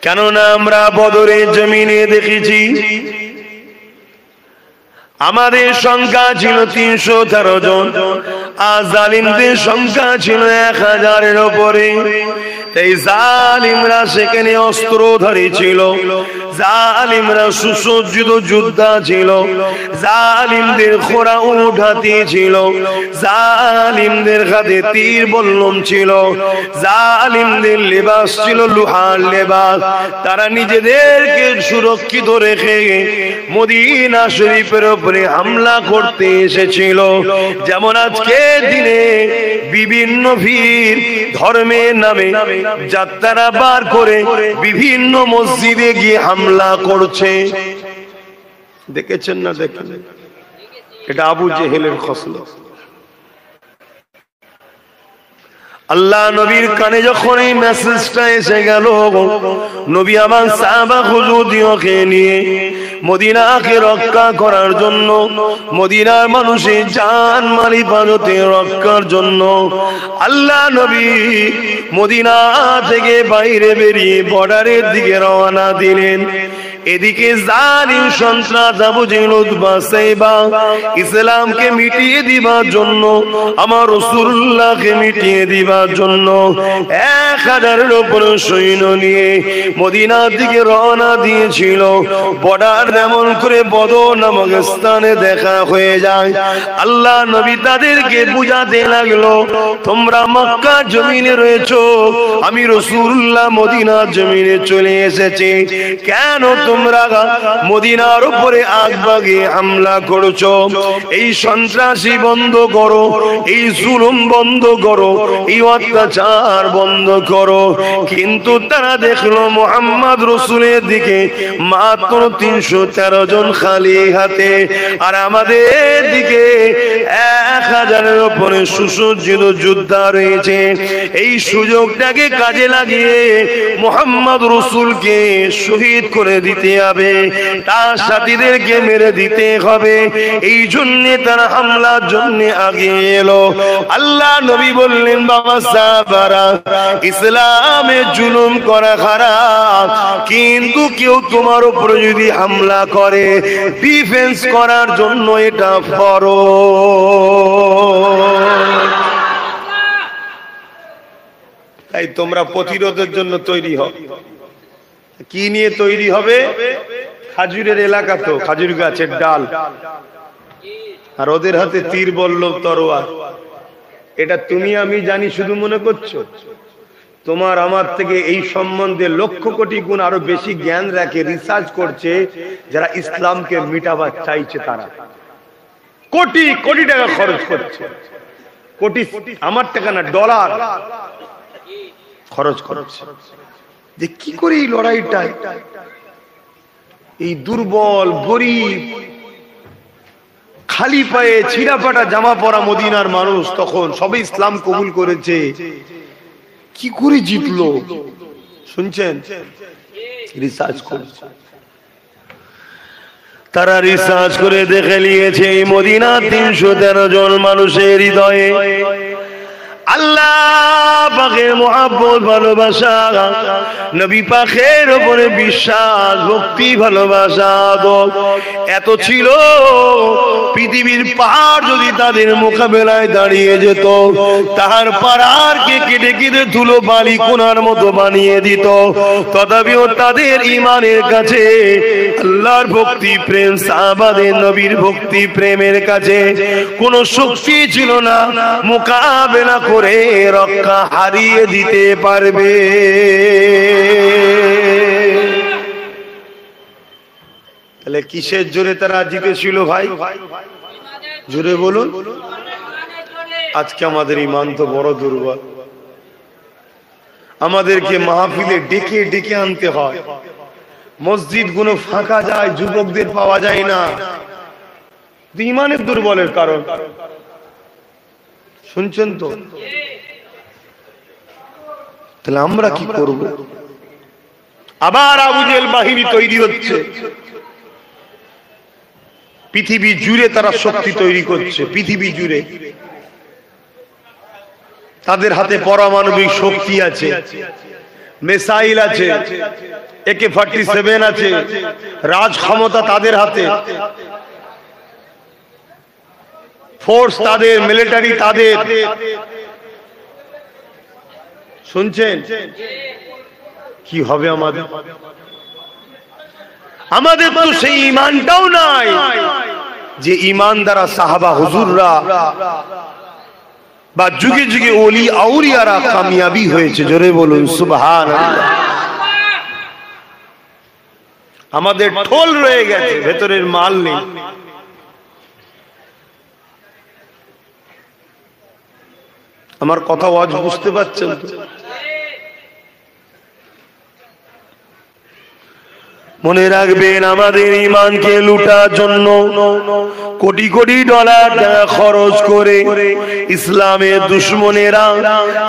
কেননা আমরা বদরের জমিনে দেখেছি আমাদের সংখ্যা ছিল 313 জন, আর জালিমদের সংখ্যা ছিল 1000-এর উপরে। তাই জালিমরা সেখানে অস্ত্রধারী ছিল, জালিমরা সুসজ্জিত যোদ্ধা ছিল, জালিমদের ঘোড়া উট হাতি ছিল, জালিমদের হাতে তীর বল্লম ছিল, জালিমদের লেবাস ছিল লোহার লেবাস। তারা নিজেদেরকে সুরক্ষিত রেখে মদিনা শরীফের উপরে হামলা করতে এসেছিল। যেমন আজকে দিনে বিভিন্ন ভিড় ধর্মের নামে যাত্রা বার করে বিভিন্ন মসজিদে গিয়ে হামলা করছে, দেখেছেন না? দেখেন, এটা আবু জেহেলের খসলত। আল্লাহ নবীর কানে যখন এই মেসেজটা এসে গেল, নবী আমার সাহাবা হুজুরদিওকে নিয়ে মদিনাকে রক্ষা করার জন্য, মদিনার মানুষের জান মাল হিফাজতে রক্ষার জন্য আল্লাহ নবী মদিনা থেকে বাইরে বেরিয়ে বর্ডারের দিকে রওনা দিলেন। এদিকে জালিম সন্ত্রাস আবু জেহেল উতবা সাইবা ইসলামকে মিটিয়ে দিবার জন্য, আমার রাসূলুল্লাহকে মিটিয়ে দিবার জন্য 1000-এর উপরে সৈন্য নিয়ে মদিনার দিকে রওনা দিয়েছিল। বর্ডার এমন করে বদর নামক স্থানে দেখা হয়ে যায়। আল্লাহ নবী তাদেরকে বুঝাতে লাগলো, তোমরা মক্কা জমিনে রয়েছো, আমি রাসূলুল্লাহ মদিনার জমিনে চলে এসেছি, কেন তোমরা মদিনার উপরে আগবাগে হামলা করছো? এই সন্ত্রাসী বন্ধ করো, এই জুলুম বন্ধ করো, এই অত্যাচার বন্ধ করো। কিন্তু তারা দেখলো মুহাম্মদ রাসূলের দিকে মাত্র 313 জন খালি হাতে, আর আমাদের দিকে 1000-এর উপরে সুসজ্জিত যোদ্ধা রয়েছে। এই সুযোগটাকে কাজে লাগিয়ে মুহাম্মদ রাসূলকে শহীদ করে দিতে হবে, তার সাথীদেরকে মেরে দিতে হবে। এই জন্য তারা হামলার জন্য আগে এলো। আল্লাহ নবী বললেন, বাবা সাহাবারা, ইসলামে জুলুম করা খারাপ, কিন্তু কেউ তোমার উপরে যদি হামলা করে ডিফেন্স করার জন্য এটা ফরজ। তাই তোমরা প্রতিরোধের জন্য তৈরি হও। কি নিয়ে তৈরি হবে? খাজুরের এলাকা তো, খাজুর গাছের ডাল, আর ওদের হাতে তীর বল্লম তরোয়ার। এটা তুমি আমি জানি শুধু মনে করছো? তোমার আমার থেকে এই সম্বন্ধে লক্ষ কোটি গুণ আরো বেশি জ্ঞান রাখে, রিসার্চ করছে যারা ইসলামকে মিটাবার চাইছে। তারা কোটি কোটি টাকা খরচ করছে, কোটি, আমার টাকা না, ডলার খরচ করছে, যে কি করে এই লড়াইটা, এই দুর্বল গরিব খালি পায়ে ছিঁড়াফাটা জামা পরা মদিনার মানুষ তখন সবে ইসলাম কবুল করেছে, কি করে জিতলো? শুনছেন? রিসার্চ করছে তারা, রিসার্চ করে দেখে নিয়েছে এই মদিনা 313 জন মানুষের হৃদয়ে আল্লাহ পাকের মহব্বত, ভালোবাসা, নবী পাকের উপরে বিশ্বাস, ভক্তি, ভালোবাসা এত ছিল, পৃথিবীর পাহাড় যদি তাদের মোকাবেলায় দাঁড়িয়ে যেত, তাহার পাহাড়কে কেটে কেটে ধুলো বালি কোনার মতো বানিয়ে দিত, তথাপিও তাদের ঈমানের কাছে আল্লাহর ভক্তি প্রেম, সাহাবাদের নবীর ভক্তি প্রেমের কাছে কোনো শক্তি ছিল না মোকাবেলা করে রক্ষা হারিয়ে দিতে পারবে। তাহলে কিসের জোরে তারা জিতেছিল ভাই? জোরে বলুন। আজকে আমাদের ঈমান তো বড় দুর্বল, আমাদেরকে মাহফিলে ডেকে ডেকে আনতে হয়, মসজিদ গুলো ফাঁকা যায়, যুবকদের পাওয়া যায় না, ঈমানের দুর্বলের কারণ। শুনছেন তো? তাহলে আমরা কি করব? আবার আবু জেহেল বাহিনী তৈরি হচ্ছে, পৃথিবী জুড়ে তারা শক্তি তৈরি করছে, পৃথিবী জুড়ে তাদের হাতে পারমাণবিক শক্তি আছে। মিসাইল আছে, AK-47 আছে, রাজ ক্ষমতা তাদের হাতে, ফোর্স তাদের, মিলিটারি তাদের। শুনছেন কি হবে আমাদের? আমাদের তো সেই ঈমানটাও নাই যে ঈমান দ্বারা সাহাবা হুজুররা বা যুগে যুগে ওলি আউলিয়ারা কামিয়াবি হয়েছে। জোরে বলুন সুবহানাল্লাহ। আমাদের ঠোল রয়ে গেছে, ভেতরের মাল নেই। আমার কথা আজ বুঝতে পারছেন তো? মনে রাখবেন, আমাদের ঈমানকে লুটার জন্য কোটি কোটি ডলার টাকা খরচ করে ইসলামের দুশমনেরা,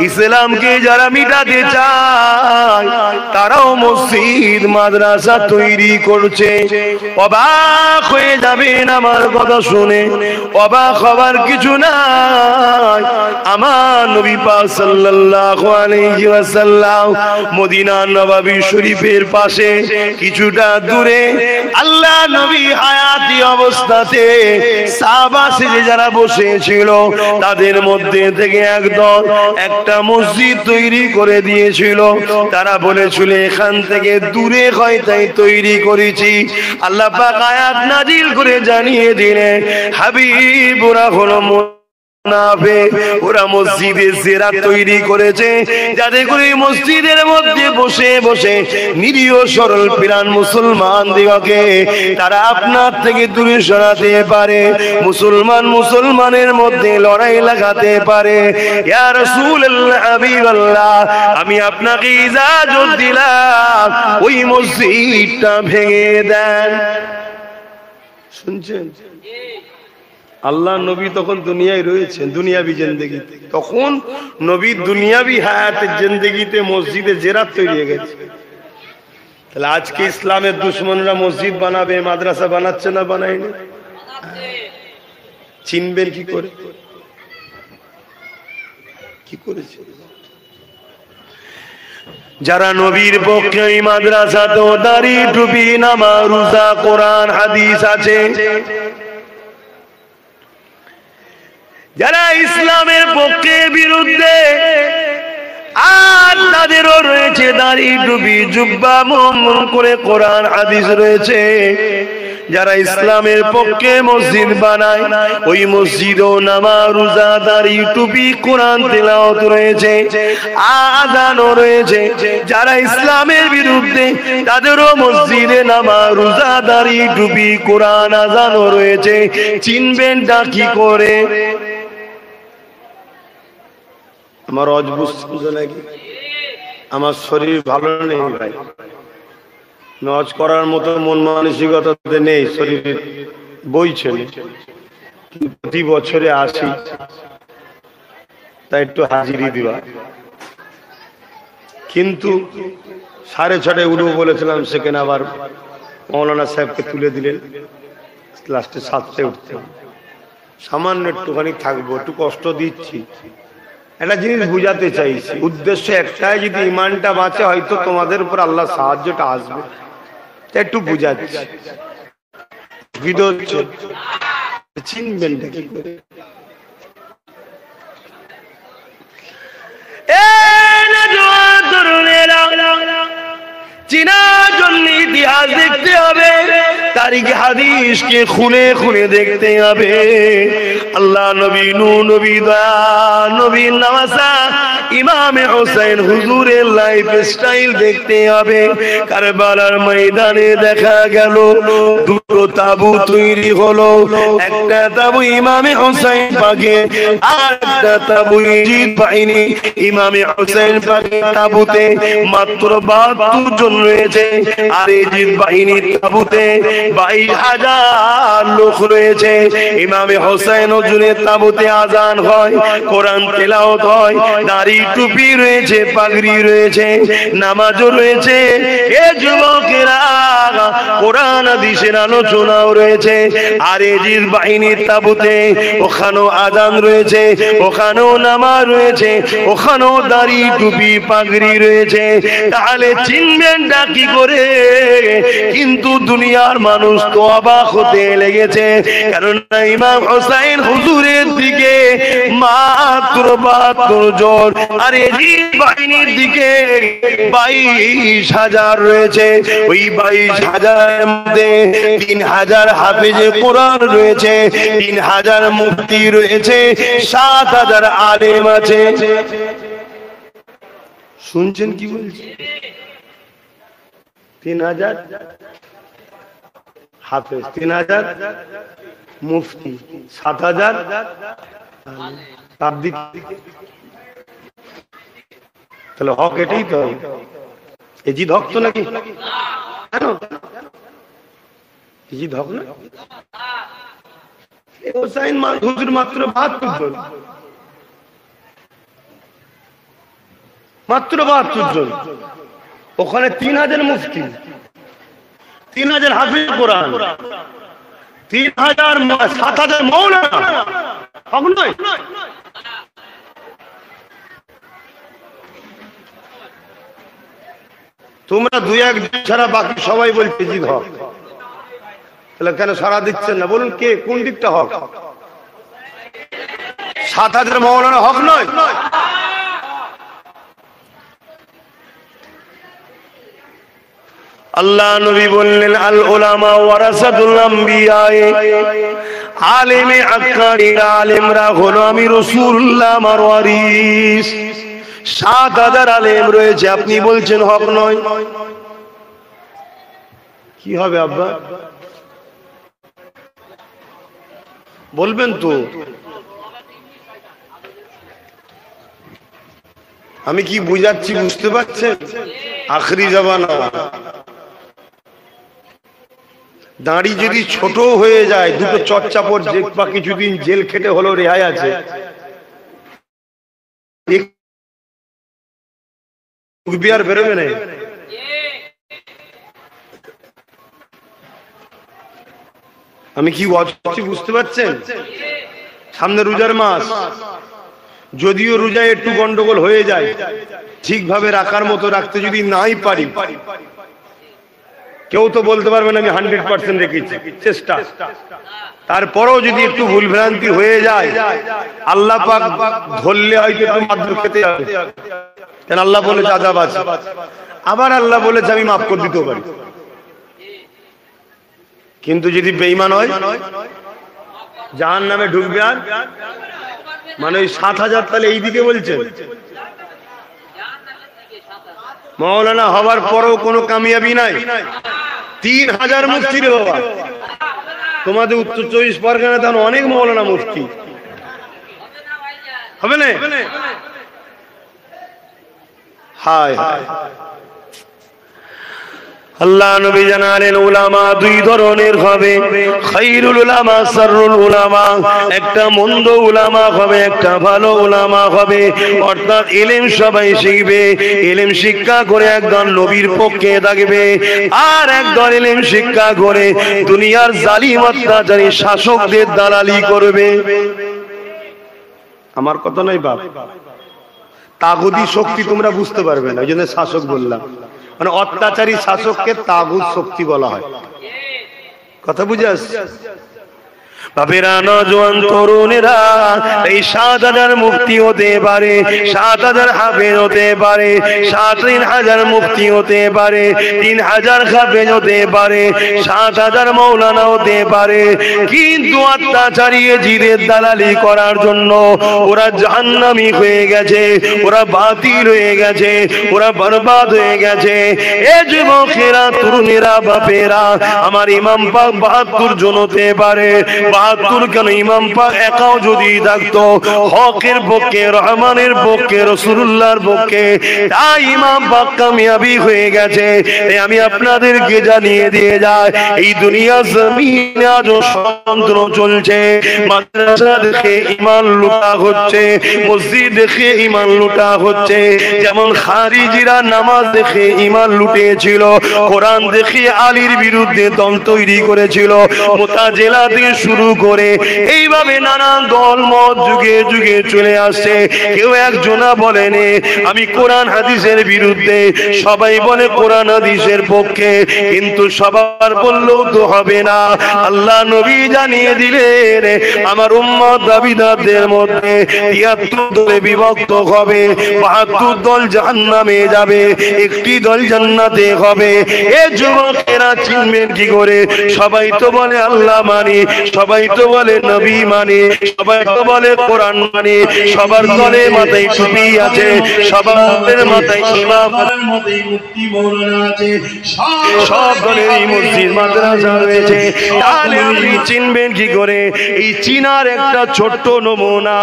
ইসলামকে যারা মিটাতে চায়, তারাও মসজিদ মাদ্রাসা তৈরি করছে। অবাক হয়ে যাবেন আমার কথা শুনে, অবাক হবার কিছু নাই। আমার নবী পাক সাল্লাল্লাহু আলাইহি ওয়াসাল্লাম মদিনা নববী শরীফের পাশে কিছুটা দূরে আল্লাহ নবী হায়াতি অবস্থাতে সাহাবা সেজে যারা বসেছিল তাদের মধ্যে থেকে একদল একটা মসজিদ তৈরি করে দিয়েছিল। তারা বলেছিল এখান থেকে দূরে হয় তাই তৈরি করেছি। আল্লাহ পাক আয়াত নাজিল করে জানিয়ে দিলেন, হাবিব ওরা হলো ওরা মসজিদে জেরা তৈরি করেছে যাতে করে মসজিদের মধ্যে বসে বসে নিরীহ সরল প্রাণ মুসলমান দিগকে তারা আপনার থেকে দূরে সরাতে পারে, মুসলমানের মধ্যে লড়াই লাগাতে পারে। ইয়া রাসূলুল্লাহ, হাবিবাল্লাহ, আমি আপনাকে ইজাজত দিলাম ওই মসজিদটা ভেঙে দেন। শুনছেন? আল্লাহ নবী তখন দুনিয়ায় রয়েছেন, দুনিয়াবি জিন্দেগিতে। তখন নবী দুনিয়াবি হায়াতের জিন্দেগিতে মসজিদে জেরাত তৈরি হয়ে গেছে। তাহলে আজকে ইসলামের দুশমনরা মসজিদ বানাবে, মাদ্রাসা বানাচ্ছে না বানায়নি? চিনবেন কি করে? কি করেছে? যারা নবীর পক্ষে ওই মাদ্রাসাতেও দাড়ি টুপি নামাজ রোজা কোরআন হাদিস আছে, যারা ইসলামের পক্ষে বিরুদ্ধে আর তাদেরও রয়েছে দাড়ি টুপি জুব্বা মুহম্মদ করে কোরআন হাদিস রয়েছে, যারা ইসলামের পক্ষে মসজিদ বানায় ওই মসজিদও নামাজ রোজা দাড়ি টুপি কোরআন তেলাওয়াত রয়েছে, আযানও রয়েছে। যারা ইসলামের বিরুদ্ধে তাদেরও মসজিদে নামাজ রোজা দাড়ি টুপি কোরআন আযানও রয়েছে। চিনবেন তা কি করে? আমার অজবুজ নাকি আমার শরীর ভালো নেই ভাই, নজ করার মতো মন মানসিকতাতে নেই, শরীরে বইছে। প্রতি বছরে আসি তাই একটু হাজিরি দেওয়া, কিন্তু 6:30 উঠবো বলেছিলাম, সেখানে আবার মৌলানা সাহেবকে তুলে দিলেন, লাস্টে 7টায় উঠতে। সামান্য একটুখানি থাকবো, একটু কষ্ট দিচ্ছি। একটা জিনিস বুঝাতে চাইছি, উদ্দেশ্য একটাই, যদি ইমানটা বাঁচে হয়তো তোমাদের উপর আল্লাহ সাহায্যটা আসবে, একটু বুঝাচ্ছি। চিনবেন কি করে? চিনার জন্য ইতিহাস দেখতে হবে, তারিখ হাদিসকে খুলে খুলে দেখতে হবে। আল্লাহ নবী, নূহ নবী, দয়া নবী, নওয়াসা ইমামে হোসেন হুজুরের লাইফ স্টাইল দেখতে হবে। কারবালার ময়দানে দেখা গেল দুটো তাবু তৈরি হলো, একটা তাবু ইমামে হোসেন পাকে, আর একটা তাবু ইজিদ বাহিনী। ইমামে হোসেন পাকে তাবুতে মাত্র 72 জন রয়েছে, আর ইজিদ বাহিনীর তাবুতে 22,000 লোক রয়েছে। ইমামে হোসেন হুজুরের তাবুতে আজান হয়, কোরআন তেলাওয়াত হয়, দাড়ি টুপি রয়েছে, পাগড়ি রয়েছে, নামাজও রয়েছে। এ যুবকেরা, কোরআন হাদিসের আলোচনাও রয়েছে। আর এজিদ বাহিনীর তাবুতে ওখানেও আযান রয়েছে, ওখানেও নামাজ রয়েছে, ওখানেও দাড়ি টুপি পাগড়ি রয়েছে। তাহলে চিনবেনটা কি করে? কিন্তু দুনিয়ার মানুষ তো অবাক হতে লেগেছে, কেননা ইমাম হোসেন হুজুরের দিকে মাত্র 72 জন, আর এজিদ বাহিনীর দিকে 22,000 রয়েছে। ওই 22,000 এর মধ্যে 3,000 হাফেজে কোরআন রয়েছে, 3,000 মুফতি রয়েছে, 7,000 আলেম আছে। শুনছেন কি বলছি? 3,000 হাফেজ, 3,000 মুফতি, 7,000 তাবদীক। তাহলে হক এটাই তো। এজিদ হক তো নাকি? কেন এজিদ হক না? হোসাইন হুজুর মাত্র 72 জন, মাত্র 72 জন। ওখানে 3,000 মুফতি, 3,000 হাফিজ কোরআন, 3,000 7,000 মাওলানা। হক নয়? তোমরা 2-1 ছাড়া বাকি সবাই বলছে জিদ হক। তাহলে কেন সারা দিচ্ছেন না? বলুন কে কোন দিকটা হক? 7,000 মাওলানা হক নয়? আল্লাহ নবী বললেন আল উলামা ওয়ারাসাতুল আম্বিয়া, আলেমে আক্কারিরা আলেমরা হলো আমি রাসূলুল্লাহ আমার ওয়ারিস। 7,000 আলেম রয়েছে, আপনি বলছেন হক নয়? কি হবে আব্বা? বলবেন তো? আমি কি বুঝাচ্ছি বুঝতে পারছেন? আখরি জামানা, দাড়ি যদি ছোট হয়ে যায়, দুটো চর্চাপর বা কিছুদিন জেল খেটে হলো রেহাই আছে, আর বেরোবে না। আমি কি বুঝতে পারছেন? সামনে রোজার মাস, যদিও রোজায় একটু গন্ডগোল হয়ে যায়, ঠিকভাবে রাখার মতো রাখতে যদি নাই পারি, কেউ তো বলতে পারবে না আমি 100% রেখেছি, চেষ্টা। তারপরেও যদি একটু ভুলভ্রান্তি হয়ে যায়, আল্লাহ পাক ধরলে হয়তো একটু মাদুর খেতে হবে, কেন আল্লাহ বলেছে আযাব আছে। আবার আল্লাহ বলেছে আমি মাফ করে দিতে পারি। কিন্তু যদি বেঈমান হয়, জাহান্নামে ঢুকবে। আর মানে ওই 7,000 তাহলে এই দিকে বলছেন? মাওলানা হওয়ার পরেও কোনো কামিয়াবি নাই। 3,000 মুফতি রে বাবা, তোমাদের উত্তর 24 পরগনা তখন অনেক মাওলানা মুফতি হবে না? হায় হায়। আল্লাহ নবী জানালেন উলামা দুই ধরনের হবে, খায়রুল উলামা শাররুল উলামা। একটা মন্দ উলামা হবে, একটা ভালো উলামা হবে। অর্থাৎ ইলম সবাই শিখবে, ইলম শিক্ষা করে একদল নবীর পক্ষে থাকবে, আর একদল ইলম শিক্ষা করে দুনিয়ার জালিম অত্যাচারী শাসকদের দালালি করবে। আমার কথা নয় বাপ, তাগুতি শক্তি তোমরা বুঝতে পারবে না, ওই জন্য শাসক বললাম। মানে অত্যাচারী শাসককে তাগুত শক্তি বলা হয়। কথা বুঝে আসছে? বাপেরা, নজওয়ান তরুণেরা, এই 7,000 মুফতি হতে পারে, 7,000 হাফেজ হতে পারে, 3,000 মুফতি হতে পারে, 3,000 হাফেজ হতে পারে, 7,000 মাওলানা হতে পারে। কিন্তু অত্যাচারী জিদের দালালি করার জন্য ওরা জাহান্নামী হয়ে গেছে, ওরা বাতিল হয়ে গেছে, ওরা বরবাদ হয়ে গেছে। এ যুবকেরা, তরুণেরা, বাপেরা, আমার ইমাম পাক 72 জন হতে পারে, 72 কেন ইমাম পাক একাও যদি থাকতো হকের পক্ষে, রহমানের পক্ষে, রাসূলুল্লাহর পক্ষে, তাই ইমাম পাক কামিয়াবি হয়ে গেছে। আমি আপনাদেরকে জানিয়ে দিয়ে যায়, এই দুনিয়া জমিনে আজ ষড়যন্ত্র চলছে। মাদ্রাসা দেখে ঈমান লুটা হচ্ছে, মসজিদ দেখে ঈমান লুটা হচ্ছে। যেমন খারিজিরা নামাজ দেখে ঈমান লুটিয়েছিল, কোরআন দেখে আলীর বিরুদ্ধে দল তৈরি করেছিল, মুতাজিলা থেকে শুরু করে এইভাবে নানান দল মত যুগে যুগে চলে আসছে। কেউ একজনা বলেনি আমি কোরআন হাদিসের বিরুদ্ধে, সবাই বলে কোরআন হাদিসের পক্ষে। কিন্তু সবার বললেও তো হবে না। আল্লাহ নবী জানিয়ে দিলেন আমার উম্মত দাবিদারদের মধ্যে ৭৩ দলে বিভক্ত হবে, ৭২ দল জাহান্নামে যাবে, একটি দল জান্নাতে হবে। এ যুবকেরা চিনবেন কি করে? সবাই তো বলে আল্লাহ মানি, সবাই তো বলে নবী মানি, সবাই তো বলে কোরআন মানি, সবার দলে মাথায় টুপি আছে, সবার মাথায় ইমাম মাথায় মুফতি মাওলানা আছে, সব দলেরই মসজিদ মাদ্রাসা রয়েছে। তাহলে আপনি চিনবেন কি করে? এই চিনার একটা ছোট্ট নমুনা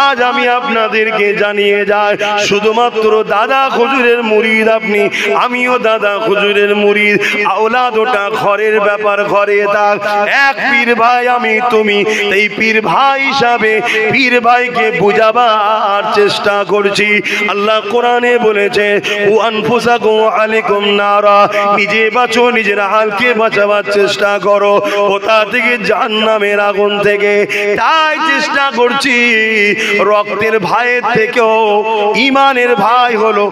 আজ আমি আপনাদেরকে জানিয়ে যাই। শুধুমাত্র দাদা হুজুরের মুরিদ আপনি, আমিও দাদা হুজুরের মুরিদ। আওলাদ ওটা ঘরের ব্যাপার, ঘরে থাক। এক পীর ভাই আমি তুমি, এই পীর ভাই হিসাবে পীর ভাইকে বুঝাবার চেষ্টা করছি। আল্লাহ কোরআনে বলেছে ও আনফুসাকুম আলাইকুম নারা, নিজে বাঁচো, নিজের হালকে বাঁচাবার চেষ্টা করো কোথা থেকে? জাহান্নামের আগুন থেকে। তাই চেষ্টা করছি রক্তের ভাইয়ের থেকেও ঈমানের ভাই হলো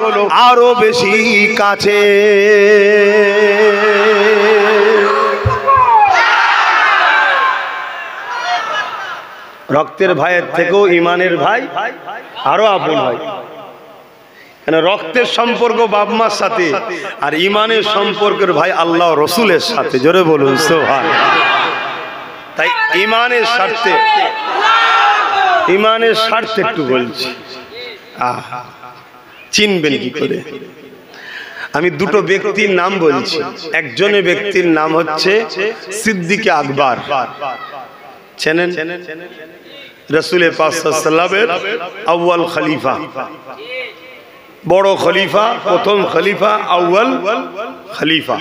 আরো বেশি কাছে। রক্তের ভাইয়ের থেকেও ঈমানের ভাই আরো আপন হয়। রক্তের সম্পর্ক বাপ মার সাথে, আর ঈমানের সম্পর্কের ভাই আল্লাহ রসুলের সাথে। জোরে বলুন সুবহানাল্লাহ। তাই ঈমানের স্বার্থে, ঈমানের স্বার্থে একটু বলছি, চিনবেন কি করে? আমি দুটো ব্যক্তির নাম বলছি। একজনের ব্যক্তির নাম হচ্ছে সিদ্দিকে আকবর, চেনেন? রাসূল পাক সাল্লাল্লাহু আলাইহি ওয়াসাল্লামের আউয়াল খলিফা, বড় খলিফা, প্রথম খলিফা, আউয়াল খলিফা।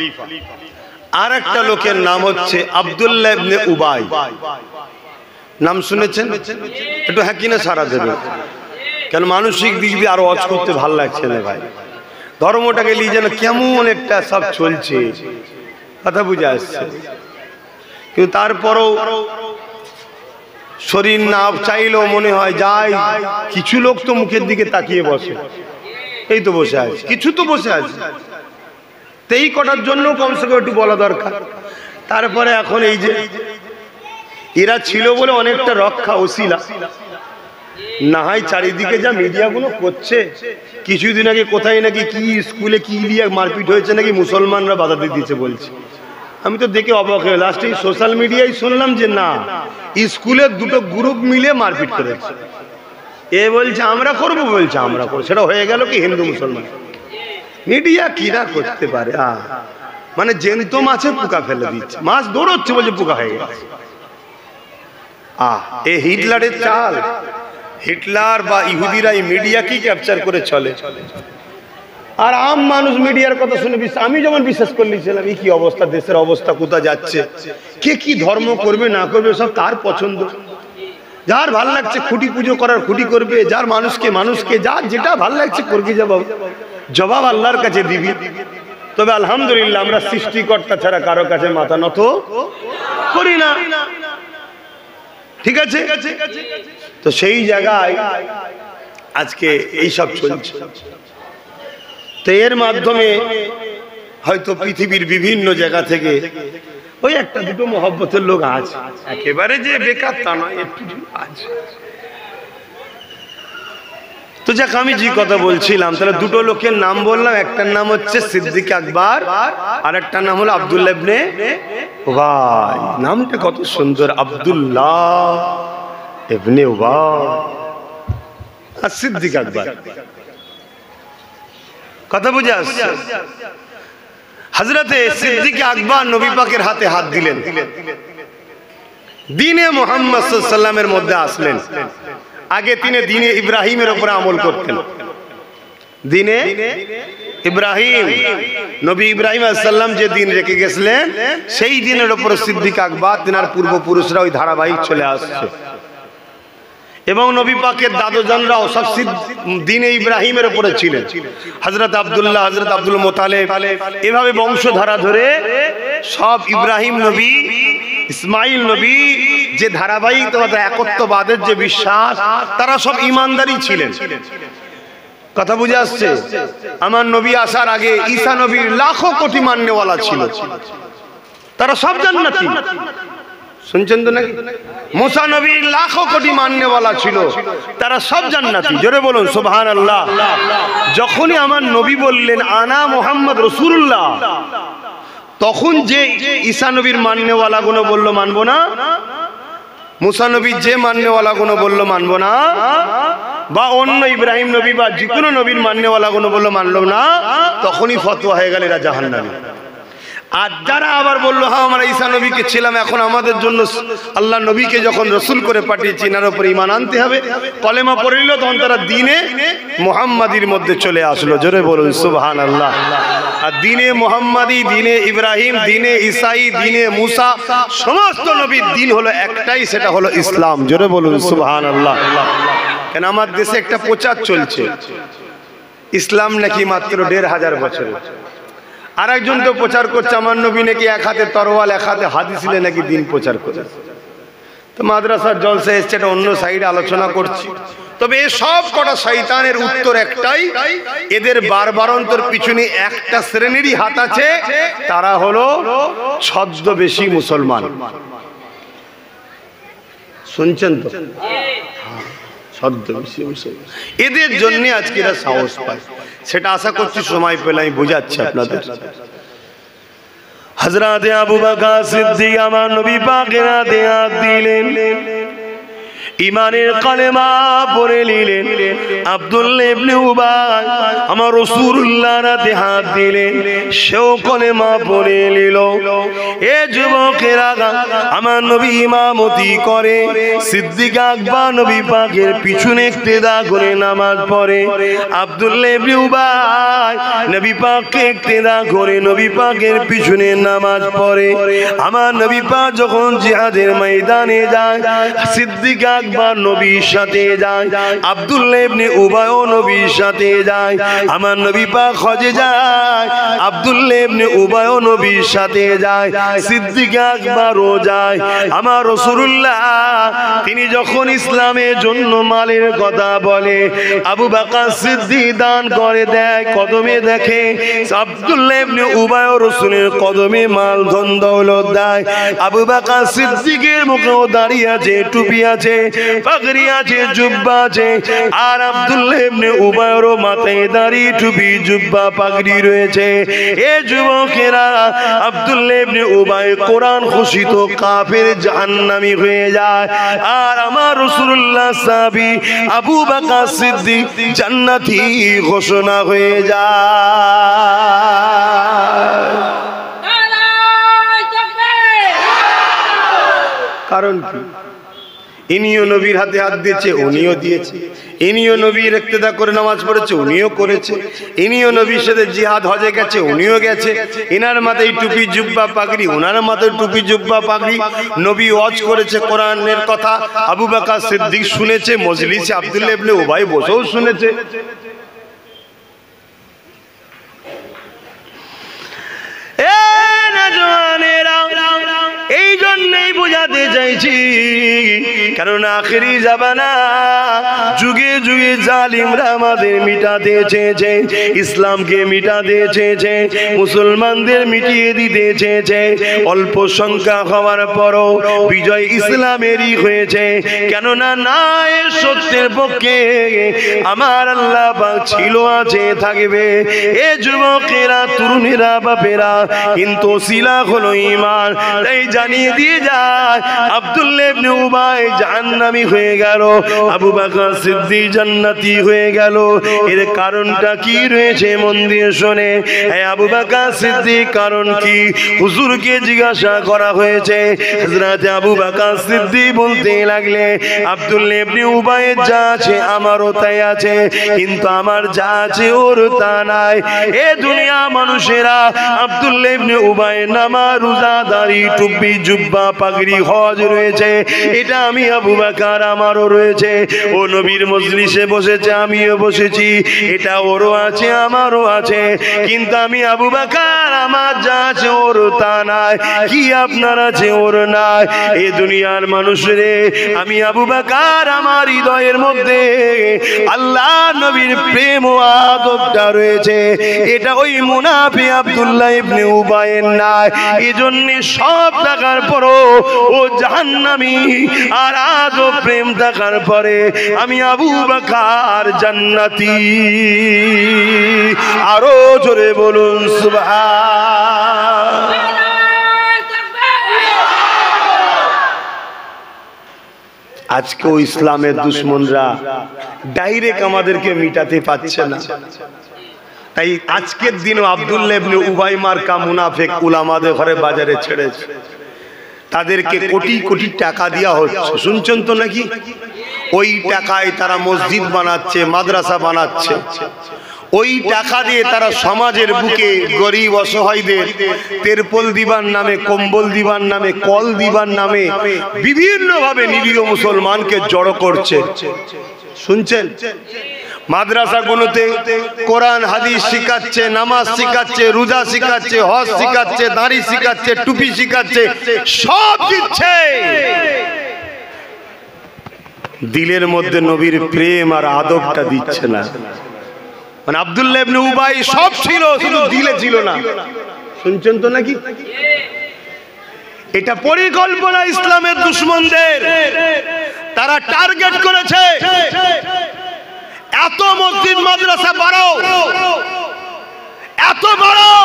আর একটা লোকের নাম হচ্ছে আব্দুল্লাহ ইবনে উবাই। নাম শুনেছেন? একটু হ্যাঁ কিনা সারা দেবে, কেন মানসিক দিক দিয়ে আরো ওয়াজ করতে ভালো লাগছে না ভাই। ধর্মটাকে নিয়ে যেন কেমন একটা সব চলছে, কথা বুঝে আসছে। কিন্তু তারপরও শরীর না চাইলেও মনে হয় যাই। কিছু লোক তো মুখের দিকে তাকিয়ে বসে, এই তো বসে আছে, কিছু তো বসে আছে, তেই কটার জন্য কমসে কম একটু বলা দরকার। তারপরে এখন এই যে এরা ছিল বলে অনেকটা রক্ষা ওসিলা না হয়। চারিদিকে যা মিডিয়াগুলো করছে, কিছুদিন আগে কোথায় নাকি কি স্কুলে কি নিয়ে মারপিট হয়েছে নাকি, মুসলমানরা বাধা দিয়ে দিয়েছে বলছে। আমি তো দেখে অবাক হয়ে লাস্টে সোশ্যাল মিডিয়ায় শুনলাম যে না, স্কুলের দুটো গ্রুপ মিলে মারপিট করেছে। এ বলছে আমরা করবো, বলছে আমরা করবো। সেটা হয়ে গেল কি হিন্দু মুসলমান। মিডিয়া কিনা করতে পারে, মানে জ্যান্ত মাছে পোকা ফেলে দিচ্ছে, মাছ দৌড়চ্ছে বলছে পোকা হয়ে গেছে। এ হিটলারের চাল। হিটলার বা ইহুদিরা এই মিডিয়াকেই ক্যাপচার করে চলে, আর আম মানুষ মিডিয়ার কথা শুনে আমি যেমন বিশ্বাস করলেছিলাম এই কি অবস্থা, দেশের অবস্থা কোথা যাচ্ছে, কে কি ধর্ম করবে না করবে সব তার পছন্দ। যার ভাল লাগছে খুঁটি পুজো করার খুঁটি করবে, যার মানুষকে যার যেটা ভাল লাগছে করবে, জবাব আল্লাহর কাছে দিবি। তবে আলহামদুলিল্লাহ আমরা সৃষ্টিকর্তা ছাড়া কারো কাছে মাথা নত করি না, ঠিক আছে? তো সেই জায়গায় আজকে এই সব চলছে। তো এর মাধ্যমে হয়তো পৃথিবীর বিভিন্ন জায়গা থেকে ওই একটা দুটো মহব্বতের লোক আছে, একেবারে যে বেকার তা নয়, একটু আছে। তো যাক, আমি যে কথা বলছিলাম, তাহলে দুটো লোকের নাম বললাম। একটার নাম হচ্ছে সিদ্দিক আকবর, আর একটার নাম হলো আব্দুল্লাহ ইবনে উবাই। নামটা কত সুন্দর, আব্দুল্লাহ ইবনে উবাই আর সিদ্দিক আকবর। কথা বুঝে আসছে? হযরতে সিদ্দিক আকবর নবী পাকের হাতে হাত দিলেন। দিনে মুহাম্মদ সাল্লাল্লাহু আলাইহি ওয়াসাল্লামের মধ্যে আসলেন। আগে তিনি দিনে ইব্রাহিমের উপরে আমল করতেন। দিনে ইব্রাহিম, নবী ইব্রাহিম আলাইহিস সালাম যে দিন রেখে গেছিলেন সেই দিনের উপর সিদ্দিক আকবর তিনার পূর্বপুরুষরা ওই ধারাবাহিক চলে আসছে। এবং নবী পাকের দাদুজানরাও সব দিনে ইব্রাহিমের উপরে ছিলেন। হযরত আব্দুল্লাহ, হযরত আব্দুল মুতালিব, এভাবে বংশধারা ধরে সব ইব্রাহিম নবী, ইসমাইল নবী যে ধারাবাহিকতা একত্ববাদের যে বিশ্বাস, তারা সব ঈমানদারই ছিলেন। কথা বুঝে আসছে? আমার নবী আসার আগে ঈসা নবীর লাখো কোটি মান্যওয়ালা ছিল, তারা সব জান্নাতি। শুনছেন তো নাকি? মুসা নবীর লাখো কোটি মান্যওয়ালা ছিল, তারা সব জান্নাতি। জোরে বলুন সুবহানাল্লাহ। যখনই আমার নবী বললেন আনা মুহাম্মদ রাসূলুল্লাহ, তখন যে ঈসা নবীর মান্যওয়ালা গুলো বলল মানবো না, মুসা নবীর যে মান্যওয়ালা গুলো বলল মানবো না, বা অন্য ইব্রাহিম নবী বা যে কোনো নবীর মান্যওয়ালা গুলো বলল মানলো না, তখনই ফতোয়া হয়ে গেল এরা জাহান্নামী। আর যারা আবার বললো হ্যাঁ আমরা ঈসা নবীকে ছিলাম, এখন আমাদের জন্য আল্লাহ নবীকে যখন রসুল করে পাঠিয়েছি এনার উপর ঈমান আনতে হবে, কলেমা পড়ে নিল, তখন তারা দিনে মুহাম্মাদির মধ্যে চলে আসলো। জোরে বলুন সুবহানাল্লাহ। আর দিনে মুহাম্মাদি, দিনে ইব্রাহিম, দিনে ঈসাই, দিনে মুসা, সমস্ত নবীর দিন হলো একটাই, সেটা হলো ইসলাম। জোরে বলুন সুবহানাল্লাহ। কেন আমার দেশে একটা প্রচার চলছে ইসলাম নাকি মাত্র ১৫০০ বছরের। আর একজন তো প্রচার করছে আমার নবী নাকি এক হাতে তরোয়াল এক হাতে হাদিস নিয়ে নাকি দিন প্রচার করে। তো মাদ্রাসার জলসা এসছে, এটা অন্য সাইডে আলোচনা করছি। তবে এই সব কটা শয়তানের উত্তর একটাই, এদের বারবারন্তর পিছনে একটা শ্রেণীরই হাত আছে, তারা হলো ছদ্মবেশী মুসলমান। শুনছেন তো? ছদ্মবেশী মুসলমান, এদের জন্য আজকে এরা সাহস পায়। সেটা আশা করছি সময় পেলে আমি বুঝাচ্ছি আপনাদের। হযরত আবু বকর সিদ্দিক আমার নবী পাকের হাতে হাত দিলেন, ঈমানের কালেমা পড়ে নিলেন। আব্দুল্লাহ ইবনে উবাই আমার রাসূলুল্লাহর হাতে হাত দিলেন, সেও কালেমা পড়ে নিল। এ যুবকেরা, আমার নবী ইমামতি করে, সিদ্দিক আকবর নবী পাকের পিছনে ইক্তেদা করে নামাজ পড়ে। আব্দুল্লাহ ইবনে উবাই নবী পাককে ইক্তেদা করে নবী পাকের পিছনে নামাজ পড়ে। আমার নবী পাক যখন জিহাদের ময়দানে যায়, সিদ্দিক আকবর নবীর সাথে যায়, আব্দুল্লাহ ইবনে উবাইও নবীর সাথে যায়। আমার নবী পাক হজে যায়, আব্দুল্লাহ ইবনে উবাইও নবীর সাথে যায়, সিদ্দিক আকবরও যায়। আমার রাসূলুল্লাহ তিনি যখন ইসলামের জন্য মালের কথা বলে, আবু বকর সিদ্দিক দান করে দেয়, কদমে দেখে আব্দুল্লাহ ইবনে উবাইও রাসূলের কদমে মাল ধন দৌলত দেয়। আবু বকর সিদ্দিকের মুখেও দাঁড়িয়ে আছে, টুপি আছে, পাগড়ি আছে, জুব্বা আছে। আর আব্দুল্লাহ ইবনে উবাইয়েরও মাথায় দাড়ি, টুপি, জুব্বা, পাগড়ি রয়েছে। এ যুবকেরা, আব্দুল্লাহ ইবনে উবাই কোরআন ঘোষিত কাফের, জাহান্নামী হয়ে যায়। আর আমার রাসূলুল্লাহ সাহাবী আবু বকর সিদ্দিক জান্নাতি ঘোষণা হয়ে যায়। কারণ কি? ইনিও নবীর হাতে হাত দিয়েছে, উনিও দিয়েছে। ইনিও নবীর ইক্তেদা করে নামাজ পড়েছে, উনিও করেছে। ইনিও নবীর সাথে জিহাদ হজে গেছে, উনিও গেছে। ইনার মাথায় টুপি, জুব্বা, পাগড়ি, উনার মাথায় টুপি, জুব্বা, পাগড়ি। নবী ওয়াজ করেছে কোরআনের কথা, আবু বকর সিদ্দিক শুনেছে, মজলিসে আব্দুল্লাহ ইবনে উবাই বসেও শুনেছে। এই জন্যই বোঝাতে চাইছি, কারণ আখেরি জামানা, যুগে যুগে জালিমরা আমাদের মিটাতে চেয়েছে, ইসলামকে মিটাতে চেয়েছে, মুসলমানদের মিটিয়ে দিতে চেয়েছে। অল্প সংখ্যা হওয়ার পরও বিজয় ইসলামেরই হয়েছে। কেননা ন্যায় সত্যের পক্ষে আমার আল্লাহ পাক ছিল, আছে, থাকবে। এ যুবকেরা, তরুণেরা, বাপেরা, কিন্তু সিলা হলো ঈমান। তাই জানিয়ে দিয়ে যায় আব্দুল্লাহ ইবনে উবাই জাহান্নামী হয়ে গেল, আবু বকর সিদ্দিক জান্নাতি হয়ে গেল। এর কারণটা কি রয়েছে মন দিয়ে শুনে। এই আবু বকর সিদ্দিক কারণ কি হুজুরকে জিজ্ঞাসা করা হয়েছে। হযরত আবু বকর সিদ্দিক বলতে লাগলে, আব্দুল্লাহ ইবনে উবাইয়ের যা আছে আমারও তাই আছে, কিন্তু আমার যা আছে ওর তা নাই। এ দুনিয়া মানুষেরা আব্দুল্লাহ ইবনে উবাইয়ের নামাজ রোজা দাড়ি টুপি জুব্বা পাগড়ি হজ রয়েছে, এটা আমি আবু বকর আমারও রয়েছে। ও নবীর মজলিসে বসেছে, আমিও বসেছি, এটা ওরও আছে আমারও আছে, কিন্তু আমি আবু বকর আমার যা আছে ওর তা নাই। কি আপনার আছে ওর নাই। এই দুনিয়ার মানুষরে আমি আবু বকর আমার হৃদয়ের মধ্যে আল্লাহ নবীর প্রেম ও আদবটা রয়েছে, এটা ওই মুনাফিক আব্দুল্লাহ ইবনে উবাইয়ের নাই। এজন্য সব থাকার পরও ও জাহান্নামী, আর আদব প্রেম থাকার পরে আমি আবু বকর জান্নাতি। আরো জোরে বলুন সুবহান। আজকেও ইসলামের দুশমনরা ডাইরেক্ট আমাদেরকে মিটাতে পারছে না। তাই আজকের দিনও আব্দুল্লাহ ইবনে উবাই মার্কা মুনাফিক উলামাদের ঘরে বাজারে ছেড়েছে, তাদেরকে কোটি কোটি টাকা দেওয়া হচ্ছে, শুনছেন তো নাকি? ওই টাকায় তারা মসজিদ বানাচ্ছে, মাদ্রাসা বানাচ্ছে, ওই টাকা দিয়ে তারা সমাজের বুকে গরিব অসহায়দের তেরপল দিবার নামে, কম্বল দিবার নামে, কল দিবার নামে বিভিন্ন ভাবে নিরীহ মুসলমানকে জড়ো করছে, শুনছেন? মাদ্রাসাগুলোতে কোরআন হাদিস শিখাচ্ছে, নামাজ শিখাচ্ছে, রোজা শিখাচ্ছে, হজ শিখাচ্ছে, দাড়ি শিখাচ্ছে, টুপি শিখাচ্ছে, সব দিচ্ছে। দিলের মধ্যে নবীর প্রেম আর আদবটা দিচ্ছে না। মানে আব্দুল্লাহ ইবনে উবাই সব ছিল, শুধু দিলে ছিল না, শুনছেন তো নাকি? এটা পরিকল্পনা ইসলামের দুশমনদের। তারা টার্গেট করেছে এত মসজিদ মাদ্রাসা বাড়াও, এত বাড়াও,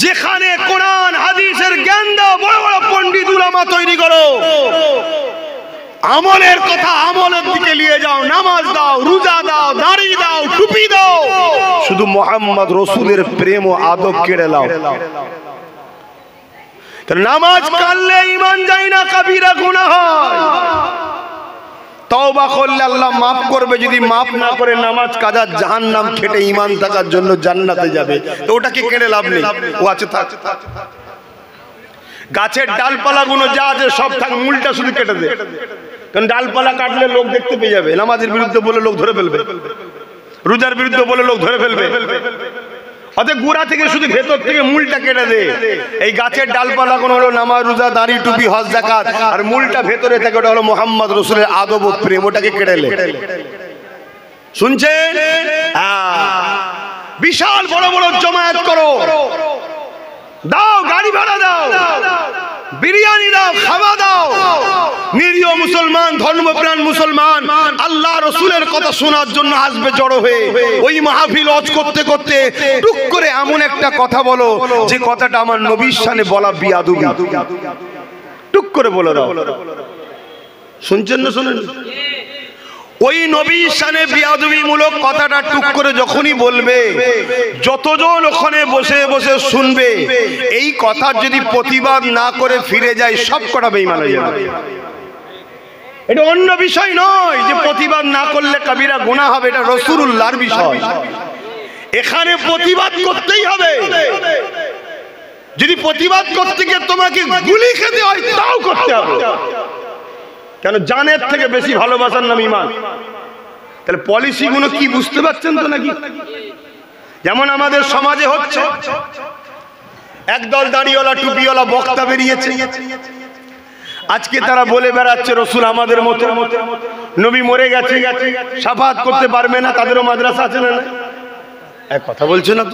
যেখানে কোরআন হাদিসের জ্ঞান দাও, বড় বড় পণ্ডিত উলামা তৈরি করো, আমলের কথা আমলের দিকে নিয়ে যাও, নামাজ দাও, রোজা দাও, দাড়ি দাও, টুপি দাও, শুধু মুহাম্মদ রাসূলের প্রেম ও আদব কেড়ে নাও। নামাজ কাটলে ঈমান যায় না, কবিরা গুনাহ হয়। তওবা করলে আল্লাহ মাফ করবে, যদি মাফ না করে নামাজ কাজা জাহান্নাম খেটে ঈমান থাকার জন্য জান্নাতে যাবে। তো ওটাকে কেড়ে লাভ নেই, ও আছে থাক। গাছের ডালপালাগুলো যা আছে সব থাক, মূলটা শুধু কেটে দে, কারণ ডালপালা কাটলে লোক দেখতে পেয়ে যাবে। নামাজের বিরুদ্ধে বলে লোক ধরে ফেলবে, রোজার বিরুদ্ধে বলে লোক ধরে ফেলবে। অতএব গোড়া থেকে শুধু ভেতর থেকে মূলটা কেটে দে। এই গাছের ডালপালা কোন হলো নামাজ রোজা দাড়ি টুপি হজ যাকাত, আর মূলটা ভেতরে থাকে ওটা হলো মুহাম্মদ রাসূলের আদব ও প্রেম, ওটাকে কেটে লে। শুনছেন? বিশাল বড় বড় জমায়েত করো, দাও গাড়ি ভাড়া দাও, বিরিয়ানি দাও, খাওয়া দাও, নিরীহ মুসলমান, ধর্মপ্রাণ মুসলমান আল্লাহ রাসূলের কথা শোনার জন্য আসবে জড়ো হয়ে। ওই মাহফিল ওয়াজ করতে করতে টুক করে এমন একটা কথা বলো যে কথাটা আমার নবীর শানে বলা বিয়াদবি, টুক করে বলে দাও। শুনছেন না? শুনেন? ওই নবীর শানে বিয়াদবি মূলক কথাটা টুক করে যখনই বলবে, যতজন ওখানে বসে বসে শুনবে, এই কথার যদি প্রতিবাদ না করে ফিরে যায়, সব কটা বেঈমান হয়ে যাবে। এটা অন্য বিষয় নয় যে প্রতিবাদ না করলে কবিরা গুনাহ হবে, এটা রাসূলুল্লাহর বিষয়। এখানে প্রতিবাদ করতেই হবে। যদি প্রতিবাদ করতে গিয়ে তোমাকে গুলি খেতে হয়, তাও করতে হবে। কেন? জানের থেকে বেশি ভালোবাসার নাম ঈমান। তাহলে পলিসিগুলো কি বুঝতে পারছেন তো নাকি? যেমন আমাদের সমাজে হচ্ছে, একদল দাড়িওয়ালা টুপিওয়ালা বক্তা বেরিয়েছে, আজকে তারা বলে বেড়াচ্ছে রাসূল আমাদের মতো, নবী মরে গেছে, শাফাআত করতে পারবে না, তাদেরও মাদ্রাসা আছে না? এক কথা বলছে না?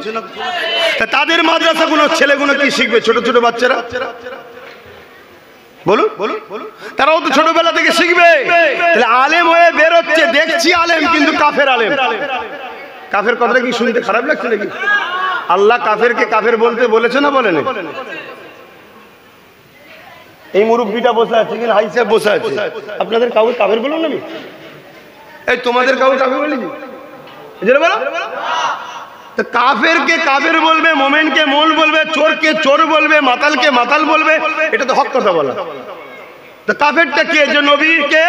তাদের মাদ্রাসাগুলো ছেলেগুলো কি শিখবে? ছোট ছোট বাচ্চারা বলুন, তারাও তো ছোটবেলা থেকে শিখবে। তাহলে আলেম হয়ে বেরোচ্ছে, দেখছি আলেম, কিন্তু কাফের আলেম। কাফের কথাটা কি শুনতে খারাপ লাগছে নাকি? আল্লাহ কাফেরকে কাফের বলতে বলেছে না বলেন? এই মুরব্বিটা বসে আছে কিনা হাই সাহেব বসে আছে, আপনাদের কাউকে কাফের বলুন না? এই তোমাদের কাউকে কাফের বলিনি? বলো তো কাফেরকে কাফের বলবে, মোমেনকে মোল বলবে, চোরকে চোর বলবে, মাতালকে মাতাল বলবে, এটা তো হক কথা বলা। তো কাফেরটা কে? যে নবীকে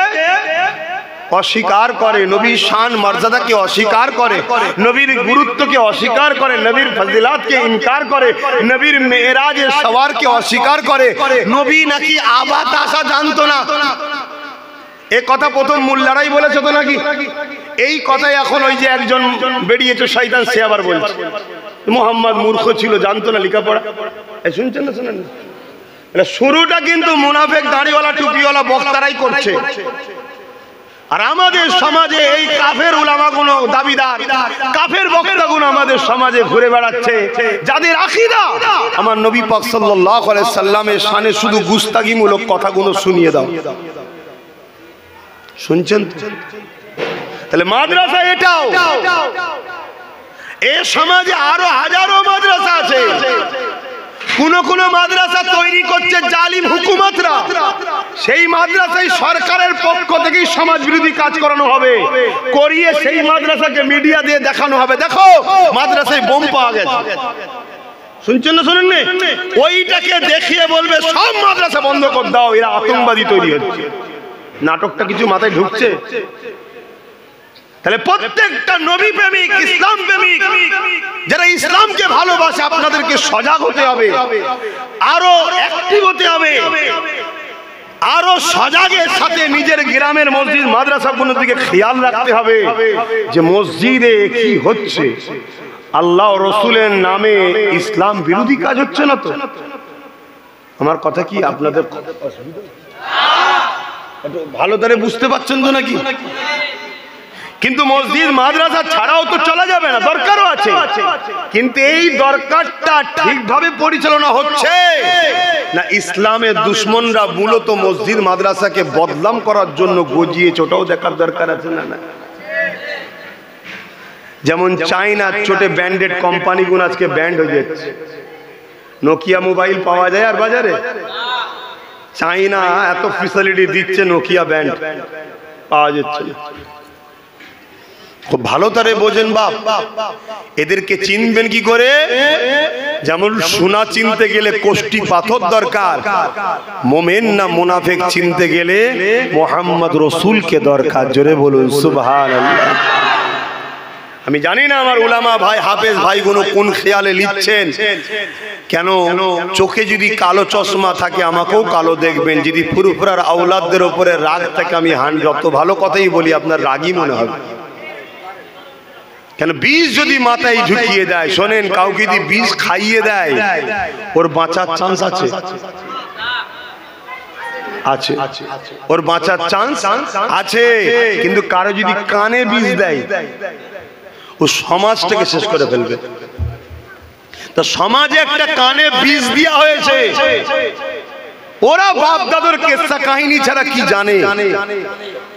অস্বীকার করে, নবীর শান মর্যাদাকে অস্বীকার করে, নবীর গুরুত্বকে অস্বীকার করে, নবীর ফজিলাতকে ইনকার করে, নবীর মেরাজের সওয়ারকে অস্বীকার করে। নবী নাকি আবাত আসা জানতো না, এ কথা প্রথম মোল্লারাই বলেছে তো নাকি? এই কথাই এখন ওই যে একজন বেরিয়েছে শয়তান, সে আবার বলছে মুহাম্মদ মূর্খ ছিল, জানতো না লেখাপড়া। শুনছেন না? শোনেন না? শুরুটা কিন্তু মুনাফিক দাড়িওয়ালা টুপিওয়ালা বক্তারাই করছে। আর আমাদের সমাজে এই কাফের উলামাগুলো দাবিদার, কাফের বক্তাগুলো আমাদের সমাজে ঘুরে বেড়াচ্ছে, যাদের আকীদা আমার নবী পাক সাল্লাল্লাহু আলাইহি সাল্লামের শানে শুধু গুস্তাগিমূলক কথাগুলো শুনিয়ে দাও। শুনছেন? তাহলে মাদ্রাসা এটাও, এই সমাজে আরো হাজারো মাদ্রাসা আছে। কোন মাদ্রাসা তৈরি করছে জালিম হুকুমতরা, সেই মাদ্রাসায় সরকারের পক্ষ থেকেই সমাজ বিরোধী কাজ করানো হবে, করিয়ে সেই মাদ্রাসাকে মিডিয়া দিয়ে দেখানো হবে, দেখো মাদ্রাসায় বোম পাওয়া গেছে। শুনছেন না? শোনেন না? ওইটাকে দেখিয়ে বলবে সব মাদ্রাসা বন্ধ করে দাও, এরা আতঙ্কবাদী তৈরি হচ্ছে। নাটকটা কিছু মাথায় ঢুকছে? তাহলে প্রত্যেকটা নবী প্রেমিক, ইসলাম প্রেমিক, যারা ইসলামকে ভালোবাসে, আপনাদেরকে সজাগ হতে হবে, আরো অ্যাক্টিভ হতে হবে, আরো সজাগের সাথে নিজের গ্রামের মসজিদ মাদ্রাসাগুলোর দিকে খেয়াল রাখতে হবে যে মসজিদে কি হচ্ছে, আল্লাহ রসুলের নামে ইসলাম বিরোধী কাজ হচ্ছে না তো? আমার কথা কি আপনাদের ভালো করে বুঝতে পারছেন তো নাকি? কিন্তু মসজিদ মাদ্রাসা ছাড়াও তো চলা যাবে না, দরকারও আছে। কিন্তু এই দরকারটা ঠিকভাবে পরিচালনা হচ্ছে না ইসলামের দুশমনরা মূলত মসজিদ মাদ্রাসাকে বদনাম করার জন্য গজিয়েছে, ওটাও দেখার দরকার আছে না? না, যেমন চাইনার ছোটে ব্র্যান্ডেড কোম্পানিগুলো আজকে ব্যান্ড হয়ে যাচ্ছে। নোকিয়া মোবাইল পাওয়া যায় আর বাজারে? চাইনা এত ফ্যাসিলিটি দিচ্ছে, নোকিয়া ব্র্যান্ড পাওয়া যাচ্ছে। খুব ভালো তারে বোঝেন বাপ, এদেরকে চিনবেন কি করে? যেমন সোনা চিনতে গেলে কোষ্টি পাথর দরকার, মোমেন না মুনাফিক চিনতে গেলে মুহাম্মদ রাসূলকে দরকার। জোরে বলুন সুবহানাল্লাহ। আমি জানি না আমার উলামা ভাই, হাফেজ ভাইগুলো কোন খেয়ালে লিখছেন। কেন চোখে যদি কালো চশমা থাকে আমাকেও কালো দেখবেন, যদি ফুরফুরার আওলাদদের উপরে রাগ থাকে আমি যত ভালো কথাই বলি আপনার রাগই মনে হবে। কেন বিষ যদি মাথায় ঢুকিয়ে দেয়, শোনেন, কাউকে যদি বিষ খাইয়ে দেয় ওর বাঁচার চান্স আছে, আছে, ওর বাঁচার চান্স আছে। কিন্তু কারো যদি কানে বিষ দেয় ও সমাজটাকে শেষ করে ফেলবে। তো সমাজে একটা কানে বিষ দেওয়া হয়েছে, ওরা বাপ দাদুর কিস্সা কাহিনী ছাড়া কি জানে?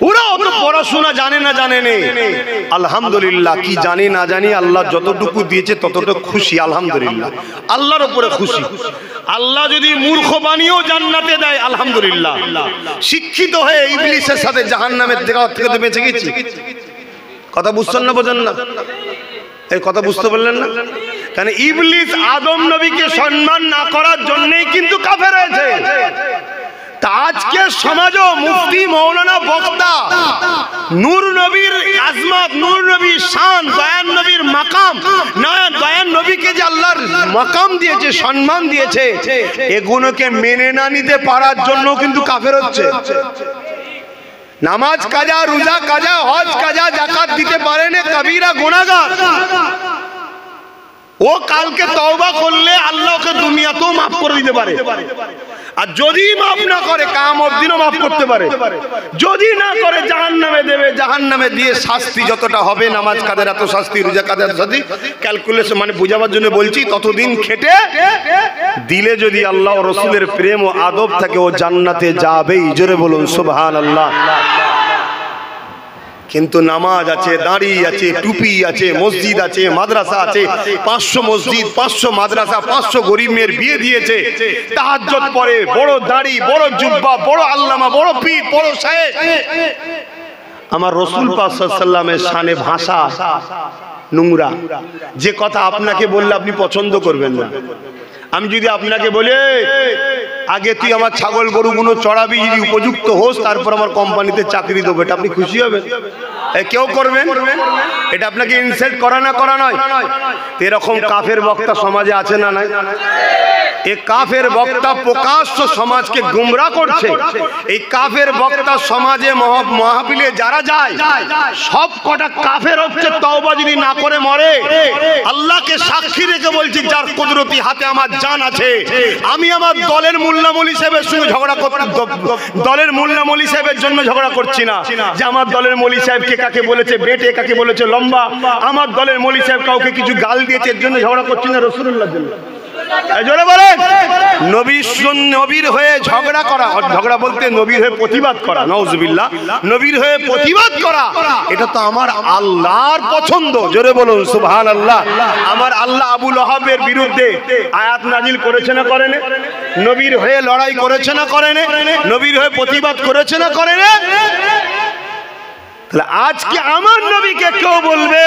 ওরা অত পড়াশোনা জানে না, জানে না। আলহামদুলিল্লাহ, কি জানি না জানি আল্লাহ যতটুকু দিয়েছে ততটুকু খুশি, আলহামদুলিল্লাহ, আল্লাহর উপরে খুশি। আল্লাহ যদি মূর্খ বানিয়েও জান্নাতে দেয় আলহামদুলিল্লাহ। শিক্ষিত হয়ে ইবলিসের সাথে জাহান্নামের থেকে তো বেঁচে গেছি। কথা বুঝছেন না? বোঝেন না? এই কথা বুঝতে পারলেন না? কারণ ইবলিস আদম নবীকে সম্মান না করার জন্যই কিন্তু কাফের হয়েছে। তা আজকে সমাজও মুফতি মৌলানা বক্তা নূর নবীর আজমত, নূর নবীর শান, দয়ান নবীর মাকাম, দয়ান নবীকে যে আল্লাহর মাকাম দিয়েছে, সম্মান দিয়েছে, এগুলোকে মেনে না নিতে পারার জন্য কিন্তু কাফের হচ্ছে। নামাজ কাজা, রোজা কাজা, হজ কাজা, যাকাত দিতে পারে না, কবিরা গুনাহগার। ও কালকে তওবা করলে আল্লাহ ওকে দুনিয়াতেও মাফ করে দিতে পারে, আর যদি মাফ না করে কিয়ামত দিনও মাফ করতে পারে। যদি না করে জাহান্নামে দেবে, জাহান্নামে দিয়ে শাস্তি যতটা হবে, নামাজ কাদের এত শাস্তি, রোজা কাদের এত শাস্তি, ক্যালকুলেশন মানে বোঝাবার জন্য বলছি, ততদিন খেটে দিলে যদি আল্লাহ ও রাসূলের প্রেম ও আদব থাকে ও জান্নাতে যাবেই। জোরে বলুন সুবহানাল্লাহ। কিন্তু নামাজ আছে, দাড়ি আছে, টুপি আছে, মসজিদ আছে, মাদ্রাসা আছে, 500 মসজিদ, 500 মাদ্রাসা, 500 গরিব মেয়ের বিয়ে দিয়েছে, তাহাজ্জুদ পড়ে, বড় দাড়ি, বড় জুব্বা, বড় আল্লামা, বড় পীর, বড় শায়েখ। আমার রাসূল পাক সাল্লাল্লাহু আলাইহি ওয়াসাল্লামের শানে ভাষা নোংরা। যে কথা আপনাকে বললে আপনি পছন্দ করবেন না। আমি যদি আপনাকে বলি আগে তুই আমার ছাগল গরুগুলো চড়াবি, যদি উপযুক্ত হোস তারপর আমার কোম্পানিতে চাকরি দেবো, এটা আপনি খুশি হবেন? কেউ করবেন? এটা আপনাকে ইনসাল্ট করা না করা নয়? এরকম কাফের বক্তা সমাজে আছে না নাই? এই কাফের বক্তা প্রকাশ্য সমাজকে গুমরাহ করছে। এই কাফের বক্তা সমাজে মাহফিলে যারা যায় সব কটা কাফের হচ্ছে। তওবা যদি না করে মরে, আল্লাহকে সাক্ষী রেখে বলছি, যার কুদরতি হাতে আমার জান আছে, আমি আমার দলের মোল্লা মৌলভী সাহেবের সঙ্গে ঝগড়া করতে, দলের মোল্লা মৌলভী সাহেবের জন্য ঝগড়া করছি না যে আমার দলের মৌলভী সাহেব কে কাকে বলেছে বেটে, কাকে বলেছে লম্বা, আমার দলের মৌলভী সাহেব কাউকে কিছু গাল দিয়েছে এর জন্য ঝগড়া করছি না, রাসূলুল্লাহর জন্য। জোরে বলেন, নবীর হয়ে ঝগড়া করা, ঝগড়া বলতে নবীর হয়ে প্রতিবাদ করা, নাউজুবিল্লাহ, নবীর হয়ে প্রতিবাদ করা, এটা তো আমার আল্লাহর পছন্দ। জোরে বলুন সুবহানাল্লাহ। আমার আল্লাহ আবু লাহাবের বিরুদ্ধে আয়াত নাজিল করেছে না করেন? নবীর হয়ে লড়াই করেছে না করেন? নবীর হয়ে প্রতিবাদ করেছে না করেন? তাহলে আজকে আমার নবীকে কেউ বলবে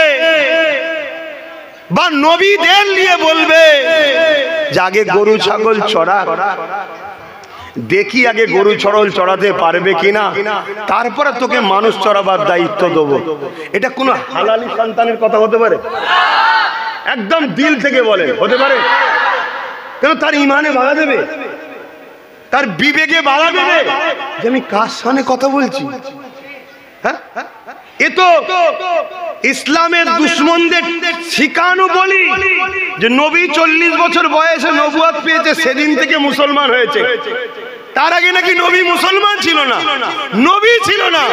বা নবীদের নিয়ে বলবে যে আগে গরু ছাগল চড়া, দেখি আগে গরু ছাগল চড়াতে পারবে কিনা, তারপরে তোকে মানুষ চড়াবার দায়িত্ব দেবো, এটা কোন হালালি সন্তানের কথা হতে পারে? একদম দিল থেকে বলে হতে পারে? কেন তার ইমানে বাধা দেবে, তার বিবেকে বাধা দেবে যে আমি কার সামনে কথা বলছি? হ্যাঁ, এ তো ইসলামের দুশমনদের শিখানো বলি যে নবী 40 বছর বয়সে নবুয়ত পেয়েছে, সেদিন থেকে মুসলমান হয়েছে। তার আগে নাকি নবী মুসলমান ছিল না, নবী ছিল না,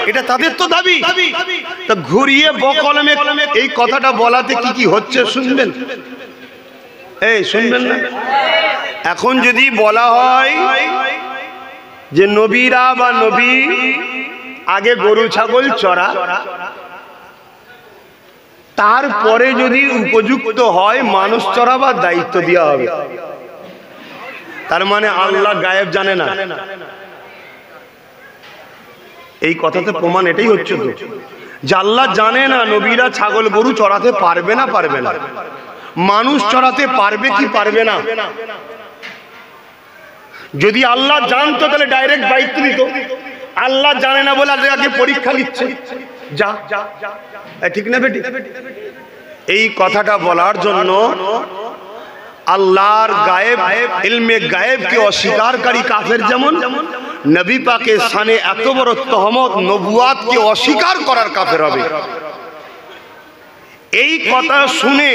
এটা তাদের তো দাবি। তা ঘুরিয়ে বকলমে এই কথাটা বলাতে কি কি হচ্ছে শুনবেন? এই শুনবেন না? এখন যদি বলা হয় যে নবীরা বা নবী আগে গরু ছাগল চড়া, তারপরে যদি উপযুক্ত হয় মানুষ চড়াবার দায়িত্ব দেওয়া হবে, তার মানে আল্লাহ গায়েব জানে না। এই কথাতে প্রমাণ এটাই হচ্ছে তো যে আল্লাহ জানে না নবীরা ছাগল গরু চড়াতে পারবে না, পারবে না, মানুষ চড়াতে পারবে কি পারবে না। যদি আল্লাহ জানতো তাহলে ডাইরেক্ট দায়িত্ব নিত। আল্লাহ জানে না বলে আগে পরীক্ষা নিচ্ছে, যা, ঠিক না বেটি? এই কথাটা বলার জন্য আল্লাহর গায়েব, ইলমে গায়েবকে অস্বীকারী কাফের যেমন, নবী পাকের শানে এত বড় তহমত, নবুয়াতকে অস্বীকার করার কাফের হবে। এই কথা শুনে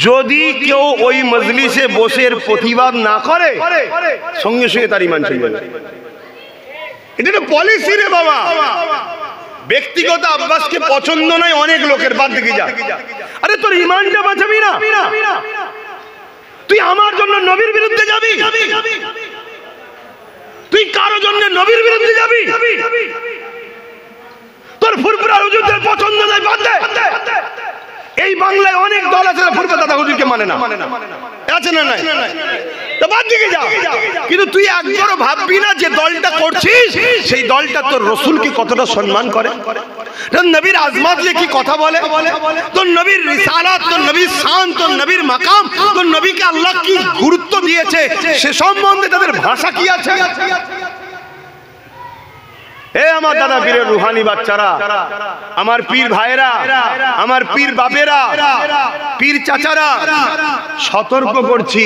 যদি কেউ ওই মজলিসে বসে প্রতিবাদ না করে, সঙ্গে সঙ্গে তার ঈমান চলে যাবে। এটা তো পলিসি রে বাবা। ব্যক্তিগত আব্বাসকে পছন্দ নয় অনেক লোকের, বাদ দিকে যা। আরে তোর ঈমানটা বাঁচাবি না, তুই আমার জন্য নবীর বিরুদ্ধে যাবি? তুই কারো জন্য নবীর বিরুদ্ধে যাবি? তোর ফুরফুরা হুজুরদের পছন্দ নয়, বাদ দে। এই বাংলায় অনেক দল আছে ফুরফুরা দাদা হুজুরকে মানে না, আছে না নাই? তো বাদ দিকে যা। কিন্তু তুই একবারও ভাববি না যে দলটা করছিস সেই দলটা তোর রাসূলকে কতটা সম্মান করে, তোর নবীর আজমত নিয়ে কি কথা বলে, তোর নবীর রিসালাত, তোর নবীর শান, তোর নবীর মাকাম, তোর নবীকে আল্লাহ কি গুরুত্ব দিয়েছে সে সম্বন্ধে তাদের ভাষা কি আছে। এ আমার দাদা পীরের রুহানি বাচ্চারা, আমার পীর ভাইরা, আমার পীর বাপেরা, পীর চাচারা, সতর্ক করছি,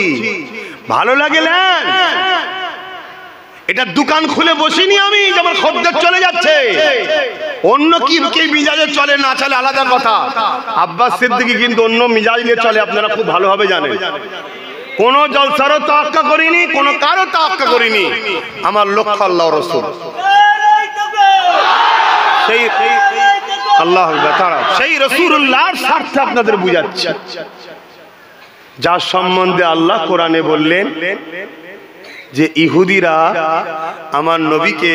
ভালো লাগে না। এটা দোকান খুলে বসিনি আমি যে আমার খদ্দের চলে যাচ্ছে, অন্য কি মিজাজে চলে না চলে আলাদা কথা। আব্বাস সিদ্দিকী কিন্তু অন্য মিজাজ নিয়ে চলে, আপনারা খুব ভালোভাবে জানেন। কোন জলসারও তাওয়াক্কা করিনি, কোন কারো তাওয়াক্কা করিনি, আমার লক্ষ্য আল্লাহ রাসূল। সেই আল্লাহ তাআলা সেই রাসূলুল্লাহর স্বার্থে আপনাদের বুঝাচ্ছি, যার সম্বন্ধে আল্লাহ কোরআনে বললেন যে ইহুদিরা আমার নবীকে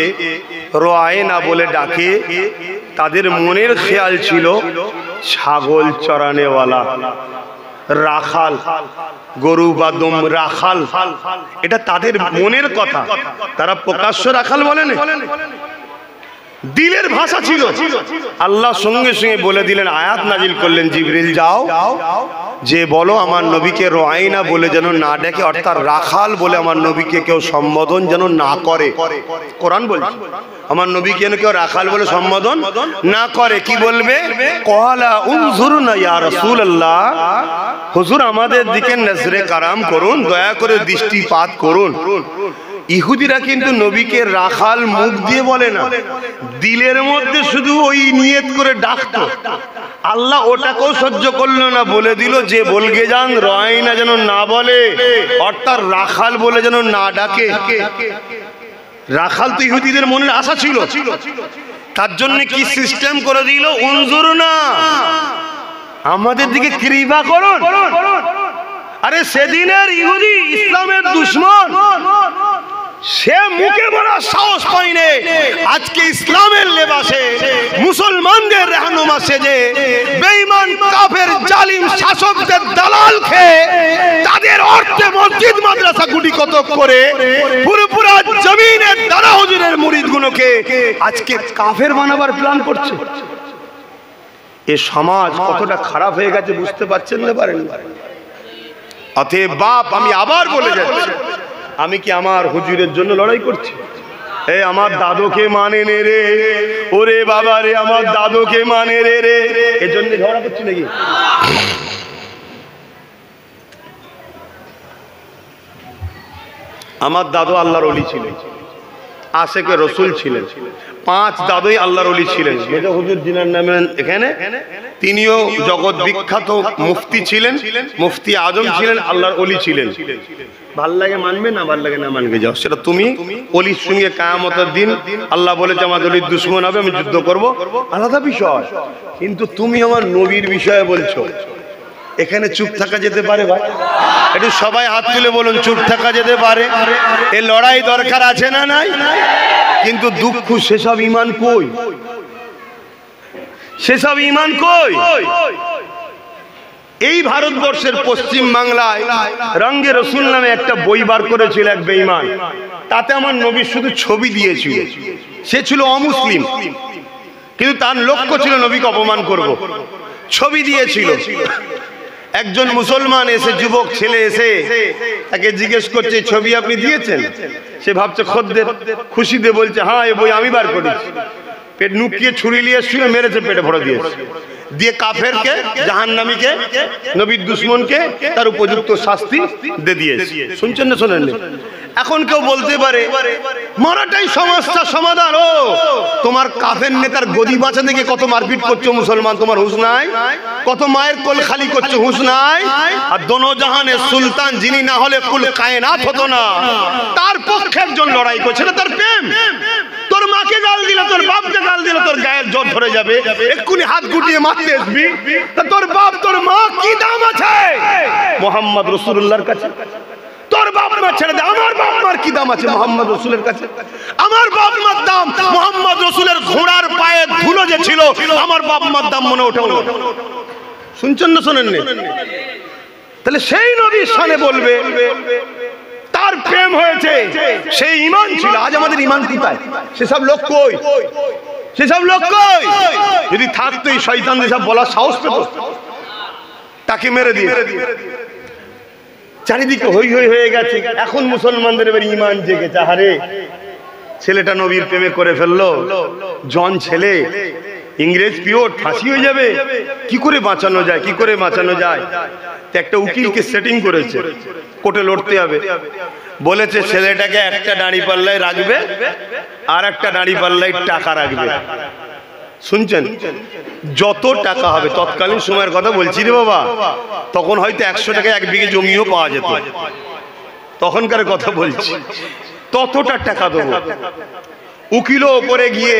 রোয়ায়না বলে ডাকে, তাদের মনের খেয়াল ছিল ছাগল চরানেওয়ালা, রাখাল, গরু বা দম রাখাল, এটা তাদের মনের কথা। তারা প্রকাশ্য রাখাল বলেন, দিলের ভাষা ছিল। আল্লাহ সঙ্গে সঙ্গে বলে দিলেন, আয়াত নাজিল করলেন, জিবরিল যাও যে বলো আমার নবীকে রোয়াইনা বলে যেন না ডেকে, অর্থাৎ রাখাল বলে আমার নবীকে কেউ সম্বোধন যেন না করে। কোরআন বলছে আমার নবীকে যেন কেউ রাখাল বলে সম্বোধন না করে। কি বলবে? ক্বালা উনজুরনা ইয়া রাসূলুল্লাহ, হুজুর আমাদের দিকে নজরে কারাম করুন, দয়া করে দৃষ্টিপাত করুন। ইহুদিরা কিন্তু নবীকে রাখাল মুখ দিয়ে বলে না, দিলের মধ্যে শুধু ওই নিয়ত করে ডাকতো। আল্লাহ ওটাকেও সহ্য করলো না, বলে দিল যে বলগে যান রয়না যেন না বলে, অর্থাৎ রাখাল বলে যেন না ডাকে। রাখাল তো ইহুদিদের মনের আশা ছিল, তার জন্য কি সিস্টেম করে দিল, উনজুরনা আমাদের দিকে কৃপা করুন। আরে সেদিনের ইহুদি ইসলামের দুশমন, সে মুখে বলার সাহস পায়নি, আজকে ইসলামের লেবাসে মুসলমানদের রাহনুমা সেজে বেঈমান কাফের জালিম শাসকদের দালাল খেয়ে তাদের অর্থে মসজিদ মাদ্রাসা গুটি কতক করে পুরোপুরা জমিনের দাদা হুজুরের মুরিদগুলোকে আজকে কাফের বানাবার প্ল্যান করছে। এ সমাজ কতটা খারাপ হয়ে গেছে বুঝতে পারছেন না? পারেন? অতএব বাপ, আমি আবার বলে যাচ্ছি, আমি কি আমার হুজুরের জন্য লড়াই করছি? এই আমার দাদুকে মানে নে রে, ওরে বাবা রে আমার দাদুকে মানে রে রে, এজন্য ঝগড়া করছি নাকি? আমার দাদু আল্লাহর ওলি ছিলেন, আশেকে রসুল ছিলেন, 5 দাদুই আল্লাহর ওলি ছিলেন। মেজো হুজুর জিনার নামে এখানে, তিনিও জগৎ বিখ্যাত মুফতি ছিলেন, মুফতি আজম ছিলেন, আল্লাহর ওলি ছিলেন। ভাল লাগে মানবে, না ভাল লাগে না মানবে যাও, সেটা তুমি। ওলির সঙ্গে কিয়ামতের দিন আল্লাহ বলেছে আমার ওলির দুশমন হবে, আমি যুদ্ধ করব, আলাদা বিষয়। কিন্তু তুমি আমার নবীর বিষয়ে বলছো, এখানে চুপ থাকা যেতে পারে ভাই? একটু সবাই হাত তুলে বলুন, চুপ থাকা যেতে পারে? এই লড়াই দরকার আছে না নাই? কিন্তু দুঃখ, সেসব ঈমান কই? সেসব ঈমান কই? এই ভারতবর্ষের পশ্চিম বাংলায় রঙ্গে রসুল নামে একটা বই বার করেছিল এক বেঈমান, তাতে আমার নবীর শুধু ছবি দিয়েছিল। সে ছিল অমুসলিম, কিন্তু তার লক্ষ্য ছিল নবীকে অপমান করব। ছবি দিয়েছিল। একজন মুসলমান এসে, যুবক ছেলে এসে তাকে জিজ্ঞেস করছে, ছবি আপনি দিয়েছেন? সে ভাবছে খদ্দের, খুশিতে বলছে হ্যাঁ এই বই আমি বার করেছি। পেট নুকিয়ে ছুরি নিয়ে শুয়ে মেরেছে, পেটে ভরে দিয়েছে। দিয়ে কাফেরকে, জাহান্নামীকে, নবীর দুশমনকে তার উপযুক্ত শাস্তি দিয়ে দিয়েছে। শুনছেন না শোনেন? এখন কেউ বলতে পারে মারাটাই সমস্যা সমাধান। ও তোমার কাফের নেতার গদি বাঁচা থেকে কত মারপিট করছো মুসলমান, তোমার হুঁশ নাই? কত মায়ের কোল খালি করছো, হুঁশ নাই? আর দোনো জাহানের সুলতান যিনি না হলে কুল কায়নাত হতো না, তার পক্ষে একজন লড়াই করছে, না তার প্রেম। তোর মাকে গাল দিলে, তোর বাপকে গাল দিলে তোর গায়ের জ্বর ধরে যাবে, এক্ষুনি হাত গুটিয়ে মারতে আসবি। তা তোর বাপ তোর মা কি দাম আছে মুহাম্মদ রাসূলুল্লাহর কাছে? তোর বাপ মা ছেড়ে দে, আমার বাপ মার কি দাম আছে মুহাম্মদ রাসূলের কাছে? আমার বাপ মার দাম মুহাম্মদ রাসূলের ঘোড়ার পায়ে ধুলো যে ছিল, আমার বাপ মার দাম মনে ওঠে না। শুনছেন না শোনেন? তাহলে সেই নবীর শানে বলবে তার প্রেম হয়েছে, সেই ঈমান ছিল। আজ আমাদের ঈমান কোথায়? সেসব লোক কই? সেসব লোক কই? যদি থাকতো এই শয়তানদের সব বলার সাহস পেত, তাকে মেরে দিয়ে। চারিদিকে হই হই হয়ে গেছে। এখন মুসলমানদের এবার ঈমান জেগেছে। আরে ছেলেটা নবীর প্রেমে করে ফেললো, জন ছেলে, ইংরেজ পিওর, ফাঁসি হয়ে যাবে। কি করে বাঁচানো যায়? কি করে বাঁচানো যায়? একটা উকিলকে সেটিং করেছে, কোর্টে লড়তে হবে। বলেছে ছেলেটাকে একটা দাঁড়ি পাল্লায় রাখবে, আর একটা দাঁড়ি পাল্লায় টাকা রাখবে। শুনছেন? যত টাকা হবে, তৎকালীন সময়ের কথা বলছি রে বাবা, তখন হয়তো 100 টাকায় 1 বিঘে জমিও পাওয়া যেত, তখনকার কথা বলছি। ততটা টাকা দেবো। উকিলও ওপরে গিয়ে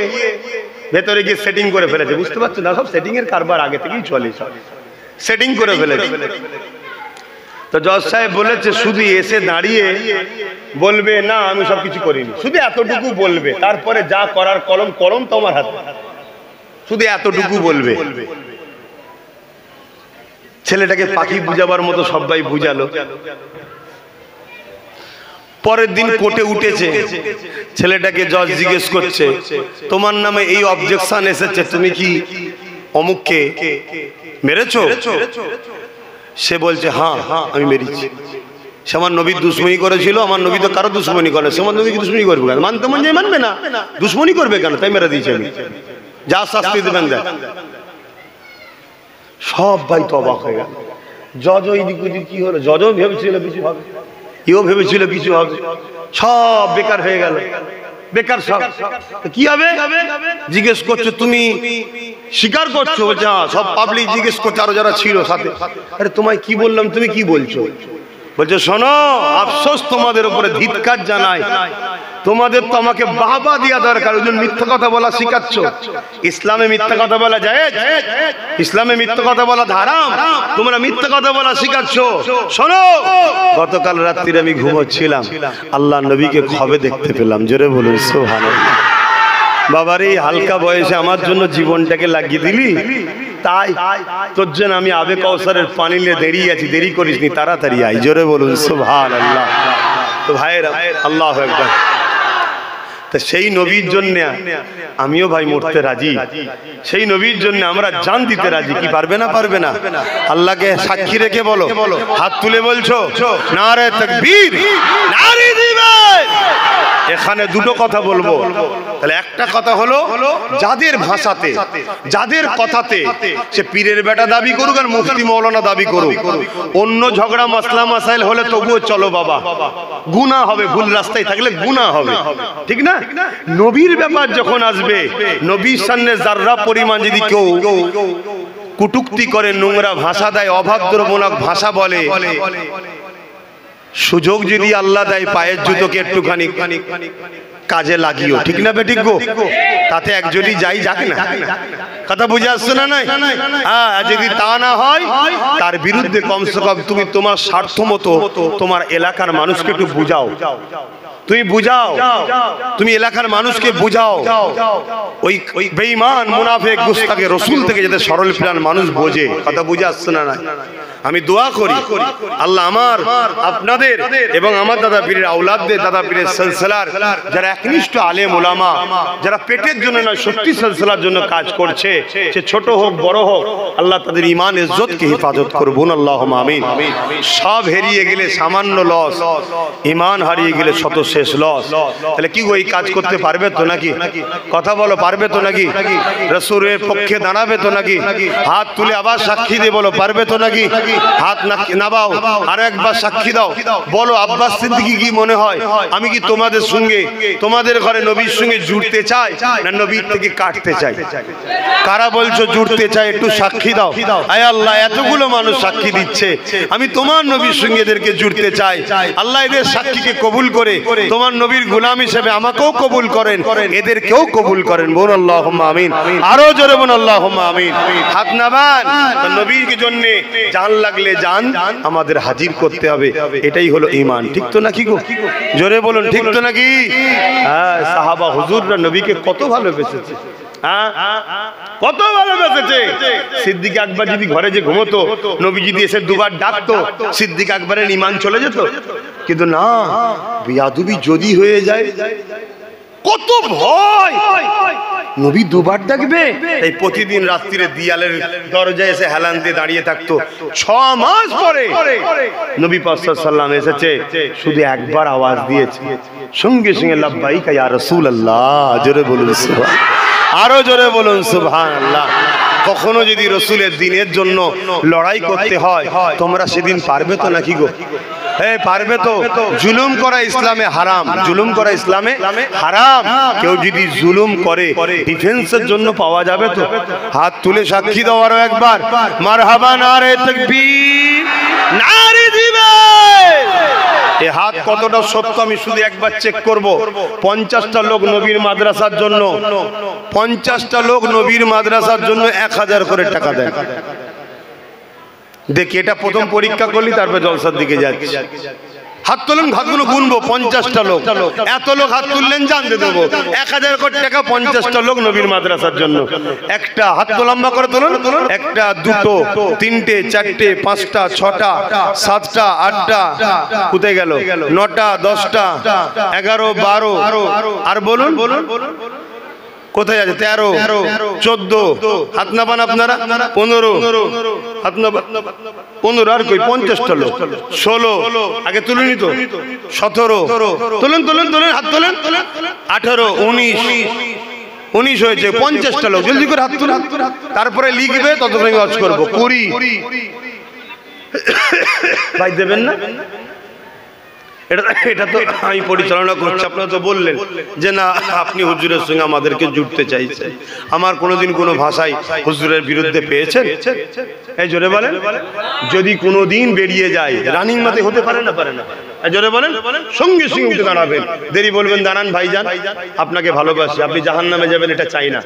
ভেতরে গিয়ে সেটিং করে ফেলেছে। বুঝতে পারছেন না? সব সেটিং এর কারবার আগে থেকেই চলে, সব সেটিং করে ফেলেছে। তো জজ সাহেব বলেছে শুধু এসে দাঁড়িয়ে বলবে না আমি সব কিছু করিনি, শুধু এতটুকু বলবে, তারপরে যা করার কলম কলম তোমার হাতে, শুধু এতটুকু বলবে। ছেলেটাকে পাখি বুঝাবার মতো সবাই বুঝালো। পরের দিন কোর্টে উঠেছে, ছেলেটাকে জজ জিজ্ঞেস করছে তোমার নামে এই অবজেকশন এসেছে, তুমি কি অমুককে মেরেছো? সে বলছে হ্যাঁ আমি মেরেছি। সে আমার নবীর দুশ্মনী করেছিল, আমার নবী তো কারো দুশ্মনী করে, সে আমার নবীকে দুশ্মনী করবে কেন? মানতে মন যায় মানবে না, দুশ্মনী করবে কেন? তাই মেরে দিয়েছি আমি, যা শাস্তি দেবেন দেন। সব ভাই তো অবাক হয়ে গেল। জজ ওই দিক ওদিক কি হলো, জজও ভেবেছিল কিছু হবে, এও ভেবেছিল কিছু হবে, সব বেকার হয়ে গেল, বেকার সব। কি হবে জিজ্ঞেস করছো, তুমি স্বীকার করছো? বলছে হ্যাঁ। সব পাবলিক জিজ্ঞেস করছে, আরো যারা ছিল সাথে, আরে তোমায় কি বললাম, তুমি কি বলছো? বলছে শোনো, আফসোস তোমাদের উপরে, ধিক্কার জানাই, তোমাদের তো আমাকে বাহবা দেওয়া দরকার, ওই জন্য মিথ্যা কথা বলা শিখাচ্ছ। ইসলামে মিথ্যা কথা বলা জায়েজ, ইসলামে মিথ্যা কথা বলা হারাম, তোমরা মিথ্যা কথা বলা শিখাচ্ছ। শোনো, গতকাল রাত্রিরে আমি ঘুমোচ্ছিলাম, আল্লাহ নবীকে খবে দেখতে পেলাম। জোরে বলুন সুবহানাল্লাহ। বাবার এই হালকা বয়সে আমার জন্য জীবনটাকে লাগিয়ে দিলি, তাই তোর জন্য আমি আবে কাউসারের পানি নিয়ে দাঁড়িয়ে আছি, দেরি করিসনি, তাড়াতাড়ি আই। জোরে বলুন সুবহানাল্লাহ। তো ভাইয়েরা, আল্লাহু আকবার। তা সেই নবীর জন্য আমিও ভাই মরতে রাজি, সেই নবীর জন্য আমরা জান দিতে রাজি। কি পারবে না? পারবে না? আল্লাহকে সাক্ষী রেখে বলো, হাত তুলে বলছো নারে তাকবীর, নারে দিবেন। এখানে দুটো কথা বলবো। তাহলে একটা কথা হলো, যাদের ভাষাতে, যাদের কথাতে সে পীরের বেটা দাবি করুক আর মুফতি মৌলানা দাবি করুক, অন্য ঝগড়া মাসলা মাসাইল হলে তবুও চলো বাবা, গুনাহ হবে, ভুল রাস্তায় থাকলে গুনাহ হবে, ঠিক না? নবীর ব্যাপার যখন আসবে, নবীর সামনে যাররা পরিমাণ যদি কেউ কুটুক্তি করে, নোংরা ভাষা দেয়, অভদ্রমূলক ভাষা বলে, সুযোগ যদি আল্লাহ দেয় পায়ের জুতোকে একটুখানি কাজে লাগিও, ঠিক না বেঠিক গো? তাতে একজনই যাই, যাক না। কথা বুঝে আসছে না? নাই যদি তা না হয়, তার বিরুদ্ধে কমসে কম তুমি তোমার স্বার্থ মতো তোমার এলাকার মানুষকে একটু বুঝাও, তুমি বুঝাও, তুমি এলাকার মানুষকে বুঝাও। ওই বেঈমান মুনাফিক গুস্তাকে রাসূল থেকে যাতে সরল প্রাণ মানুষ বোঝে। কথা বুঝে আসছে না? নাই আমি দোয়া করি আল্লাহ আমার, আপনাদের এবং আমার দাদা পীরের আওলাদদের, দাদা পীরের সিলসিলার যারা একনিষ্ঠ আলেম ওলামা, যারা পেটের জন্য নয় সত্যি সিলসিলার জন্য কাজ করছে, সে ছোট হোক বড় হোক, আল্লাহ তাদের ঈমান ইজ্জতকে হেফাজত করুন, আল্লাহুম্মা আমিন। সব হারিয়ে গেলে সামান্য লস, ঈমান হারিয়ে গেলে শত শেষ লস। তাহলে কি ওই কাজ করতে পারবে তো নাকি? কথা বলো, পারবে তো নাকি? রাসূলের পক্ষে দাঁড়াবে তো নাকি? হাত তুলে আবার সাক্ষী দিয়ে বলো, পারবে তো নাকি? হাত নাবাও, আর একবার সাক্ষী দাও, বলো আব্বাস সিদ্দিকী কি মনে হয়, আমি কি তোমাদের সঙ্গে, তোমাদের ঘরে নবীর সঙ্গে জুড়তে চাই না নবীর থেকে কাটতে চাই? কারা বলছো জুড়তে চাই, একটু সাক্ষী দাও। আয় আল্লাহ, এতগুলো মানুষ সাক্ষী দিচ্ছে, আমি তোমার নবীর সঙ্গে এদেরকে জুড়তে চাই। আল্লাহ এদের সাক্ষীকে কবুল করে তোমার নবীর গোলাম হিসেবে আমাকেও কবুল করেন, এদেরকেও কবুল করেন। বলুন আল্লাহুম্মা আমিন। আরো জোরে বলুন আল্লাহুম্মা আমিন। হাত নামান, নবীর জন্য জান লাগলে জান আমাদের হাজির করতে হবে, এটাই হলো ঈমান। ঠিক তো নাকি গো? জোরে বলুন, ঠিক তো নাকি? হ্যাঁ, সাহাবা হুজুররা নবীকে কত ভালোবেসেছে, কত ভালোবেসেছে। সিদ্দিক আকবর যদি ঘরে যে ঘুমোতো, নবী যদি এসে দুবার ডাকতো, সিদ্দিক আকবরের ঈমান চলে যেত। কিন্তু না, বিয়াদবি যদি হয়ে যায়, কত ভয়, নবী দুবার ডাকবে, তাই প্রতিদিন রাত্রিরে দিয়ালের দরজায় এসে হেলান দিয়ে দাঁড়িয়ে থাকতো। 6 মাস পরে নবী পাক সাল্লাল্লাহু আলাইহি ওয়াসাল্লাম এসেছে, শুধু একবার আওয়াজ দিয়েছে, সঙ্গে সঙ্গে লাব্বাইকা ইয়া রাসূলুল্লাহ। জোরে বলুন সুবহানাল্লাহ, আরো জোরে বলুন সুবহানাল্লাহ। কখনো যদি রাসূলের দ্বীনের জন্য লড়াই করতে হয়, তোমরা সেদিন পারবে তো নাকি গো? পারবে তো? জুলুম করা ইসলামে হারাম, জুলুম করা ইসলামে হারাম। কেউ যদি জুলুম করে ডিফেন্সের জন্য পাওয়া যাবে তো? হাত তুলে সাক্ষী দাও আরো একবার, মারহাবা, নারে তাকবীর, নারে দিবেন। এই হাত কতটা সত্য আমি শুধু একবার চেক করব। 50টা লোক নবীর মাদ্রাসার জন্য, 50টা লোক নবীর মাদ্রাসার জন্য 1000 করে টাকা দেন। দেখি এটা প্রথম পরীক্ষা করলি, তারপর জলসার দিকে যাচ্ছি। হাত তুলুন, হাতগুলো গুনবো, 50টা লোক। এত লোক হাত তুললেন জানতে দেবো 1000 কোটি টাকা 50টা লোক নবীর মাদ্রাসার জন্য। একটা হাত তো লম্বা করে তুলুন, একটা, দুটো, তিনটে, চারটে, 5টা, 6টা, 7টা, 8টা, কোথায় গেল? 9টা, 10টা, 11, 12, আর বলুন কোথায় আছে? 13, 14, হাত না পান আপনারা? 15, হাত না 15, আর কই 50টা লোক। 16 আগে তুলুনি তো, 17 তুলুন তুলুন তুলুন, হাত তুলুন। 18, 19 হয়েছে, 50টা লোক। জলদি করে হাত তুলুন, তারপরে লিখবে, ততক্ষণ ওয়াজ করবো। 20 ভাই দেবেন না? এটা তো আমি পরিচালনা করছি, আপনারা তো বললেন যে না আপনি হুজুরের সঙ্গে আমাদেরকে জুড়তে চাইছেন। আমার কোনোদিন কোনো ভাষায় হুজুরের বিরুদ্ধে পেয়েছেন? এই জোরে বলেন। যদি কোনোদিন বেরিয়ে যায়, রানিং মাতে হতে পারে না? পারে না? জোরে বলেন। সঙ্গে সঙ্গে উঠে দাঁড়াবেন, দেরি বলবেন দাঁড়ান ভাইজান, আপনাকে ভালোবাসি, আপনি জাহান্নামে যাবেন এটা চাই না।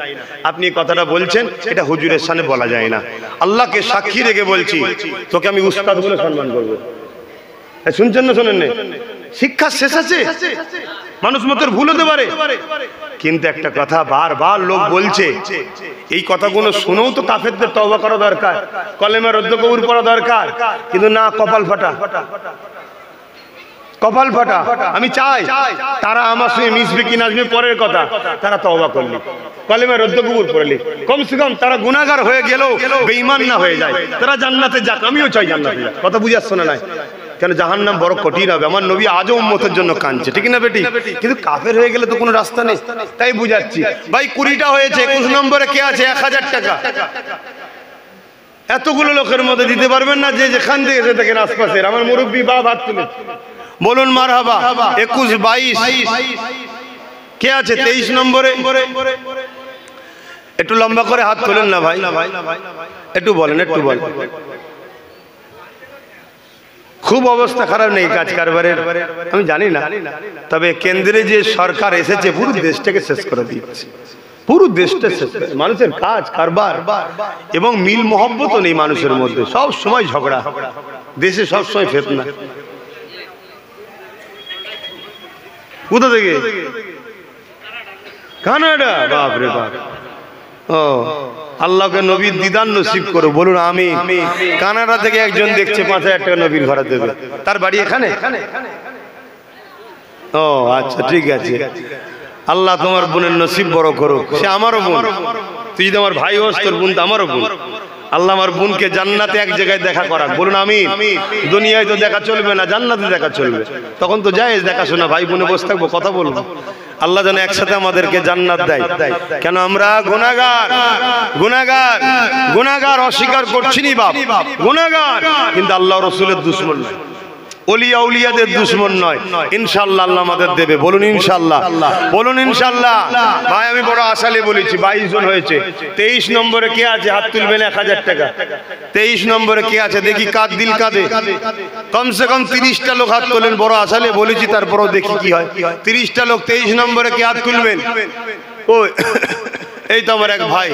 আপনি কথাটা বলছেন, এটা হুজুরের সামনে বলা যায় না। আল্লাহকে সাক্ষী রেখে বলছি, তোকে আমি উস্তাদ বলে সম্মান করবো। শুনছেন না? শোনেন না? শিক্ষা শেষ আছে, মানুষ মতের ভুল হতে পারে, কিন্তু একটা কথা বারবার লোক বলছে, এই কথাগুলো শুনেও তো কাফেরদের তওবা করা দরকার, কলেমা রদ্দ কবুল পড়া দরকার, কিন্তু না, কপাল ফাটা, কপাল ফাটা। আমি চাই তারা আমার সঙ্গে মিশবে কি নাচবে পরের কথা, তারা তওবা করলি, কলেমা রদ্দ কবুল পড়লি, কমসে কম তারা গুনাহগার হয়ে গেলেও বেঈমান না হয়ে যায়, তারা জান্নাতে যাক। আমিও চাই জান্নাতে যাক। কথা বুঝাচ্ছ না? নাই কেন? জাহান্নাম বড় কঠিন হবে। আমার নবী আজও উম্মতের জন্য কাঁদছে, ঠিক না বেটি? কিন্তু কাফের হয়ে গেলে তো কোনো রাস্তা নেই, তাই বুঝাচ্ছি। ভাই 20টা হয়েছে, 21 নম্বরে কে আছে? 1000 টাকা। এতগুলো লোকের মধ্যে দিতে পারবেন না? যে যেখান থেকে এসে থাকেন আশপাশের, আমার মুরব্বী বাপ হাত তুলে বলুন মারহাবা। 21, 22 কে আছে? 23 নম্বরে একটু লম্বা করে হাত তোলেন না ভাই, একটু বলেন, একটু বলেন। খুব অবস্থা খারাপ নেই কাজ কারবারের, আমি জানি না, তবে কেন্দ্রে যে সরকার এসেছে পুরো দেশটাকে শেষ করে দিচ্ছে, পুরো দেশটা শেষ। মানুষের কাজ কারবার এবং মিল মহব্বতও নেই মানুষের মধ্যে, সব সময় ঝগড়া, দেশে সব সময় ফিতনা। কোথা থেকে? কানাডা। বাপ রে বাপ। ও আল্লাহকে নবীর দিদার নসিব করো, বলুন আমি। কানাডা থেকে একজন দেখছে 5000 টাকা নবীর ঘরে দেবে, তার বাড়ি এখানে। ও আচ্ছা, ঠিক আছে। আল্লাহ তোমার বোনের নসিব বড় করো, সে আমারও বোন। তুই যদি আমার ভাই হোস, তোর বোন তো আমারও বোন। আল্লাহ আমার বোনকে জান্নাতে এক জায়গায় দেখা করাক, বলুন আমি। দুনিয়ায় তো দেখা চলবে না, জান্নাতে দেখা চলবে। তখন তো যায় দেখাশোনা, ভাই বোনে বসে থাকবো, কথা বলবো। আল্লাহ যেন একসাথে আমাদেরকে জান্নাত দেয়। কেন আমরা গুনাহগার, গুনাহগার, গুনাহগার অস্বীকার করছি নি বাপ, গুনাহগার, কিন্তু আল্লাহ রাসূলের দুশমন নয়, ওলিয়া উলিয়াদের দুশমন নয়। ইনশাআল্লাহ আল্লাহ আমাদের দেবে, বলুন ইনশাআল্লাহ, বলুন ইনশাআল্লাহ। ভাই আমি বড় আশালে বলেছি, 22 জন হয়েছে। 23 নম্বরে কে আছে? হাত তুলবেন 1000 টাকা। 23 নম্বরে কে আছে? দেখি কাদ দিল কাঁদে। কমসে কম 30টা লোক হাত তোলেন, বড় আশালে বলেছি, তারপরও দেখি কি হয়। 30টা লোক 23 নম্বরে কে হাত তুলবেন? ওই এই তো আমার এক ভাই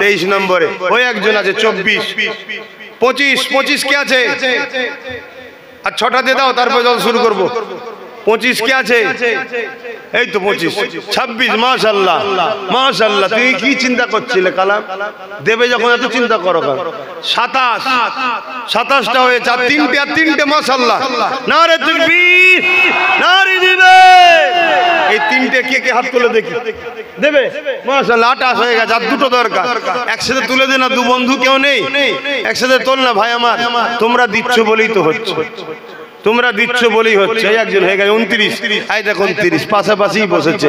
23 নম্বরে। ওই একজন আছে 24, 25 কে আছে? আর 6টা দিয়ে দাও, তারপর জল শুরু করবো। 25 কে আছে? এই তো 25, 26, মাশাআল্লাহ মাশাআল্লাহ। তুই কি চিন্তা করছিলে কালাম দেবে যখন, এত চিন্তা করো কেন? 27টা হয়েছে, আর তিনটে মাশাআল্লাহ। নারে তাকবীর, নারে দিবে। এই তিনটে কে কে হাত তুলে দেখি দেবে? মাশাআল্লাহ 28 হয়ে গেছে, আর দুটো দরকার। একসাথে তুলে দে না, দু বন্ধু কেউ নেই, একসাথে তোল না ভাই আমার। তোমরা দিচ্ছ বলেই তো হচ্ছে, তোমরা দিচ্ছ বলেই হচ্ছে। একজন হয়ে গেছে 29, এই দেখুন 30 পাশাপাশি বসেছে।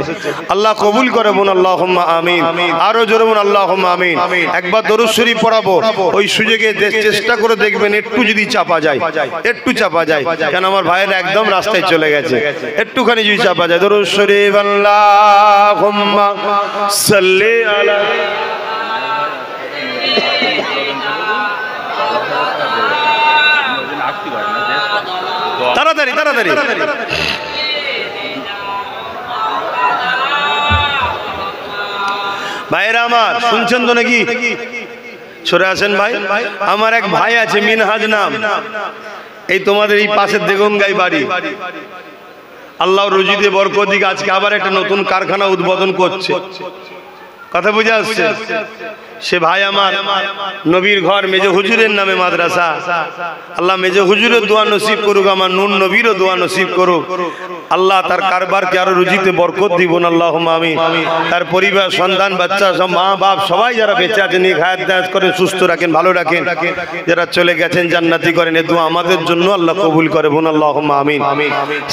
আল্লাহ কবুল করে বোন, আল্লাহুম্মা আমিন। আরো জোরে বোন, আল্লাহুম্মা আমিন। একবার দরুদ শরীফ পড়াবো, ওই সুযোগে চেষ্টা করে দেখবেন একটু যদি চাপা যায়, একটু চাপা যায়। কেন আমার ভাইয়ের একদম রাস্তায় চলে গেছে, একটুখানি যদি চাপা যায়। দরুদ শরীফ, আল্লাহুম্মা সাল্লি আলা। তাড়াতাড়ি তাড়াতাড়ি। ভাইয়েরা আমার শুনছেন তো নাকি? সরে আসেন ভাই। আমার এক ভাই আছে মিনহাজ নাম, এই তোমাদের এই পাশের দেগঙ্গাই বাড়ি। আল্লাহ রুজিতে বরকত দিক, আজকে আবার একটা নতুন কারখানা উদ্বোধন করছে। কথা বুঝে আসছে? সে ভাই আমার নবীর ঘর মেজো হুজুরের নামে মাদ্রাসা। আল্লাহ মেজো হুজুরের দোয়া নসিব করুক, আমার নূর নবীরও দোয়া নসিব করুক। আল্লাহ তার কারবারকে আরো রুজিতে বরকত দিবেন, আল্লাহুম্মা আমিন। তার পরিবার, সন্তান, বাচ্চা, সব মা বাপ সবাই যারা বেঁচে আছেন হায়াত দায়াত করেন, সুস্থ রাখেন, ভালো রাখেন। যারা চলে গেছেন জান্নাতি করেন। এ দোয়া আমাদের জন্য আল্লাহ কবুল করে, বোন আল্লাহুম্মা আমিন।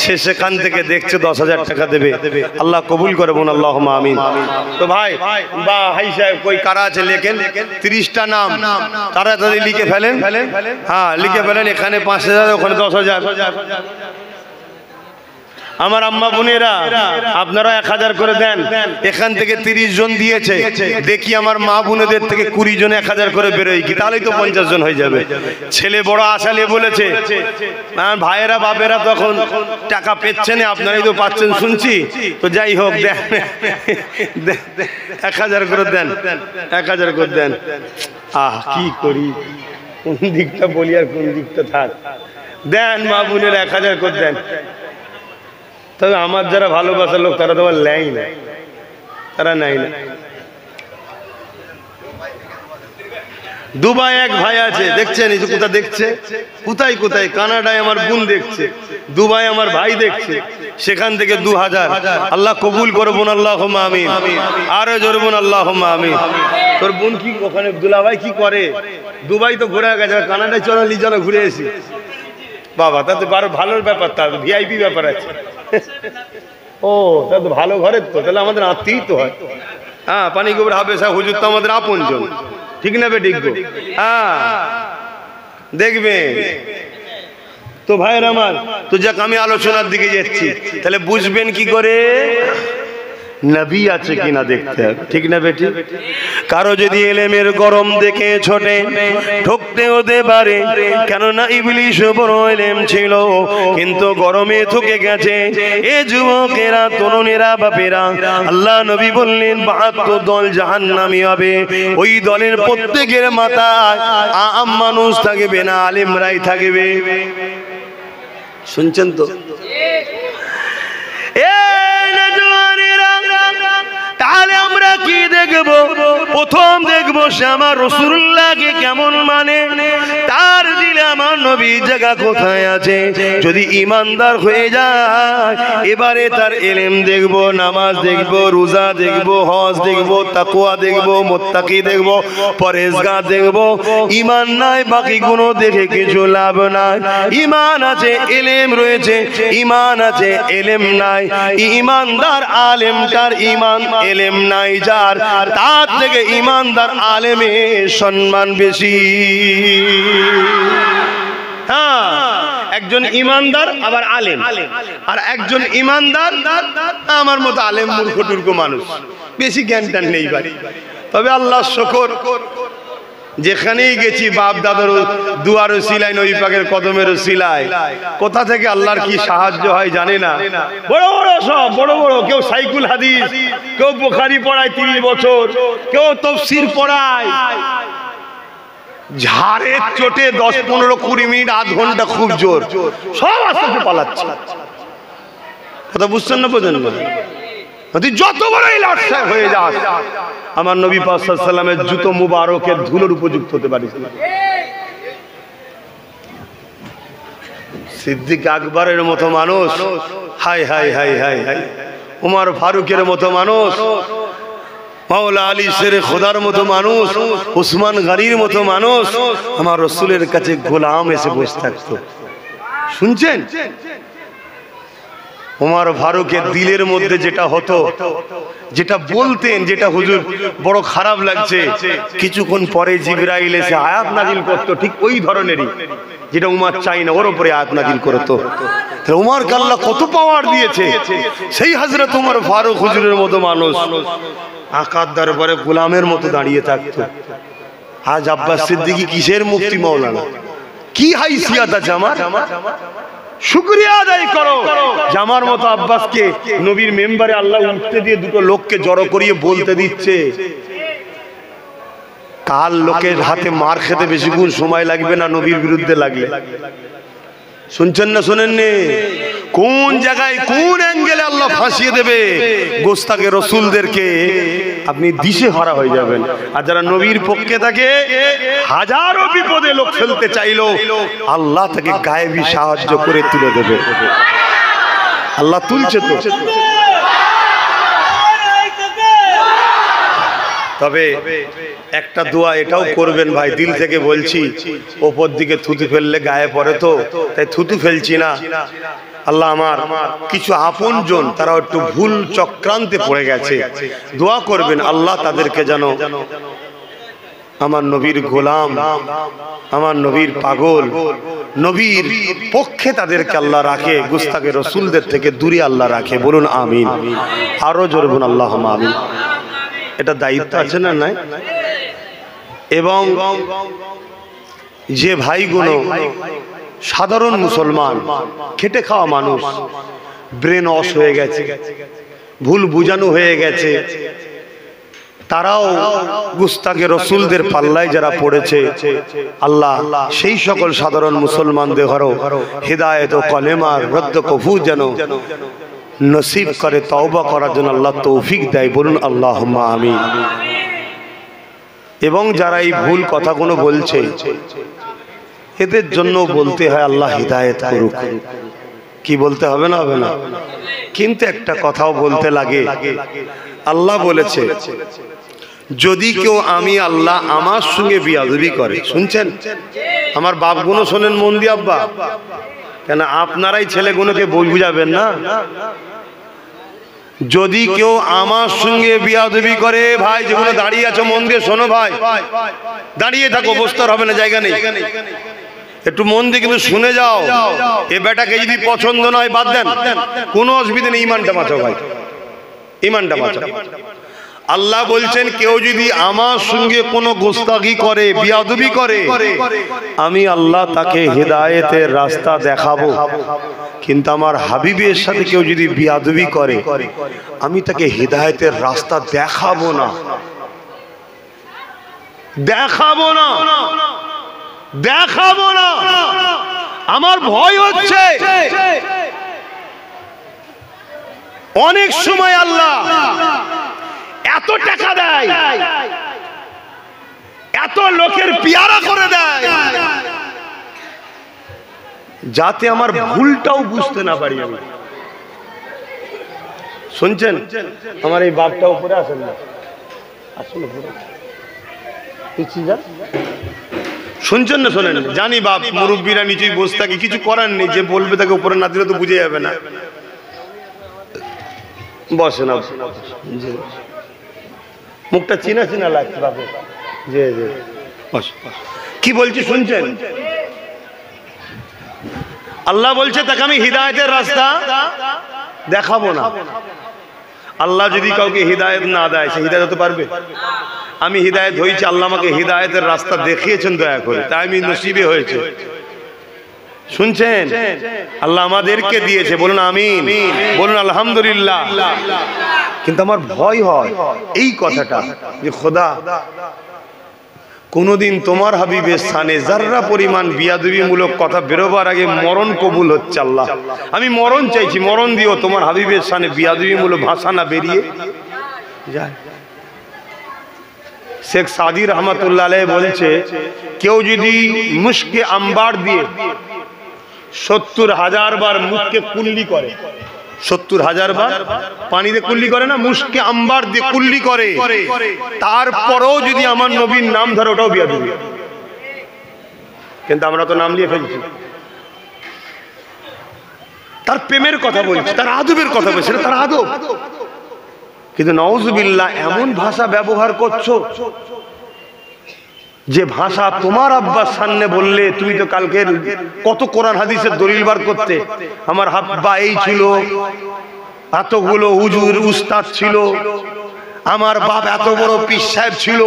সে সেখান থেকে দেখছে 10,000 টাকা দেবে, আল্লাহ কবুল করে, বোন আল্লাহুম্মা আমিন। তো ভাই বা ভাই সাহেব কই কারা আছে লেখেন 30টা নাম তাড়াতাড়ি লিখে ফেলেন। হ্যাঁ লিখে ফেলেন, এখানে 5,000, ওখানে 10,000। আমার আম্মা বোনেরা আপনারা 1,000 করে দেন। এখান থেকে 30 জন দিয়েছে, দেখি আমার মা বোনেদের থেকে 20 জন 1,000 করে বেরোয় কি, তাহলেই তো 50 জন হয়ে যাবে। ছেলে বড় আশালে বলেছে, ভাইয়েরা বাপেরা তখন টাকা পেচ্ছে না, আপনারাই তো পাচ্ছেন শুনছি। তো যাই হোক দেন, 1,000 করে দেন, 1,000 করে দেন। আহ কি করি, কোন দিকটা বলি আর কোন দিকটা থাক। দেন মা বোনের 1,000 করে দেন। তবে আমার যারা ভালোবাসার লোক তারা তোমার নেয় না, তারা নেয় না। দুবাই এক ভাই আছে, দেখছেন এই যে কোথা দেখছে, কোথায় কোথায়, কানাডায় আমার বোন দেখছে, দুবাই আমার ভাই দেখছে, সেখান থেকে 2,000। আল্লাহ কবুল করবো, আল্লাহুম্মা আমিন। আরো জোরে বলুন আল্লাহুম্মা আমিন। তোর বোন কি ওখানে দুলাভাই কি করে? দুবাই তো ঘুরে গেছে, কানাডায় চলো লিজনে ঘুরে এসি। বাবা তা তো ভালোর ব্যাপার, তার ভিআইপি ব্যাপার আছে। ও তা তো ভালো ঘরের, তো তাহলে আমাদের আত্মীয় তো হয়। হ্যাঁ পানি গোবর হাবেশা হুজুর তো আমাদের আপনজন, ঠিক না বে? ঠিক। হ্যাঁ দেখবে তো ভাইয়ের আমার। তো যাক আমি আলোচনার দিকে যাচ্ছি, তাহলে বুঝবেন কি করে নবী আছে কিনা দেখতে হবে, ঠিক না বেটি? কারো যদি এলেমের গরম দেখে ছোটে ঢুকতে হতে পারে, কেননা ইবলিশ বড় এলেম ছিল কিন্তু গরমে থুকে গেছে। এ যুবকেরা, তরুণেরা, বাপেরা, আল্লাহ নবী বললেন 72 দল জাহান্নামী হবে। ওই দলের প্রত্যেকের মাথায় আম মানুষ থাকবে না, আলেমরাই থাকবে। শুনছেন তো? তাহলে আমরা কি দেখব? প্রথম দেখব সে আমার রাসূলুল্লাহকে কেমন মানে, তার দিলে আমার নবীর জায়গা কোথায় আছে। যদি ইমানদার হয়ে যায়, এবারে তার ইলম দেখব, নামাজ দেখব, রোজা দেখব, হজ দেখব, তাকওয়া দেখব, মুত্তাকি দেখব, পরহেজগার দেখব। ঈমান নাই, বাকি গুলো দেখে কিছু লাভ নাই। ঈমান আছে, ইলম রয়েছে, ঈমান আছে, ইলম নাই। ঈমানদার আলেমটার ঈমান এলেম নাই যার, তার থেকে ঈমানদার আলেমের সম্মান বেশি। হ্যাঁ একজন ঈমানদার আবার আলেম, আর একজন ঈমানদার আমার মতো আলেম মূর্খ টুর্খ মানুষ, বেশি জ্ঞান টান নেই ভাই। তবে আল্লাহর শুকর, যেখানেই গেছি বাপ দাদার দুয়ারও সিলাই, নবী পাকের কদমের সিলাই, কোথা থেকে আল্লাহর কি সাহায্য হয় জানে না। বড় বড় সব বড় বড়, কেউ সাইকুল হাদিস, কেউ বুখারী পড়ায় 30 বছর, কেউ তাফসীর পড়ায়, ঝাড়ের চোটে 10, 15, 20 মিনিট, আধ ঘন্টা খুব জোর, সব আস্তে পালাচ্ছে। কথা বুঝছেন না? বোঝেন না? যত বড়ই লাটসা হয়ে যাস, আমার নবী পাক সাল্লাল্লাহু আলাইহি ওয়াসাল্লামের জুতো মুবারকের ধুলোর উপযুক্ত হতে পারিস না। সিদ্দিক আকবরের মতো মানুষ, high high high high high, Umar ফারুকের মতো মানুষ, মাওলা আলী শেরে খোদার মতো মানুষ, উসমান গনির মতো মানুষ আমার রাসূলের কাছে গোলাম এসে বসে থাকতো। শুনছেন? উমর ফারুকের দিলের মধ্যে যেটা হতো, যেটা বলতেন, যেটা হুজুর বড় খারাপ লাগছে, কিছুক্ষণ পরে জিবরাইল এসে আয়াত নাজিল করতো, ঠিক ওই ধরনেরই, যেটা উমর চাই না ওর উপরে আয়াত নাজিল করতো। তাহলে উমরকে আল্লাহ কত পাওয়ার দিয়েছে। সেই হযরত উমর ফারুক হুজুরের মতো মানুষ আকার দরবারে গোলামের মতো দাঁড়িয়ে থাকতো। আজ আব্বাস সিদ্দিকী কিসের মুফতি মাওলানা, কি হাইসিয়ত আছে আমার? শুকরিয়া আদায় করো জামার মতো আব্বাসকে নবীর মেম্বারে আল্লাহ উঠতে দিয়ে দুটো লোককে জড়ো করিয়ে বলতে দিচ্ছে, কাল লোকের হাতে মার খেতে বেশিক্ষণ সময় লাগবে না নবীর বিরুদ্ধে লাগলে। শুনছেন না শোনেননি? কোন জায়গায় কোন অ্যাঙ্গেলে আল্লাহ ফাঁসিয়ে দেবে গোস্তাকে রসুলদেরকে, আপনি দিশে হারা হয়ে যাবেন। আর যারা নবীর পক্ষে থাকে, হাজারো বিপদে লোক ফেলতে চাইলো আল্লাহ তাকে গায়েবী সাহায্য করে তুলে দেবে। আল্লাহ তুলছে তো। তবে একটা দোয়া এটাও করবেন ভাই, দিল থেকে বলছি, ওপর দিকে থুতু ফেললে গায়ে পড়ে তো, তাই থুতু ফেলছি না। আল্লাহ আমার কিছু আপনজন তারা একটু ভুল চক্রান্তে পড়ে গেছে, দোয়া করবেন আল্লাহ তাদেরকে যেন আমার নবীর গোলাম, আমার নবীর পাগল, নবীর পক্ষে তাদেরকে আল্লাহ রাখে, গুস্তাকে রসুলদের থেকে দূরে আল্লাহ রাখে। বলুন আমিন। আরো জোরে বলুন আল্লাহুম্মা আমিন। এটা দায়িত্ব আছে না নাই? এবং যে ভাইগুলো সাধারণ মুসলমান, খেটে খাওয়া মানুষ, ব্রেন ওয়াশ হয়ে গেছে, ভুল বুঝানো হয়ে গেছে, তারাও গুস্তাকে রসুলদের পাল্লায় যারা পড়েছে, আল্লাহ সেই সকল সাধারণ মুসলমানদের ঘরও হিদায়াত ও কলেমার রদ্দ কফুর যেন নসিব করে, তওবা করার জন্য আল্লাহ তৌফিক দেয়। বলুন আল্লাহুম্মা আমিন। এবং যারা এই ভুল কথাগুলো বলছে, এদের জন্য বলতে হয় আল্লাহ হিদায়াত করুক। কি বলতে হবে না? হবে না? কিন্তু একটা কথাও বলতে লাগে, আল্লাহ বলেছে যদি কেউ আমি আল্লাহ আমার সঙ্গে বিয়াদবি করে, শুনছেন আমার বাপগুলো শোনেন মন দিয়ে আব্বা, কেন আপনারাই ছেলেগুলোকে বুঝাবেন না? যদি কেউ আমার সঙ্গে বিয়াদবি করে, ভাই যেগুলো দাঁড়িয়ে আছো মন দিয়ে শোনো ভাই, দাঁড়িয়ে থাকো, বসতে হবে না, জায়গা নেই, একটু মন দিয়ে কিন্তু শুনে যাও। এ বেটাকে যদি পছন্দ নয় বাদ দেন, কোনো অসুবিধা নেই, ইমানটা বাঁচাও ভাই, ইমানটা বাঁচাও। আল্লাহ বলছেন কেউ যদি আমার সঙ্গে কোনো গোস্তাগি করে, বিয়াদবি করে, আমি আল্লাহ তাকে হিদায়াতের রাস্তা দেখাবো। কিন্তু আমার হাবিবের সাথে কেউ যদি বিয়াদবি করে, আমি তাকে হিদায়াতের রাস্তা দেখাবো না, দেখাবো না, দেখাবো না। আমার ভয় হচ্ছে অনেক সময় আল্লাহ এত টাকা দেয়, এত লোকের পিয়ারা করে দেয়, যাতে আমার ভুলটাও বুঝতে না পারি আমি। শুনছেন আমার এই বাপটা উপরে আসেন না, আসলে শুনছেন না? শোনেন, জানি বাপ মুরব্বীরা নিচেই বসে থাকে, কিছু করার নেই, যে বলবে তাকে উপরে না দিলে তো বুঝে যাবে না। বসে না, মুখটা চিনা চিনা লাগছে বাপু। জি জি, কি বলছি শুনছেন? আল্লাহ বলছে তাকে আমি হিদায়াতের রাস্তা দেখাবো না। আল্লাহ যদি কাউকে হিদায়াত না দেয়, সে হিদায়াত হতে পারবে? আমি হিদায়াত হয়েছি, আল্লাহ আমাকে হিদায়াতের রাস্তা দেখিয়েছেন দয়া করে, তাই আমি নসিবে হয়েছে। শুনছেন? আল্লাহ আমাদেরকে দিয়েছে, বলুন আমিন, বলুন আলহামদুলিল্লাহ। কিন্তু আমার ভয় হয় এই কথাটা, যে খোদা কোনদিন তোমার হাবিবের স্থানে যাররা পরিমাণ বিয়াদবিমূলক কথা বেরোবার আগে মরণ কবুল হচ্ছে। আল্লাহ আমি মরণ চাইছি, মরণ দিও, তোমার হাবিবের স্থানে বিয়াদবিমূলক ভাষা না বেরিয়ে যায়। শেখ সাদি রহমতুল্লাহ আলাইহি বলছে, কেউ যদি মুশকে আম্বার দিয়ে 70,000 বার মুখকে কুল্লি করে, 70,000 বার পানিতে কুল্লি করে না, মুশকে আম্বার দিয়ে কুল্লি করে, তারপরেও যদি আমার নবীর নাম ধরে, ওটাও বিয়াদবি। কিন্তু আমরা তো নাম নিয়ে ফেলছি, তার প্রেমের কথা বলছি, তার আদবের কথা বলছি, তার আদব। কিন্তু নাউজুবিল্লাহ এমন ভাষা ব্যবহার করছো যে ভাষা তোমার আব্বার সামনে বললে তুমি তো কালকে কত কোরআন হাদিসের দলিল বার করতে, আমার আব্বা এই ছিল, এতগুলো হুজুর উস্তাদ ছিল, আমার বাপ এত বড় পীর সাহেব ছিল,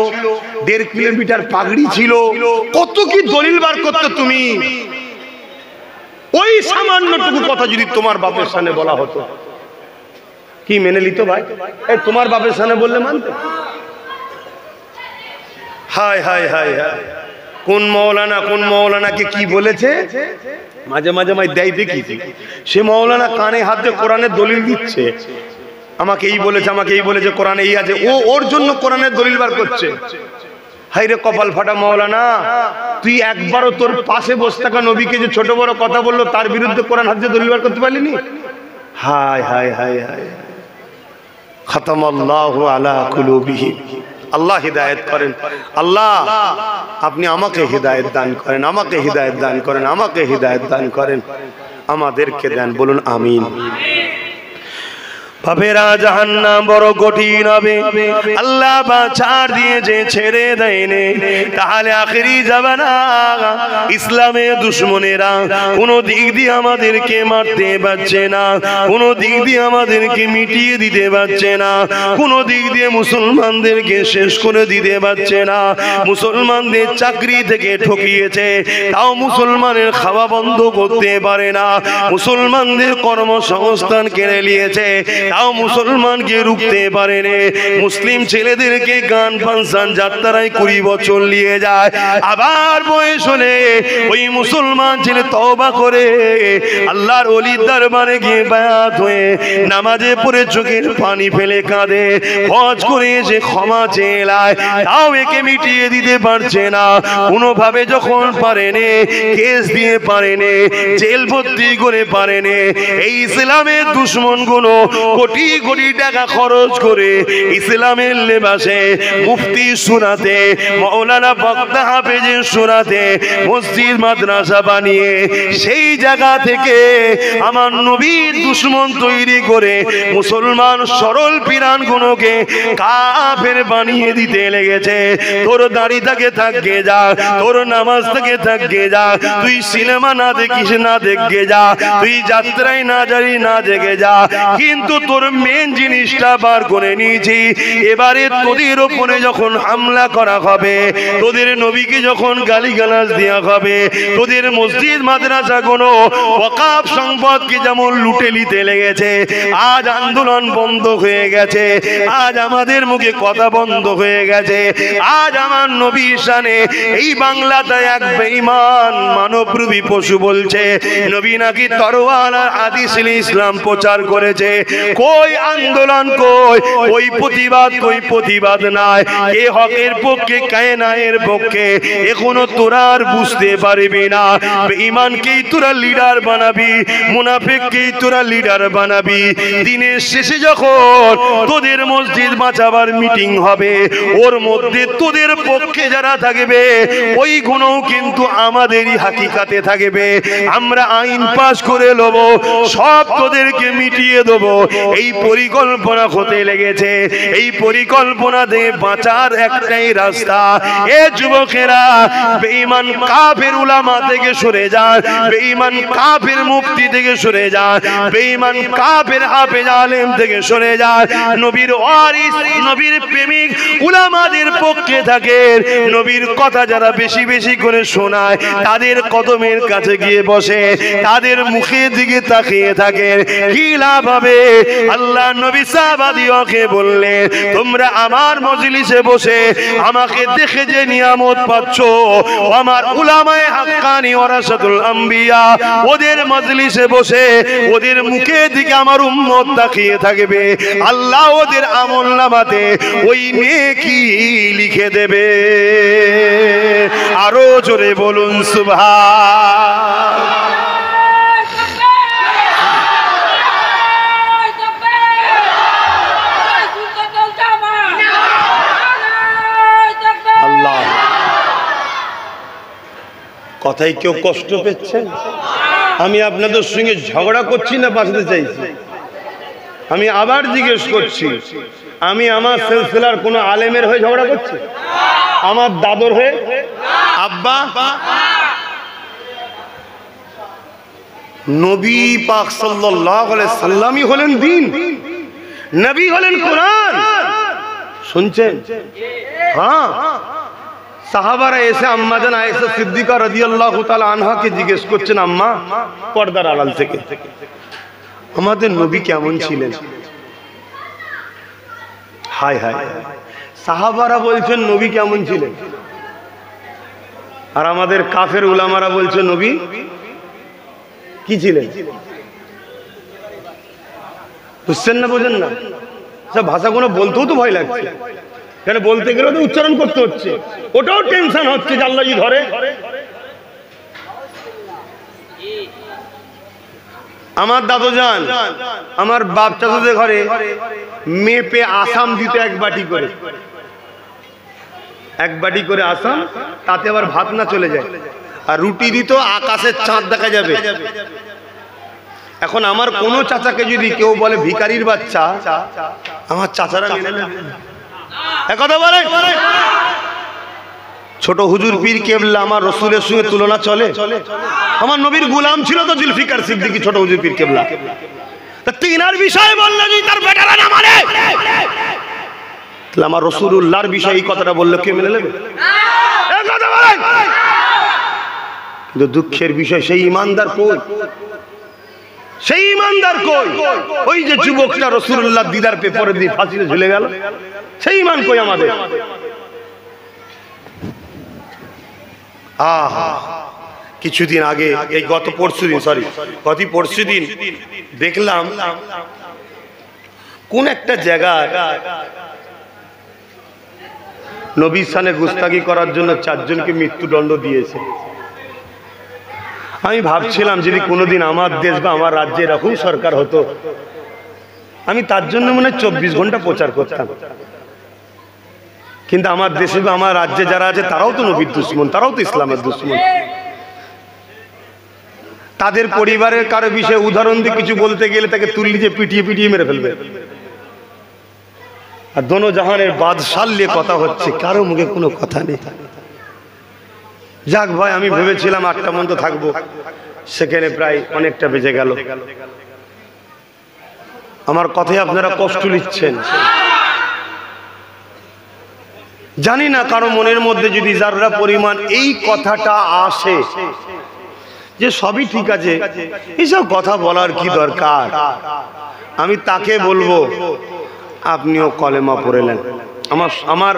1.5 কিলোমিটার পাগড়ি ছিল, কত কি দলিল বার করতে তুমি। ওই সামান্যটুকু কথা যদি তোমার বাপের সামনে বলা হতো, কি মেনে নিত ভাই? এই তোমার বাপের সামনে বললে মানতে? হায় হায় হায় হায়, কোন মৌলানাকে কি বলেছে, মাঝে মাঝে আমায় দেয় দেখি, সে মৌলানা কানে হাত দিয়ে কোরআনের দলিল দিচ্ছে, আমাকে এই বলেছে কোরআনে এই আছে, ও ওর জন্য কোরআনের দলিল বার করছে। হায় রে কপাল ফাটা মৌলানা, তুই একবারও তোর পাশে বসে থাকা নবীকে যে ছোট বড় কথা বললো তার বিরুদ্ধে কোরআন হাত দিয়ে দলিল বার করতে পারলিনি? হায় হায় হায় হায়, খাতামাল্লাহু আলা কুলুবিহিম। আল্লাহ হিদায়াত করেন, আল্লাহ আপনি আমাকে হিদায়াত দান করেন, আমাকে হিদায়াত দান করেন, আমাকে হিদায়াত দান করেন, আমাদেরকে দেন, বলুন আমিন। বাপেরা জাহান্নাম বড় কঠিন হবে, আল্লাহ বাছাড় দিয়েছে ছেড়ে দেয়নি, তাহলে আখেরি জামানা ইসলামের দুশমনেরা কোনো দিক দিয়ে আমাদেরকে মারতে পারছে না, কোনো দিক দিয়ে আমাদেরকে মিটিয়ে দিতে পারছে না, কোনো দিক দিয়ে মুসলমানদেরকে শেষ করে দিতে পারছে না। মুসলমানদের চাকরি থেকে ঠকিয়েছে, তাও মুসলমানের খাওয়া বন্ধ করতে পারে না, মুসলমানদের কর্মসংস্থান কেড়ে নিয়েছে, তাও মুসলমানকে রুখতে পারেনি। মুসলিম ছেলেদেরকে গান ফাংশন যাত্রায় 20 বছর নিয়ে যায়, আবার বয়স হলে ওই মুসলমান ছেলে তওবা করে আল্লাহর ওলির দরবারে গিয়ে বায়াত হয়ে নামাজে পড়ে চোখের পানি ফেলে কাঁদে, হজ করে এসে ক্ষমা চেয়ে নেয়, তাও একে মিটিয়ে দিতে পারছে না। কোনোভাবে যখন পারেনি, কেস দিয়ে পারেনি, জেল ভর্তি করে পারেনি, এই ইসলামের দুশমনগুলো কোটি কোটি টাকা খরচ করে ইসলামের লেবাসে মুফতি শোনাতে, মাওলানা বক্তা হাফেজের শোনাতে মসজিদ মাদ্রাসা বানিয়ে সেই জায়গা থেকে আমার নবীর দুশমন তৈরি করে মুসলমান সরল পিরানগুলোকে কাফের বানিয়ে দিতে লেগেছে। তোর দাড়ি থেকে থাকবে যা, তোর নামাজ থেকে থাকবে যা, তুই সিনেমা না দেখিস না দেখে যা, তুই যাত্রায় না যাবি না দেখে যা, কিন্তু তোর মেন জিনিসটা বার করে নিয়েছি। এবারে তোদের ওপরে যখন হামলা করা হবে, তোদের নবীকে যখন গালিগালাজ দেওয়া হবে, তোদের মসজিদ মাদ্রাসা কোনো ওয়াকাফ সম্পদকে যেমন লুটে নিতে লেগেছে, আজ আন্দোলন বন্ধ হয়ে গেছে, আজ আমাদের মুখে কথা বন্ধ হয়ে গেছে, আজ আমার নবীর শানে এই বাংলাতে এক বেঈমান মানবরূপী পশু বলছে নবী নাকি তরোয়াল আর হাদিসে ইসলাম প্রচার করেছে। কই আন্দোলন, কই প্রতিবাদ নাই, কে হকের পক্ষে কে নায়ের পক্ষে, এখনো তোরা আর বুঝতে পারবি না। বেঈমানকেই তোরা লিডার বানাবি, মুনাফিককেই তোরা লিডার বানাবি। দিনের শেষে যখন তোদের মসজিদ বাঁচাবার মিটিং হবে, ওর মধ্যে তোদের পক্ষে যারা থাকবে ওই গুণও কিন্তু আমাদেরই হাকিকাতে থাকবে। আমরা আইন পাশ করে নেব, সব তোদেরকে মিটিয়ে দেবো। এই পরিকল্পনা হতে লেগেছে। এই পরিকল্পনা দিয়ে বাঁচার একটাই রাস্তা। এ যুবকেরা, বেঈমান কাফের উলামা থেকে সরে যান, বেঈমান কাফের মুফতি থেকে সরে যান, বেঈমান কাফের হাফেজ আলেম থেকে সরে যান। নবীর ওয়ারিস, নবীর প্রেমিক উলামাদের পক্ষে থাকেন। নবীর কথা যারা বেশি বেশি করে শোনায়, তাদের কদমের কাছে গিয়ে বসে, তাদের মুখের দিকে তাকিয়ে থাকেন। কি লাভ হবে? আল্লাহ নবী সাহাবাদিওকে বললেন, তোমরা আমার মজলিসে বসে আমাকে দেখে যে নিয়ামত পাচ্ছ, আমার উলামায়ে হাক্কানি ওয়ারাসাতুল আম্বিয়া ওদের মজলিসে বসে ওদের মুখের দিকে আমার উম্মত তাকিয়ে থাকবে, আল্লাহ ওদের আমলনামাতে ওই নেকি লিখে দেবে। আরো জোরে বলুন সুবহান। কথাই কেউ কষ্ট পেয়েছেন? আমি আপনাদের সঙ্গে ঝগড়া করছি না বাঁচতে চাইছি? আমি আবার জিজ্ঞেস করছি, আমি আমার সিলসিলার কোন আলেমের হয়ে ঝগড়া করছি? আমার দাদর হয়ে? আব্বা, নবী পাক সাল্লাল্লাহু আলাইহি সাল্লামই হলেন দ্বীন, নবী হলেন কোরআন। শুনছেন? হ্যাঁ, সাহাবারা এসে আম্মাজান আয়েশা সিদ্দিকা রাদিয়াল্লাহু তাআলা আনহাকে জিজ্ঞেস করছেন, আম্মা, পর্দার আড়াল থেকে আমাদের নবী কেমন ছিলেন? হায় হায়, সাহাবারা বলছেন নবী কেমন ছিলেন? আর আমাদের কাফের উলামারা বলছে নবী কি ছিলেন? বুঝছেন না, বোঝেন না? সব ভাষাগুলো বলতেও তো ভয় লাগছে, কেন বলতে গেলে তো উচ্চারণ করতে হচ্ছে, ওটাও টেনশন হচ্ছে যে আল্লাহ জি ধরে। আমার দাদু যান আমার বাপ চাচাদের ঘরে মেপে আসাম দিত এক বাটি করে আসাম, তাতে আবার ভাত না চলে যায়, আর রুটি দিত আকাশের চাঁদ দেখা যাবে। এখন আমার কোন চাচাকে যদি কেউ বলে ভিখারির বাচ্চা, আমার চাচারা কথা বলে ছোট হুজুর পীর কেবলা আমার রসুলের সঙ্গে তুলনা চলে? আমার নবীর গোলাম ছিল তো জুলফিকার সিদ্দিকী, ছোট হুজুর পীর কেবলা। তা তিনার বিষয়ে বললে যদি তার বেটারা না মানে, তাহলে আমার রাসূলুল্লাহর বিষয়ে এই কথাটা বললে কে মেনে নেবে? কিন্তু দুঃখের বিষয় সেই ইমানদার কই? সেই ইমানদার কই? ওই যে যুবকটা রাসূলুল্লাহ দিদার পেপরে দিয়ে ফাঁসিতে ঝুলে গেল, সেই ইমান কই আমাদের? কিছুদিন আগে, এই গত পরশুদিন দেখলাম কোন একটা জায়গায় নবীর শানে গুস্তাখি করার জন্য 4 জনকে মৃত্যুদণ্ড দিয়েছে। আমি ভাবছিলাম যদি কোনোদিন আমার দেশ বা আমার রাজ্যে এরকম সরকার হতো, আমি তার জন্য মনে 24 ঘন্টা প্রচার করতাম। কিন্তু আমার দেশে বা আমার রাজ্যে যারা আছে তারাও তো নবীর দুশমন, তারাও তো ইসলামের দুশমন। তাদের পরিবারের কারো বিষয়ে উদাহরণ দিয়ে কিছু বলতে গেলে তাকে তুললি যে পিটিয়ে মেরে ফেলবে। আর দোনো জাহানের বাদশাহ নিয়ে কথা হচ্ছে, কারো মুখে কোনো কথা নেই। যাক ভাই, আমি ভেবেছিলাম 8টা পর্যন্ত থাকবো, সেখানে প্রায় অনেকটা বেজে গেল। আমার কথায় আপনারা কষ্ট নিচ্ছেন জানি না, কারো মনের মধ্যে যদি যারা পরিমাণ এই কথাটা আসে যে সবই ঠিক আছে, এইসব কথা বলার কি দরকার, আমি তাকে বলবো আপনিও কলেমা পড়লেন। আমার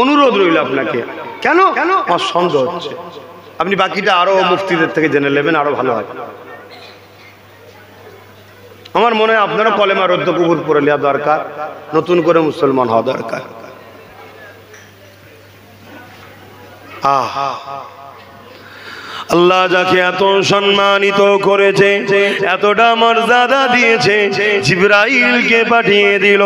অনুরোধ রইল আপনাকে। কেন? আমার সন্দেহ হচ্ছে। আপনি বাকিটা আরো মুফতিদের থেকে জেনে নেবেন, আরো ভালো হয়। আমার মনে হয় আপনারও কলেমা রদ্দ কবুল পড়ে নেওয়া দরকার, নতুন করে মুসলমান হওয়া দরকার। আল্লাহ যাকে এত সম্মানিত করেছে, এতটা মর্যাদা দিয়েছে, জিবরাইলকে পাঠিয়ে দিল,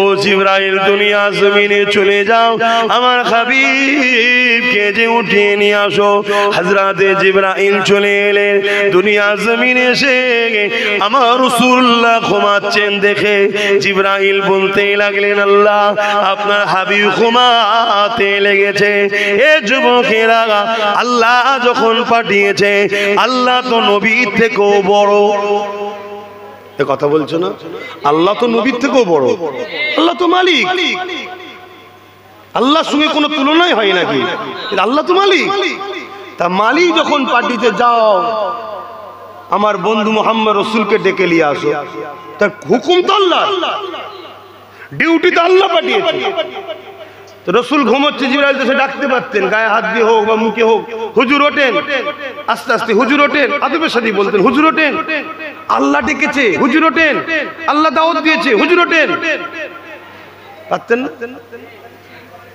ও জিবরাইল দুনিয়া জমিনে চলে যাও, আমার হাবিবকে যে উঠিয়ে নিয়ে আসো। হযরতে জিবরাইল চলে এলেন দুনিয়া জমিনে, এসে আমার রাসূলুল্লাহ ঘুমাচ্ছেন দেখে জিবরাইল বলতে লাগলেন, আল্লাহ আপনার হাবিব ঘুমাতে লেগেছে। এ যুবকেরা, আল্লাহ যখন পাঠিয়েছে, আল্লাহ তো নবীর থেকেও বড়। এ কথা বলছো না? আল্লাহ তো নবীর থেকেও বড়, আল্লাহ তো মালিক, আল্লাহর সঙ্গে কোনো তুলনাই হয় নাকি? আল্লাহ তো মালিক। তা মালিক যখন পাঠিয়েছে, যাও আমার বন্ধু মুহাম্মদ রাসূলকে ডেকে নিয়ে আসো, তার হুকুম তো আল্লাহ, ডিউটি তো আল্লাহ পাঠিয়েছে। রসুল ঘুমোচ্ছে, জিবরাইল তো ডাকতে পারতেন, গায়ে হাত দিয়ে হোক বা মুখে হোক, হুজুর ওঠেন, আস্তে আস্তে হুজুর ওঠেন, আদবের সাথে বলতেন হুজুর ওঠেন, আল্লাহ ডেকেছে হুজুর ওঠেন, আল্লাহ দাওয়াত দিয়েছে হুজুর ওঠেন। পারতেন না?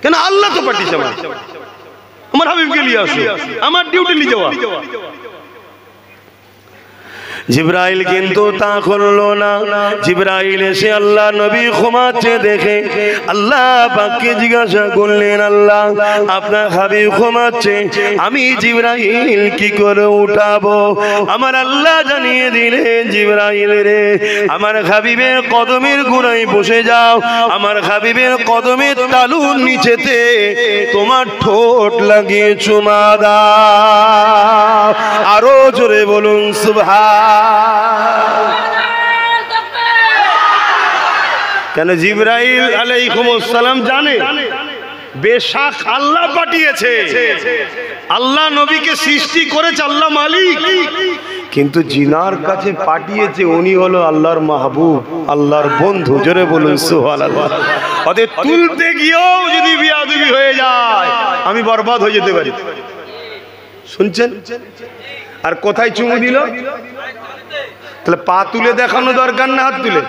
কেন? আল্লাহ তো পাঠিয়েছে আমার হাবিবকে নিয়ে আসো, আমার ডিউটি নিয়ে যাওয়া। জিবরাইল কিন্তু তা করলো না। জিবরাইল এসে আল্লাহ নবী ঘুমাচ্ছে দেখে আল্লাহ পাককে জিজ্ঞাসা করলেন, আল্লাহ আপনার হাবিব ঘুমাচ্ছে, আমি জিবরাইল কি করে উঠাবো? আমার আল্লাহ জানিয়ে দিলেন, জিবরাইল রে, আমার হাবিবের কদমের গোড়ায় বসে যাও, আমার হাবিবের কদমের তালুর নিচেতে তোমার ঠোঁট লাগিয়ে চুমা দাও। আরো জোরে বলুন সুবহান। কেন? জিবরাইল আলাইহিস সালাম জানে বেশক আল্লাহ পাঠিয়েছে, আল্লাহ নবীকে সৃষ্টি করেছে, আল্লাহ মালিক, কিন্তু জিনার কাছে পাঠিয়েছে, উনি হলো আল্লাহর মাহবুব, আল্লাহর বন্ধু। জোরে বলুন সুবহানাল্লাহ। ওদের তুলতে গিয়েও যদি বিয়াদবি হয়ে যায়, আমি বরবাদ হয়ে যেতে পারি। শুনছেন? আর কোথায় চুমু দিল? তাহলে পা তুলে দেখানো দরকার না হাত তুলে?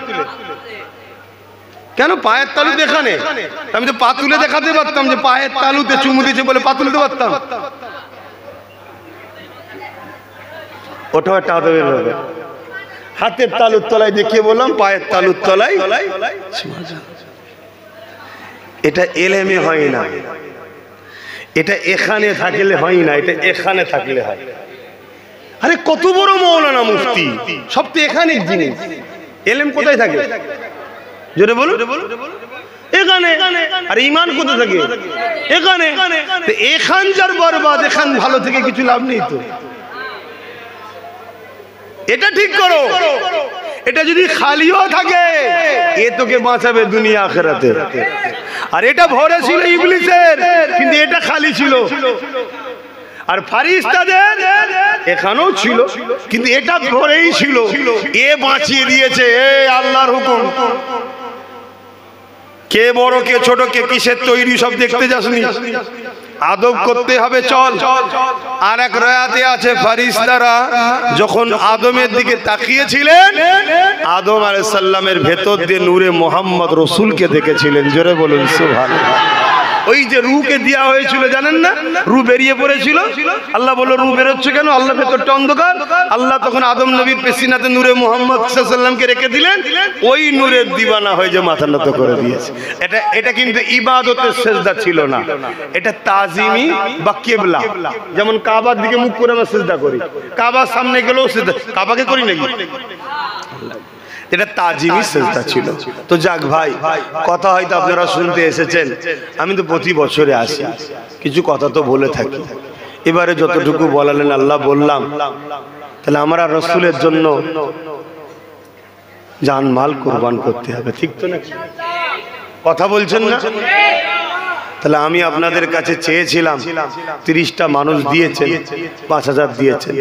কেন পায়ের তালু দেখানে? আমি তো পা তুলে দেখাতে পারতাম যে পায়ের তালুতে চুমু দিয়েছে বলে পা তুলতে পারতাম। ওটাও একটা আদবের ব্যাপার। হাতের তালুর তলায় দেখিয়ে বললাম পায়ের তালুর তলায়। এটা এলেমে হয় না, এটা এখানে থাকলে হয় না, এটা এখানে থাকলে হয়। আরে কত বড় মৌলানা মুফতি, সব তো এখানের জিনিস। এলেম কোথায় থাকে? জোরে বলো। এখানে। আর ঈমান কোথায় থাকে? এখানে। তো এখান যার বরবাদ, এখান ভালো থেকে কিছু লাভ নেই তো। এটা ঠিক করো। এটা যদি খালিও থাকে এ তোকে বাঁচাবে দুনিয়া আখিরাতে। আর এটা ভরে ছিল ইবলিসের, কিন্তু এটা খালি ছিল। আর ফারিস্তাদের এখানেও ছিল, কিন্তু এটা ভরেই ছিল। এ বাঁচিয়ে দিয়েছে, এ আল্লাহর হুকুম। কে বড় কে ছোট, কে কিসের তৈরি সব দেখতে যাসনি। আদব করতে হবে, চল। আর এক রায়াতে আছে ফারিস্তারা যখন আদমের দিকে তাকিয়েছিলেন, আদম আলাইহিস সালামের ভেতর দিয়ে নূরে মুহাম্মদ রাসূলকে দেখেছিলেন। জোরে বলুন সুবহানাল্লাহ। ওই যে রূহকে দেয়া হয়েছিল জানেন না, রূহ বেরিয়ে পড়েছিল। আল্লাহ বলল রূহ বেরোচ্ছে কেন? আল্লাহ ভেতরটা অন্ধকার। আল্লাহ তখন আদম নবীর পেশিনাতে নূরে মুহাম্মদ সাল্লাল্লাহু আলাইহি ওয়াসাল্লামকে রেখে দিলেন। ওই নূরের দিওয়ানা হয়ে যে মাথা নত করে দিয়েছে। এটা কিন্তু ইবাদতের সিজদা ছিল না, এটা তাজিমি বা কিবলা। যেমন কাবার দিকে মুখ করে আমরা সিজদা করি, কাবার সামনে গেলেও সিজদা। কাবাকে করি নাকি? এটা তাজিমি সিজদা ছিল। তো যাক ভাই, কথা হয়তো আপনারা শুনতে এসেছেন, আমি তো প্রতি বছরে আসি, কিছু কথা তো বলে থাকি। এবারে যতটুকু বলালেন আল্লাহ বললাম। তাহলে আমরা রাসূলের জন্য জান মাল কুরবান করতে হবে, ঠিক তো নাকি? কথা বলছেন না? তাহলে আমি আপনাদের কাছে চেয়েছিলাম 30টা মানুষ দিয়েছেন, 5000 দিয়েছেন।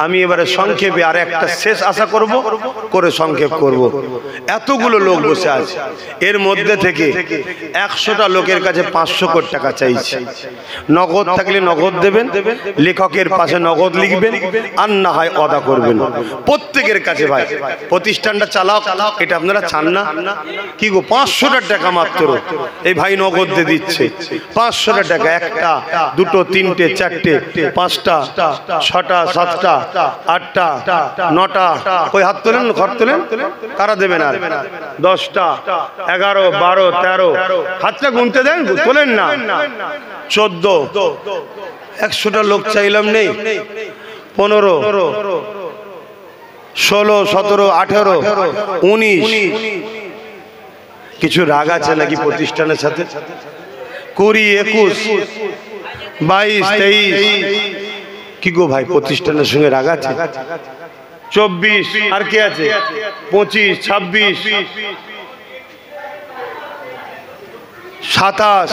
আমি এবারে সংক্ষেপে আর একটা শেষ আশা করব, করে সংক্ষেপ করব। এতগুলো লোক বসে আছে, এর মধ্যে থেকে 100টা লোকের কাছে 500 কোটি টাকা চাইছি। নগদ থাকলে নগদ দেবেন, লেখকের পাশে নগদ লিখবেন, আর না হয় অদা করবেন। প্রত্যেকের কাছে ভাই প্রতিষ্ঠানটা চালাও, এটা আপনারা চান না কি গো? 500টা টাকা মাত্র এই ভাই নগদ দিয়ে দিচ্ছে। 500টা টাকা, 1টা 2টো 3টে 4টে 5টা 6টা 7টা 8টা 9টা। ওই হাত তোলেন, ঘর তোলেন। কারা দেবেন? আর 10টা 11 12 13, হাতটা গুনতে দেন, তোলেন না। 14, 100টা লোক চাইলাম নেই। 15, 16, 17, 18, 19। কিছু রাগ আছে নাকি প্রতিষ্ঠানের সাথে? 20, 21, 22, 23। কি গো ভাই, প্রতিষ্ঠানের সঙ্গে রাগ আছে? 24, আর কে আছে? 25, 26, 27।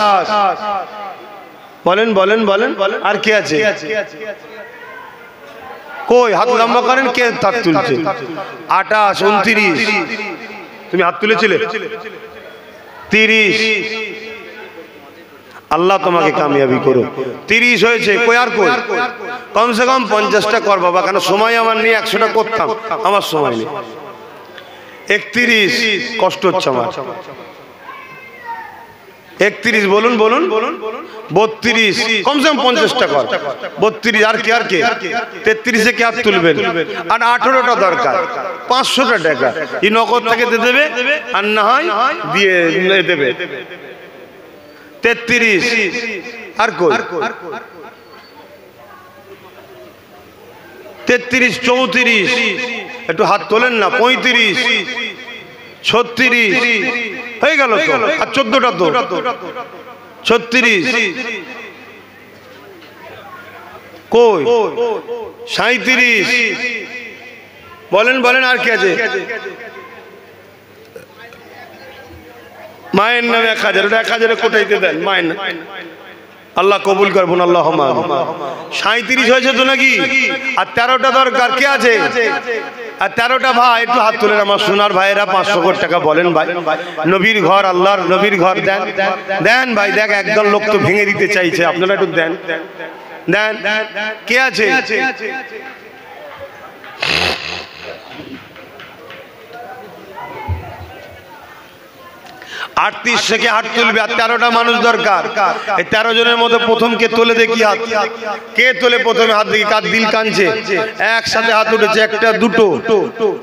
বলেন বলেন বলেন, আর কে আছে? কই হাত লম্বা করেন, কে হাত তুলছে? 28, 29। তুমি হাত তুলেছিলে? 30। আল্লাহ তোমাকে কামিয়াবি করো। 30 হয়েছে, কই আর কই? কমসে কম 50টা কর বাবা, কেন সময় আমার নেই। 100টা করতাম, আমার সময় নেই। 31, কষ্ট হচ্ছে আমার। 31, বলুন বলুন। 32, কমসে কম 50টা কর। 32, আর কে? আর কে? 33-এ কে হাত তুলবেন? আর 18টা দরকার, 500টা টাকা। এই নগদ থেকে দিয়ে দেবে, আর না হয় দিয়ে দেবে। 33, আর কই? 33, 34, একটু হাত তোলেন না। 35, 36 হয়ে গেল তো। আর 14টা তো। 36, কই? 37। বলেন বলেন, আর কি আছে? মায়ের নামে 1000, ওটা 1000 কোটাইতে দেন মায়ের নামে। আল্লাহ কবুল করবেন, আল্লাহ। 37 হয়েছে তো নাকি? আর 13টা দরকার, কে আছে? আর 13টা ভাই একটু হাত তুলেন আমার সোনার ভাইয়েরা। 500 কোটি টাকা বলেন ভাই। নবীর ঘর, আল্লাহর নবীর ঘর দেন দেন ভাই। দেখ একদল লোক তো ভেঙে দিতে চাইছে, আপনারা একটু দেন। দেন কে আছে? 38 থেকে হাত তুলবে, আর 13টা মানুষ দরকার। এই 13 জনের মধ্যে প্রথম কে তোলে দেখি হাত, কে তোলে প্রথমে হাত দেখি, কার দিল কানছে। একসাথে হাত উঠেছে, একটা দুটো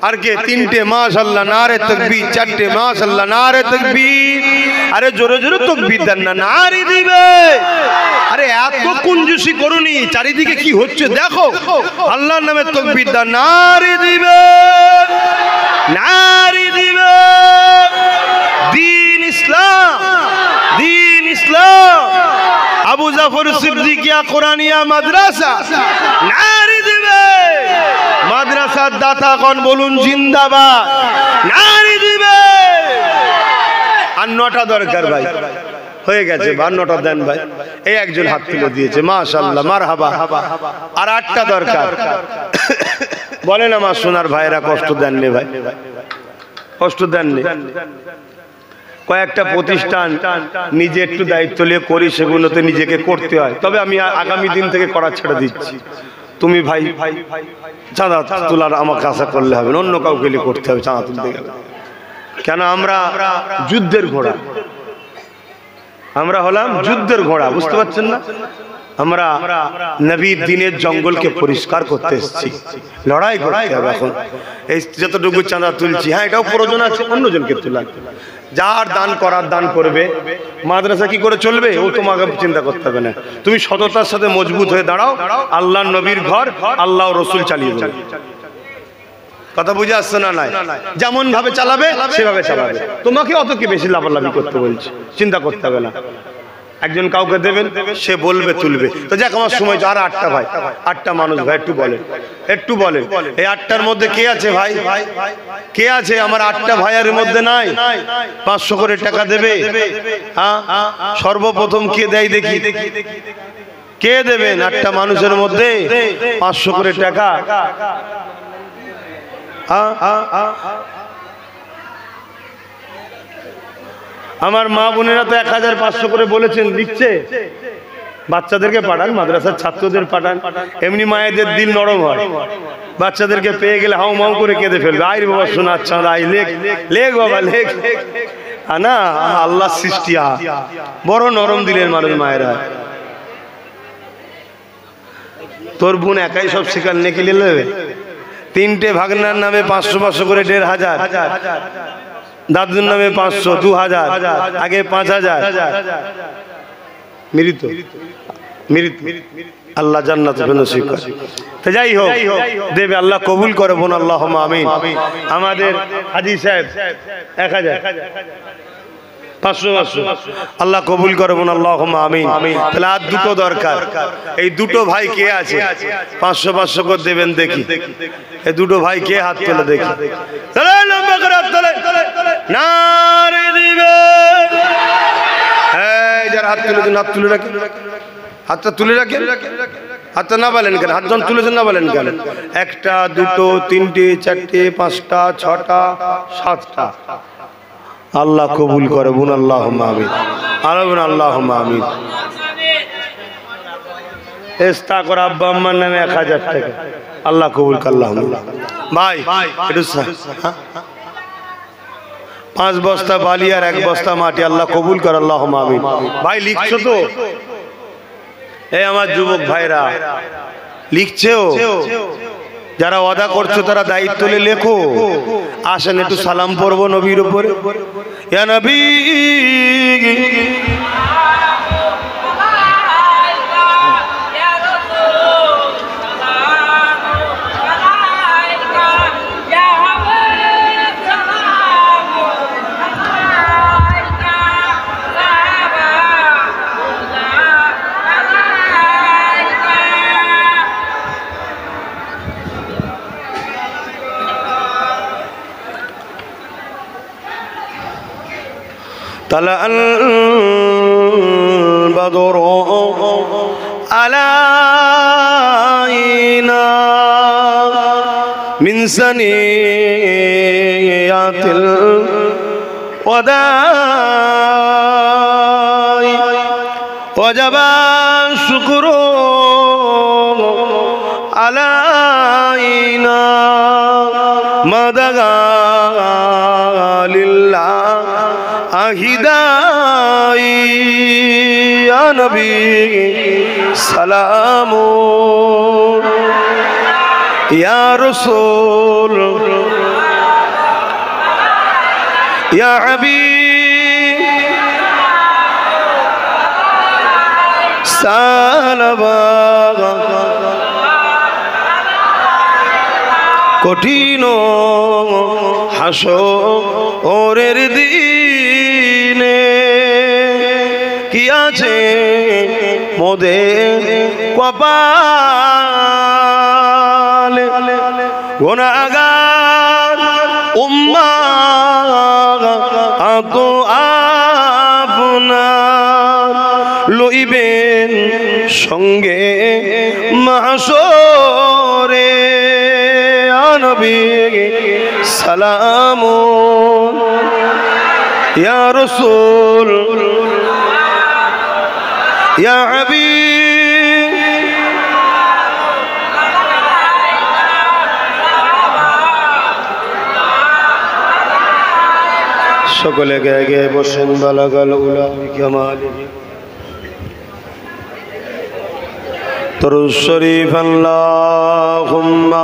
আর কে তিনটে, মাশাআল্লাহ নারে তাকবীর, চারটে মাশাআল্লাহ নারে তাকবীর। আরে জোরে জোরে তাকবীর দেন না, নারী দিবে। আরে এত কুঞ্জুসি করুনি, চারিদিকে কি হচ্ছে দেখো। আল্লাহর নামে তাকবীর দেন, নারী দিবে, নারী দিবে। দিন ইসলাম, দিন ইসলাম। আবু জাফর সিদ্দিকিয়া কোরআনিয়া মাদ্রাসা নারী দিবে। মাদ্রাসার দাতাগণ বলুন জিন্দাবাদ, নারী দিবে। আর 9টা দরকার ভাই, হয়ে গেছে 52টা দেন ভাই। এই একজন হাত তুলে দিয়েছে, মাশাআল্লাহ মারহাবা। আর 8টা দরকার। বলেন আমার সোনার ভাইরা, কষ্ট দেননি ভাই, কষ্ট দেননি। কয়েকটা প্রতিষ্ঠান নিজে একটু দায়িত্ব নিয়ে করি, সেগুলোতে নিজেকে করতে হয়। তবে আমি আগামী দিন থেকে করা ছেড়ে দিচ্ছি। তুমি ভাই চাঁদা তোলার আমাকে আশা করলে হবে না, অন্য কাউকে করতে হবে চাঁদা তুলতে গেলে। কেন? আমরা যুদ্ধের ঘোড়া, আমরা হলাম যুদ্ধের ঘোড়া, বুঝতে পারছেন না? আমরা নবীর দিনের জঙ্গলকে পরিষ্কার করতে এসেছি, লড়াই করতে হবে। এখন এই যতটুকু চাঁদা তুলছি, হ্যাঁ এটাও প্রয়োজন আছে অন্যজনকে তোলা। যার দান করার দান করবে। মাদ্রাসা কি করে চলবে ও তোমাকে চিন্তা করতে হবে না। তুমি সততার সাথে মজবুত হয়ে দাঁড়াও। আল্লাহ নবীর ঘর, আল্লাহ রসুল চালিয়ে দেবে। কথা বুঝে আসছে না? নাই যেমন ভাবে চালাবে সেভাবে চালাবে। তোমাকে অত কি বেশি লাভালাভি করতে বলছে, চিন্তা করতে হবে না। একজন কাউকে দেবেন, সে বলবে তুলবে। তো যাক, আমার সময়। আর 8টা ভাই, 8টা মানুষ ভাই, একটু বলেন, একটু বলেন। এই 8টার মধ্যে কে আছে ভাই? কে আছে? আমার 8টা ভাইয়ের মধ্যে নাই 500 করে টাকা দেবে? হ্যাঁ, সর্বপ্রথম কে দেয় দেখি, কে দেবেন? 8টা মানুষের মধ্যে 500 করে টাকা। আমার মা বোনেরা তো 1500 করে বলেছেন, লিখছে। বাচ্চাদেরকে পাঠান, মাদ্রাসার ছাত্রদের পাঠান। এমনি মায়েদের দিল নরম হয়, বাচ্চাদেরকে পেয়ে গেলে হাউ মাউ করে কেঁদে ফেলবে। আই বাবা শোনার চাঁদা, আই লেখ লেখ বাবা লেখ। না, আল্লাহ সৃষ্টি বড় নরম দিলের মানুষ মায়েরা। তোর বোন একাই সব শিকার নেকি নেবে। 3টে ভাগনার নামে 500 করে 1500, দাদুর নামে 500, 2000, আগে 5000। মৃত মৃত, আল্লাহ জান্নাতে নসিব করে। তো যাই হোক, দেবে, আল্লাহ কবুল করে বোন, আল্লাহুম্মা আমিন। আমাদের হাজী সাহেব 1000, 500, আল্লাহ কবুল করে বোন, আল্লাহুম্মা আমিন। তাহলে আর 2টো দরকার। এই 2টো ভাই কে আছে? 500 করে দেবেন দেখি। এই 2টো ভাই কে? হাত তুলে দেখি। লম্বা করে হাত তোলে, নারী দিবে। এই যারা হাত তুলে দিন, হাত তুলে রাখেন, হাতটা তুলে রাখেন। হাতটা না বলেন কেন? হাতজন তুলেছেন না বলেন কেন? 1টা, 2টো, 3টে, 4টে, 5টা, 6টা, 7টা। আল্লাহ কবুল করে বোন, আল্লাহুম্মা আমিন। আরবন আল্লাহুম্মা আমিন। এস্তা করে আব্বা আম্মার নামে 1000 টাকা, আল্লাহ কবুল করে। আল্লাহুম্মা। ভাই একটু 5 বস্তা বালি আর 1 বস্তা মাটি, আল্লাহ কবুল করে, আল্লাহুম্মা আমিন। ভাই লিখছো তো? এই আমার যুবক ভাইরা লিখছেও। যারা ওয়াদা করছো তারা দায়িত্ব নিয়ে লেখো। আসেন একটু সালাম পড়বো নবীর উপরে। ইয়া নবী طلع البدر علينا من ثنيات الوداع وجب الشكر আলাইনা মাদাগা লিল্লাহ আহিদাই ইয়া নবী সালামু ইয়া রাসূল ইয়া হাবিব সালাম কঠিন হাসরের দিনে কি আছে মোদের কপালে গুনাহগার উম্মাহ তো আপনার লইবেন সঙ্গে মাহশরে নবী সালামু ইয়া রাসূল ইয়া হাবিব সকলে গায়ে গায়ে বসেন বালাগাল উলা কামালিহি দরুদ শরীফ আল্লাহুম্মা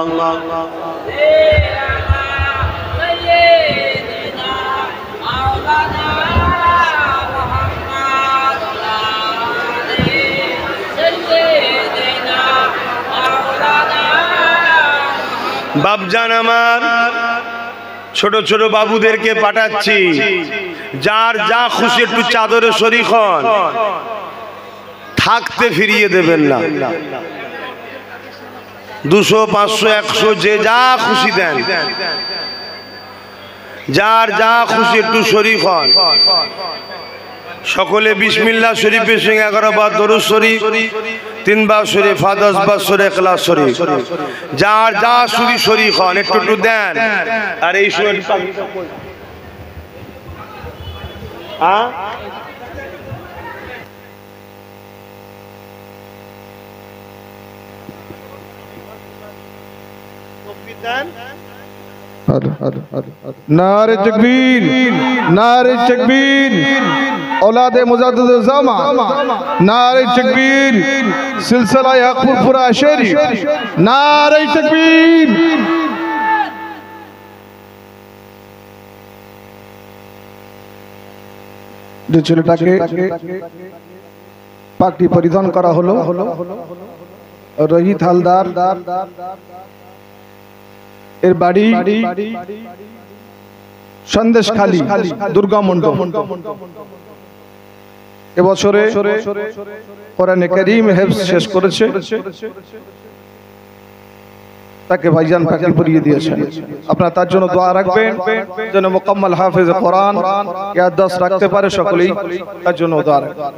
বাপজান আমার ছোট ছোট বাবুদেরকে পাঠাচ্ছি, যার যা খুশি একটু চাদরে শরীক হন, থাকতে ফিরিয়ে দেবেন না। 200 500 100 যে যা খুশি দেন, যার যা খুশি একটু শরীক হন। সকলে বিসমিল্লাহ শরীফের সঙ্গে 11 বার দরুদ শরীফ, 3 বার শরীফ, 10 বার সূরা ইখলাস শরীফ। যার যা শুধু শরীক হন একটু একটু দেন। আর এই সময় नारे तकबीर, नारे तकबीर, औलादे मुजाद्दिद ज़मा, नारे तकबीर, सिलसिला हक़पुर पूरा शहरी, नारे तकबीर। যে ছেলেটাকে পাগড়ি পরিধান করা হলো রহিত হালদার, এর বাড়ি সন্দেশখালী দুর্গা মণ্ডপ। এবছরে কোরআনে কারীম হেফজ শেষ করেছে, তাকে ভাইজান পাগড়ি পরিয়ে দিয়েছেন। আপনারা তার জন্য দোয়া রাখবেন যেন মুকাম্মাল হাফেজ কোরআন ইয়াদদাস্ত রাখতে পারে। সকলেই তার জন্য দোয়া রাখবেন।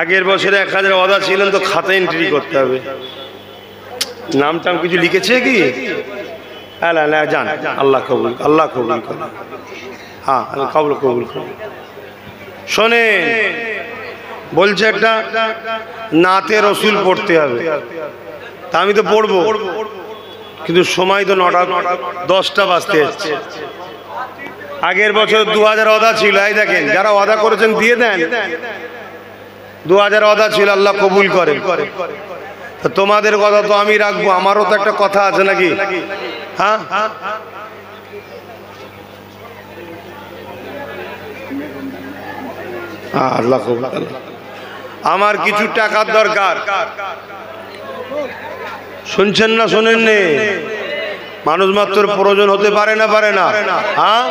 আগের বছরে 1000 ওয়াদা ছিলেন, তো খাতা এন্ট্রি করতে হবে। নাম টাম কিছু লিখেছে কি? যান, আল্লাহ কবুল, আল্লাহ কবুল করে। হ্যাঁ, কবুল কবুল করে। শোনেন, বলছে একটা নাতে রসুল পড়তে হবে, তা আমি তো পড়বো, কিন্তু সময় তো 9টা 10টা বাজতে যাচ্ছে। আগের বছর 2000 ওয়াদা ছিল। এই দেখেন, যারা ওয়াদা করেছেন দিয়ে দেন। 2000 ওয়াদা ছিল, আল্লাহ কবুল করে। তো তোমাদের কথা তো আমি রাখবো, আমারও তো একটা কথা আছে নাকি? হ্যাঁ, আল্লাহ কবুল। আমার কিছু টাকার দরকার, শুনছেন না শোনেন নে? মানুষ মাত্র প্রয়োজন হতে পারে না, পারে না? হ্যাঁ,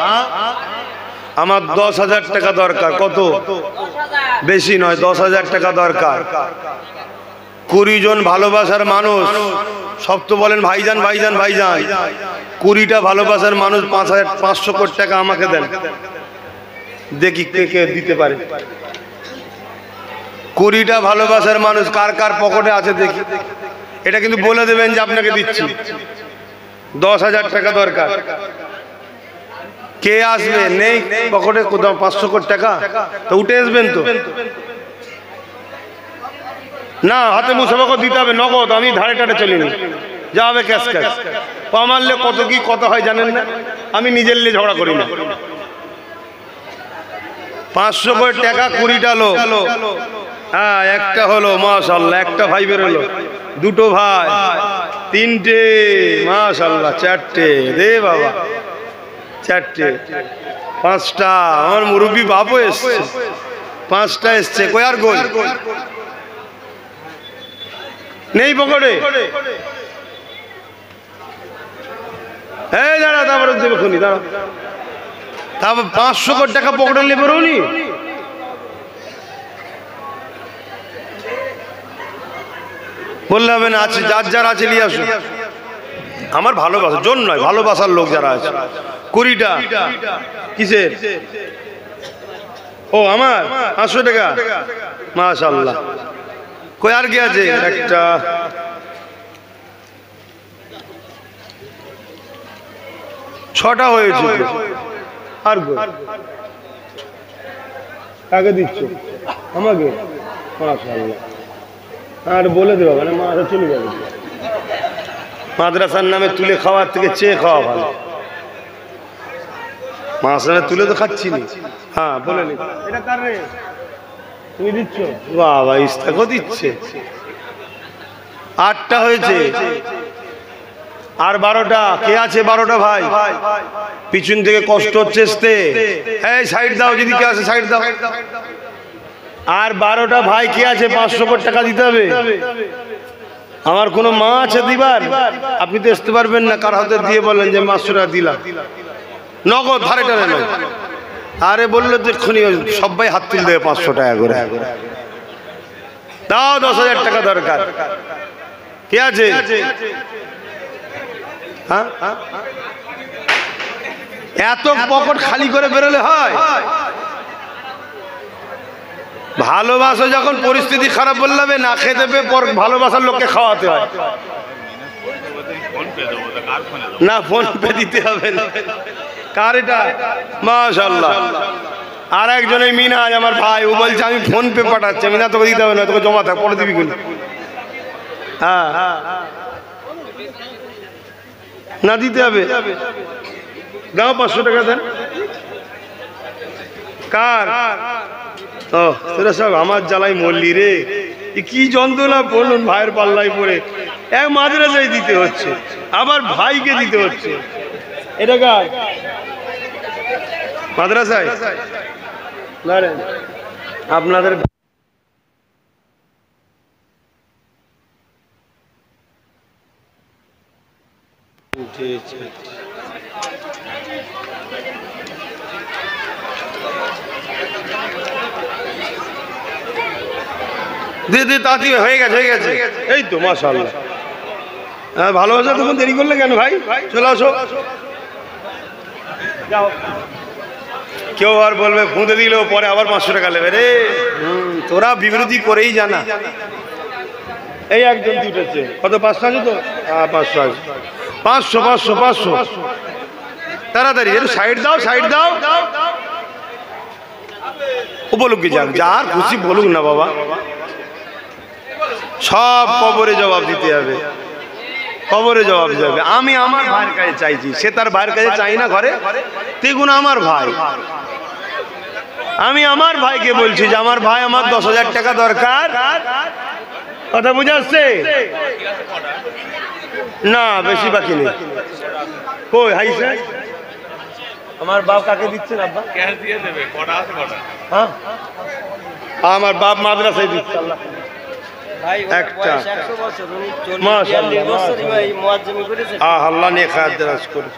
আমার 10,000 টাকা দরকার। কত? বেশি নয়, 10,000 টাকা দরকার। 20 জন ভালোবাসার মানুষ, সব তো বলেন ভাইজান ভাইজান ভাইজান। 20টা ভালোবাসার মানুষ 5,500 কোটি টাকা আমাকে দেন, দেখি কে কে দিতে পারে। 20টা ভালোবাসার মানুষ কার কার পকেটে আছে দেখি। এটা কিন্তু বলে দেবেন যে আপনাকে দিচ্ছি। 10,000 টাকা দরকার। কে আসবে? নেই পকেটে, কোথাও 500 কোটি টাকা তো উঠে আসবেন তো না, হাতে মুসাফা দিতে হবে নগদ। আমি ধারে টারে চলিনি, যা হবে ক্যাশ ক্যাশ। মারলে কত কি কত হয় জানেন না, আমি নিজের নিয়ে ঝগড়া করি না। 500 কোটি টাকা 20টা লোক। হ্যাঁ, একটা হলো মাশাআল্লাহ, একটা ভাই বেরোলো, দুটো ভাই, তিনটে মাশাআল্লাহ, চারটে রে বাবা, চারটে, পাঁচটা। আমার মুরব্বী বাপও এসছে, 5টা এসছে। কই আর গোল নেই পকেটে। এই দাঁড়া, তারপরে দেবে খুনি, দাঁড়া। তারপর 500 কোটি টাকা পকেটে নিয়ে বেরোনি। বললে হবে না, আছে যার যার আছে নিয়ে আসুন। আমার ভালোবাসার জন্য নয়, ভালোবাসার লোক যারা আছে। 20টা কিসের? ও আমার 500 টাকা মাশাআল্লাহ। কই আর কি আছে? একটা, ছটা হয়েছে। আর কাকে দিচ্ছ? আমাকে মাশাআল্লাহ। আর বলে দেবো মানে মাথা চলে যাবে। মাদ্রাসার নামে তুলে খাওয়ার থেকে চেয়ে খাওয়া ভালো। মাদ্রাসার তুলে তো খাচ্ছি না। হ্যাঁ বলে নি, এটা কার রে? তুমি দিচ্ছ? বাবা, ইস্তাকও দিচ্ছে। 8টা হয়েছে। আর 12টা কে আছে? 12টা ভাই পিছন থেকে কষ্ট হচ্ছে আসতে। এই সাইড দাও, যদি কে আছে সাইড দাও। আর 12টা ভাই কে আছে? 500 কোটি টাকা দিতে হবে। আমার কোনো মা আছে দিবার? আপনি তো আসতে পারবেন না, কার হাতে দিয়ে বলেন যে 500 টাকা দিলাম নগদ, ধারে টারে নয়। আরে বললো তো এক্ষুনি সবাই হাত তুলে দেবে 500 টাকা করে। দাও, 10,000 টাকা দরকার। কে আছে? হ্যাঁ, এত পকেট খালি করে বেরোলে হয়? ভালোবাসা যখন পরিস্থিতি খারাপ বললে না খেতে পেয়ে ভালোবাসার লোককে খাওয়াতে হয় না, ফোন পে দিতে হবে না। কার এটা? মাশাআল্লাহ। আর একজন এই মিনাজ আমার ভাই, ও বলছে আমি ফোন পে পাঠাচ্ছি। আমি না, তোকে দিতে হবে না, তোকে জমা থাক, পরে দিবি কিন্তু। হ্যাঁ, না দিতে হবে। দাও 500 টাকা দেন। কার? ও তোরা সব আমার জ্বালাই মল্লি রে। কি যন্ত্রণা বলুন, ভাইয়ের পাল্লাই পড়ে এক মাদ্রাসায় দিতে হচ্ছে, আবার ভাইকে দিতে হচ্ছে। এটা কার? মাদ্রাসায় আপনাদের দিদি তাঁতি হয়ে গেছে, হয়ে গেছে। এই তো মাশাআল্লাহ। হ্যাঁ, ভালোবাসা। তখন দেরি করলে কেন ভাই? চলে আসো। কেউ আর বলবে ফুঁদে দিলেও পরে আবার 500 টাকা নেবে রে। তোরা বিবৃতি করেই জানা। এই একজন দুটোছে কত? 500 আছে তো? হ্যাঁ 500 আছে। 500 500 500 তাড়াতাড়ি একটু সাইড দাও, সাইড দাও। ও বলুক কি যাক, যার খুশি বলুক না বাবা। সব কবরে জবাব দিতে হবে, কবরে জবাব দিতে হবে। আমি আমার ভাইয়ের কাছে চাইছি, সে তার ভাইয়ের কাছে চাই না ঘরে। দেখুন আমার ভাই, আমি আমার ভাইকে বলছি যে আমার ভাই, আমার 10,000 টাকা দরকার। কথা বুঝে আসছে না? বেশি বাকি নেই। কই হাই স্যার, আমার বাপ কাকে দিচ্ছেন? আব্বা ক্যাশ দিয়ে দেবে। কটা আছে? কটা? হ্যাঁ, আমার বাপ মাদ্রাসায় দিচ্ছে। আল্লাহ একটা মাশাআল্লাহ, আল্লাহ নিয়ে খায়াত দারাজ করে।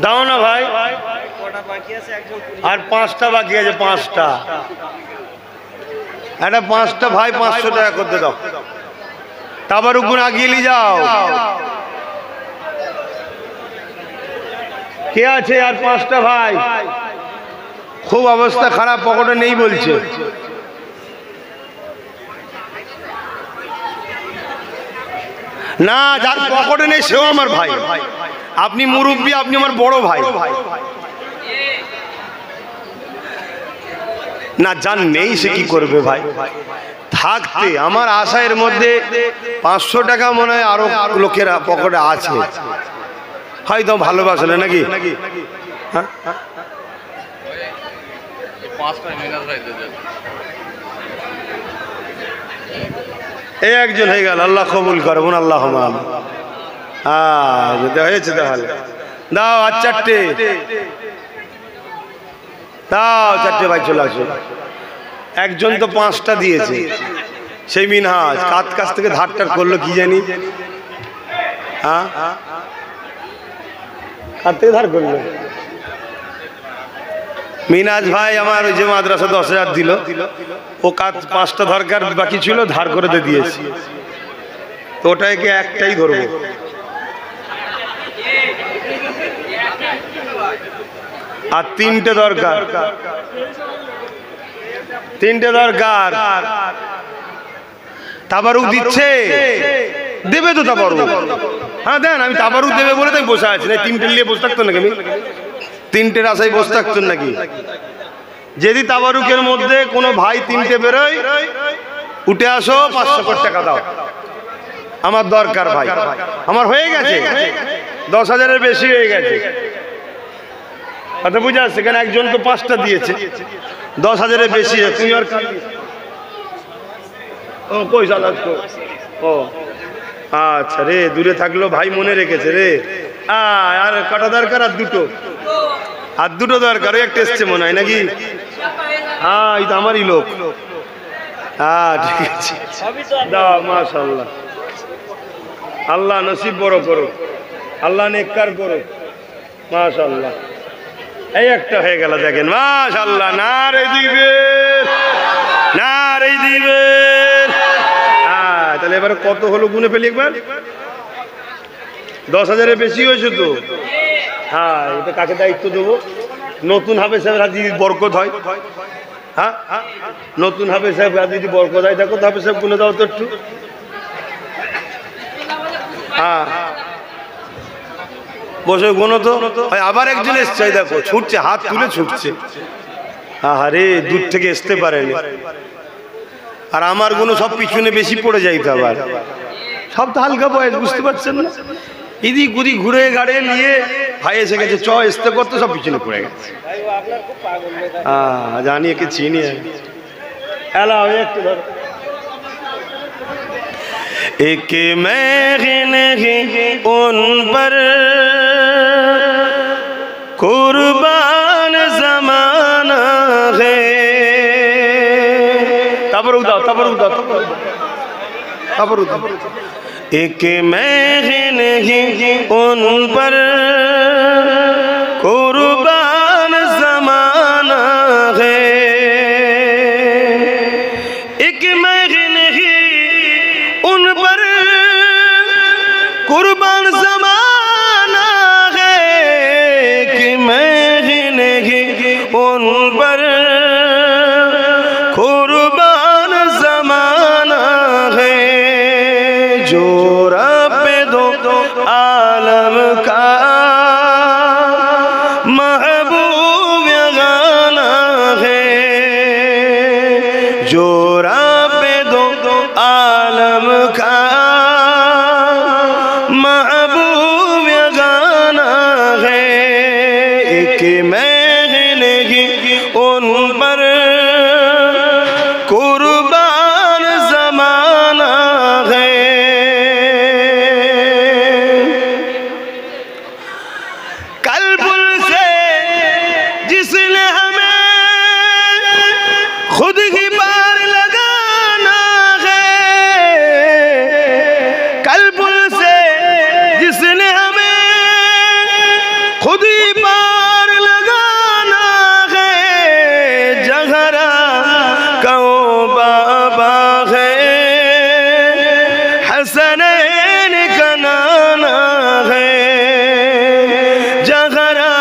দাও না ভাই। আর 5টা বাকি আছে, 5টা। একটা 5টা ভাই 500 টাকা করতে দাও। তারপর উপর আগিয়ে নিয়ে যাও। কে আছে আর 5টা ভাই? খুব অবস্থা খারাপ, পকেটে নেই বলছে। না, যার পকেটে নেই সেও আমার ভাই। আপনি মুরব্বী, আপনি আমার বড় ভাই। না, যার নেই সে কি করবে ভাই? থাকতে আমার আশা এর মধ্যে 500 টাকা মনে হয় আরো লোকেরা পকেটে আছে, হয়তো ভালোবাসলে নাকি। হ্যাঁ, এই একজন হয়ে গেল, আল্লাহ কবুল করবেন। আল্লাহ হয়েছে তাহলে দাও আর 4টে দাও, 4টে ভাই চলে আসো। একজন তো 5টা দিয়েছে, সেই মিনহাজ কাছ থেকে ধারটার করলো কি জানি। হ্যাঁ, কার থেকে ধার করলো? মিনাজ ভাই আমার ওই যে মাদ্রাসা 10,000 দিল, ও 5টা দরকার বাকি ছিল, ধার করে দিয়েছি। তো ওটাকে একটাই ধরবো। আর 3টে দরকার, 3টে দরকার। তাবারুক দিচ্ছে, দেবে তো তাবারুক। হ্যাঁ দেন, আমি তাবারুক দেবে বলে তাই বসে আছি। 3টে নিয়ে বসে থাকতো নাকি? আমি 3টের আশায় বসে থাকতেন নাকি? যদি তাবারুকের মধ্যে কোনো ভাই 3টে বেরোয়, উঠে আসো, 500 টাকা দাও, আমার দরকার ভাই। আমার হয়ে গেছে 10,000-এর বেশি হয়ে গেছে। কথা বুঝা আসছে? কেন একজন তো 5টা দিয়েছে, 10,000-এর বেশি। তুমি আর পয়সা লাগতো। ও আচ্ছা রে, দূরে থাকলো ভাই মনে রেখেছে রে। আর কটা দরকার? আর দুটো দরকার। ওই একটা এসছে মনে হয় নাকি? হ্যাঁ, এই তো আমারই লোক। হ্যাঁ ঠিক আছে, দাও। মাশাআল্লাহ, আল্লাহ নসিব বড় করো, আল্লাহ নেককার করো। মাশাআল্লাহ, এই একটা হয়ে গেল দেখেন। মাশাআল্লাহ, নারে দিবেন, নারে দিবেন। হ্যাঁ, তাহলে এবারে কত হলো গুনে ফেলি একবার। 10,000-এর বেশি হয়েছে তো। হ্যাঁ, এটা কাকে দায়িত্ব দেবো? নতুন হাফেজ সাহেব হাতে যদি বরকত হয়। হ্যাঁ, নতুন হাফেজ সাহেব হাতে যদি বরকত হয়, দেখো তো হাফেজ সাহেব গুনে দাও তো একটু। হ্যাঁ, বসে গুনো তো। আবার একজন এসছে, দেখো ছুটছে, হাত তুলে ছুটছে। আরে দূর থেকে আসতে পারেনি। আর আমার গুলো সব পিছনে বেশি পড়ে যাইতে, আবার সব তো হালকা বয়স, বুঝতে পারছেন না? এদিক ওদিক ঘুরে গাড়ে নিয়ে ভাই এসে গেছে, আসতে করতে সব পিছনে পড়ে গেছে। জানি, একে চিনি। একটু ধরো। एक महने उन पर कुर्बान जमाना है। तबरुक दाओ, तबरुक दाओ, तबरुक दाओ। एक महने उन पर कुर्बान जमाना है। एक महने उन पर कुर्बान जमाना है, कि महने उन पर कुर्बान जमाना है। जो रब दो आलम का महबूब गाना है। जो रब दो आलम का महबूब गाना है। एक महने उन पर कुर्बान जमाना है। कल्बुल से जिसने हमें खुद ही पार लगाना है। कल्बुल से जिसने हमें खुद ही पार लगाना है। जहरा कहो बाबा है, हसनैन का नाना है। जहरा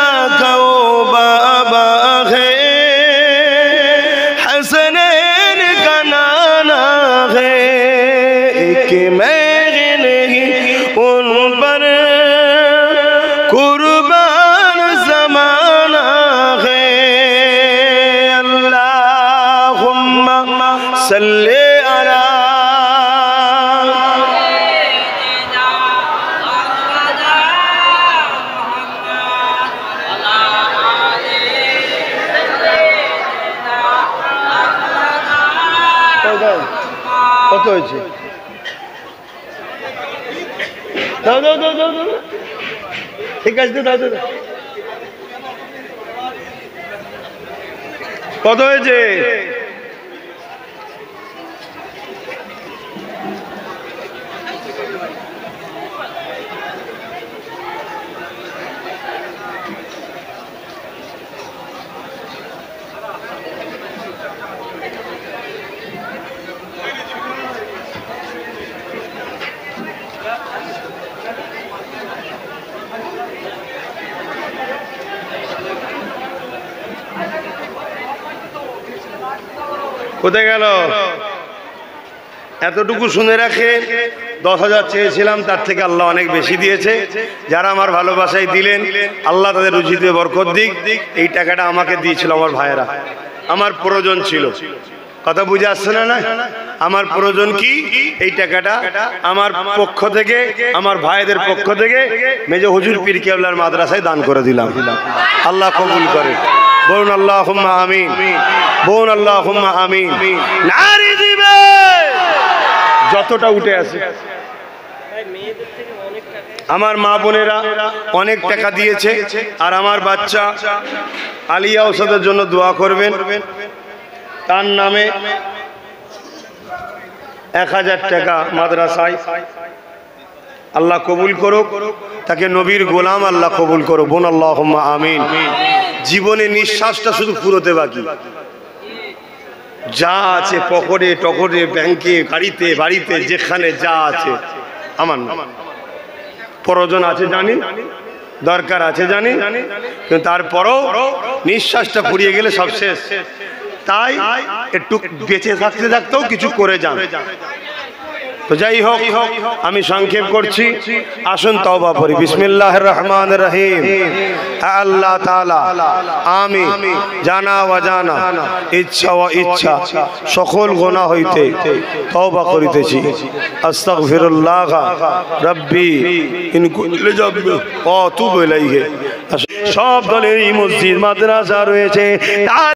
সাল্লি আলা কত হয়েছে? দাও দাও দাও দাও দাও, ঠিক আছে, দাও দাও। কত হয়েছে? কোথায় গেল? এতটুকু শুনে রাখে, 10,000 চেয়েছিলাম, তার থেকে আল্লাহ অনেক বেশি দিয়েছে। যারা আমার ভালোবাসায় দিলেন, আল্লাহ তাদের রুজিতে বরকত দিক। এই টাকাটা আমাকে দিয়েছিল আমার ভাইয়েরা, আমার প্রয়োজন ছিল। কথা বুঝে আসছে না? না, আমার প্রয়োজন কি? এই টাকাটা আমার পক্ষ থেকে, আমার ভাইদের পক্ষ থেকে মেজো হুজুর পীর কেবলার মাদ্রাসায় দান করে দিলাম। আল্লাহ কবুল করে। বলুন আল্লাহুম্মা আমিন, বলুন আল্লাহুম্মা আমিন। নারী দিবে যতটা উঠে আছে। আমার মা বোনেরা অনেক টাকা দিয়েছে, আর আমার বাচ্চা আলিয়া ওসাদের জন্য দোয়া করবেন। তার নামে 1000 টাকা মাদ্রাসায়, আল্লাহ কবুল করুক। তাকে নবীর গোলাম আল্লাহ কবুল করুক। বোন আল্লাহুম্মা আমিন। জীবনে নিঃশ্বাসটা শুধু পুরোতে বাকি, যা আছে পকেটে টকটে, ব্যাংকে, গাড়িতে, বাড়িতে, যেখানে যা আছে, আমার প্রয়োজন আছে জানি, দরকার আছে জানি, কিন্তু তারপরও নিঃশ্বাসটা ফুরিয়ে গেলে সব শেষ। তাই একটু বেঁচে থাকতে থাকতেও কিছু করে যান। তো যাই হোক, আমি সংক্ষেপ করছি। আসুন তওবা করি। বিসমিল্লাহির রহমানির রহিম। আল্লাহ তাআলা আমি জানা অজানা, ইচ্ছা ও ইচ্ছা সকল গুনাহ হইতে তওবা করিতেছি। আস্তাগফিরুল্লাহ রাব্বি ইন কুল্লি যামবি ওয়া আতুবু ইলাইহি। সব দলের মসজিদ মাদ্রাসা রয়েছে।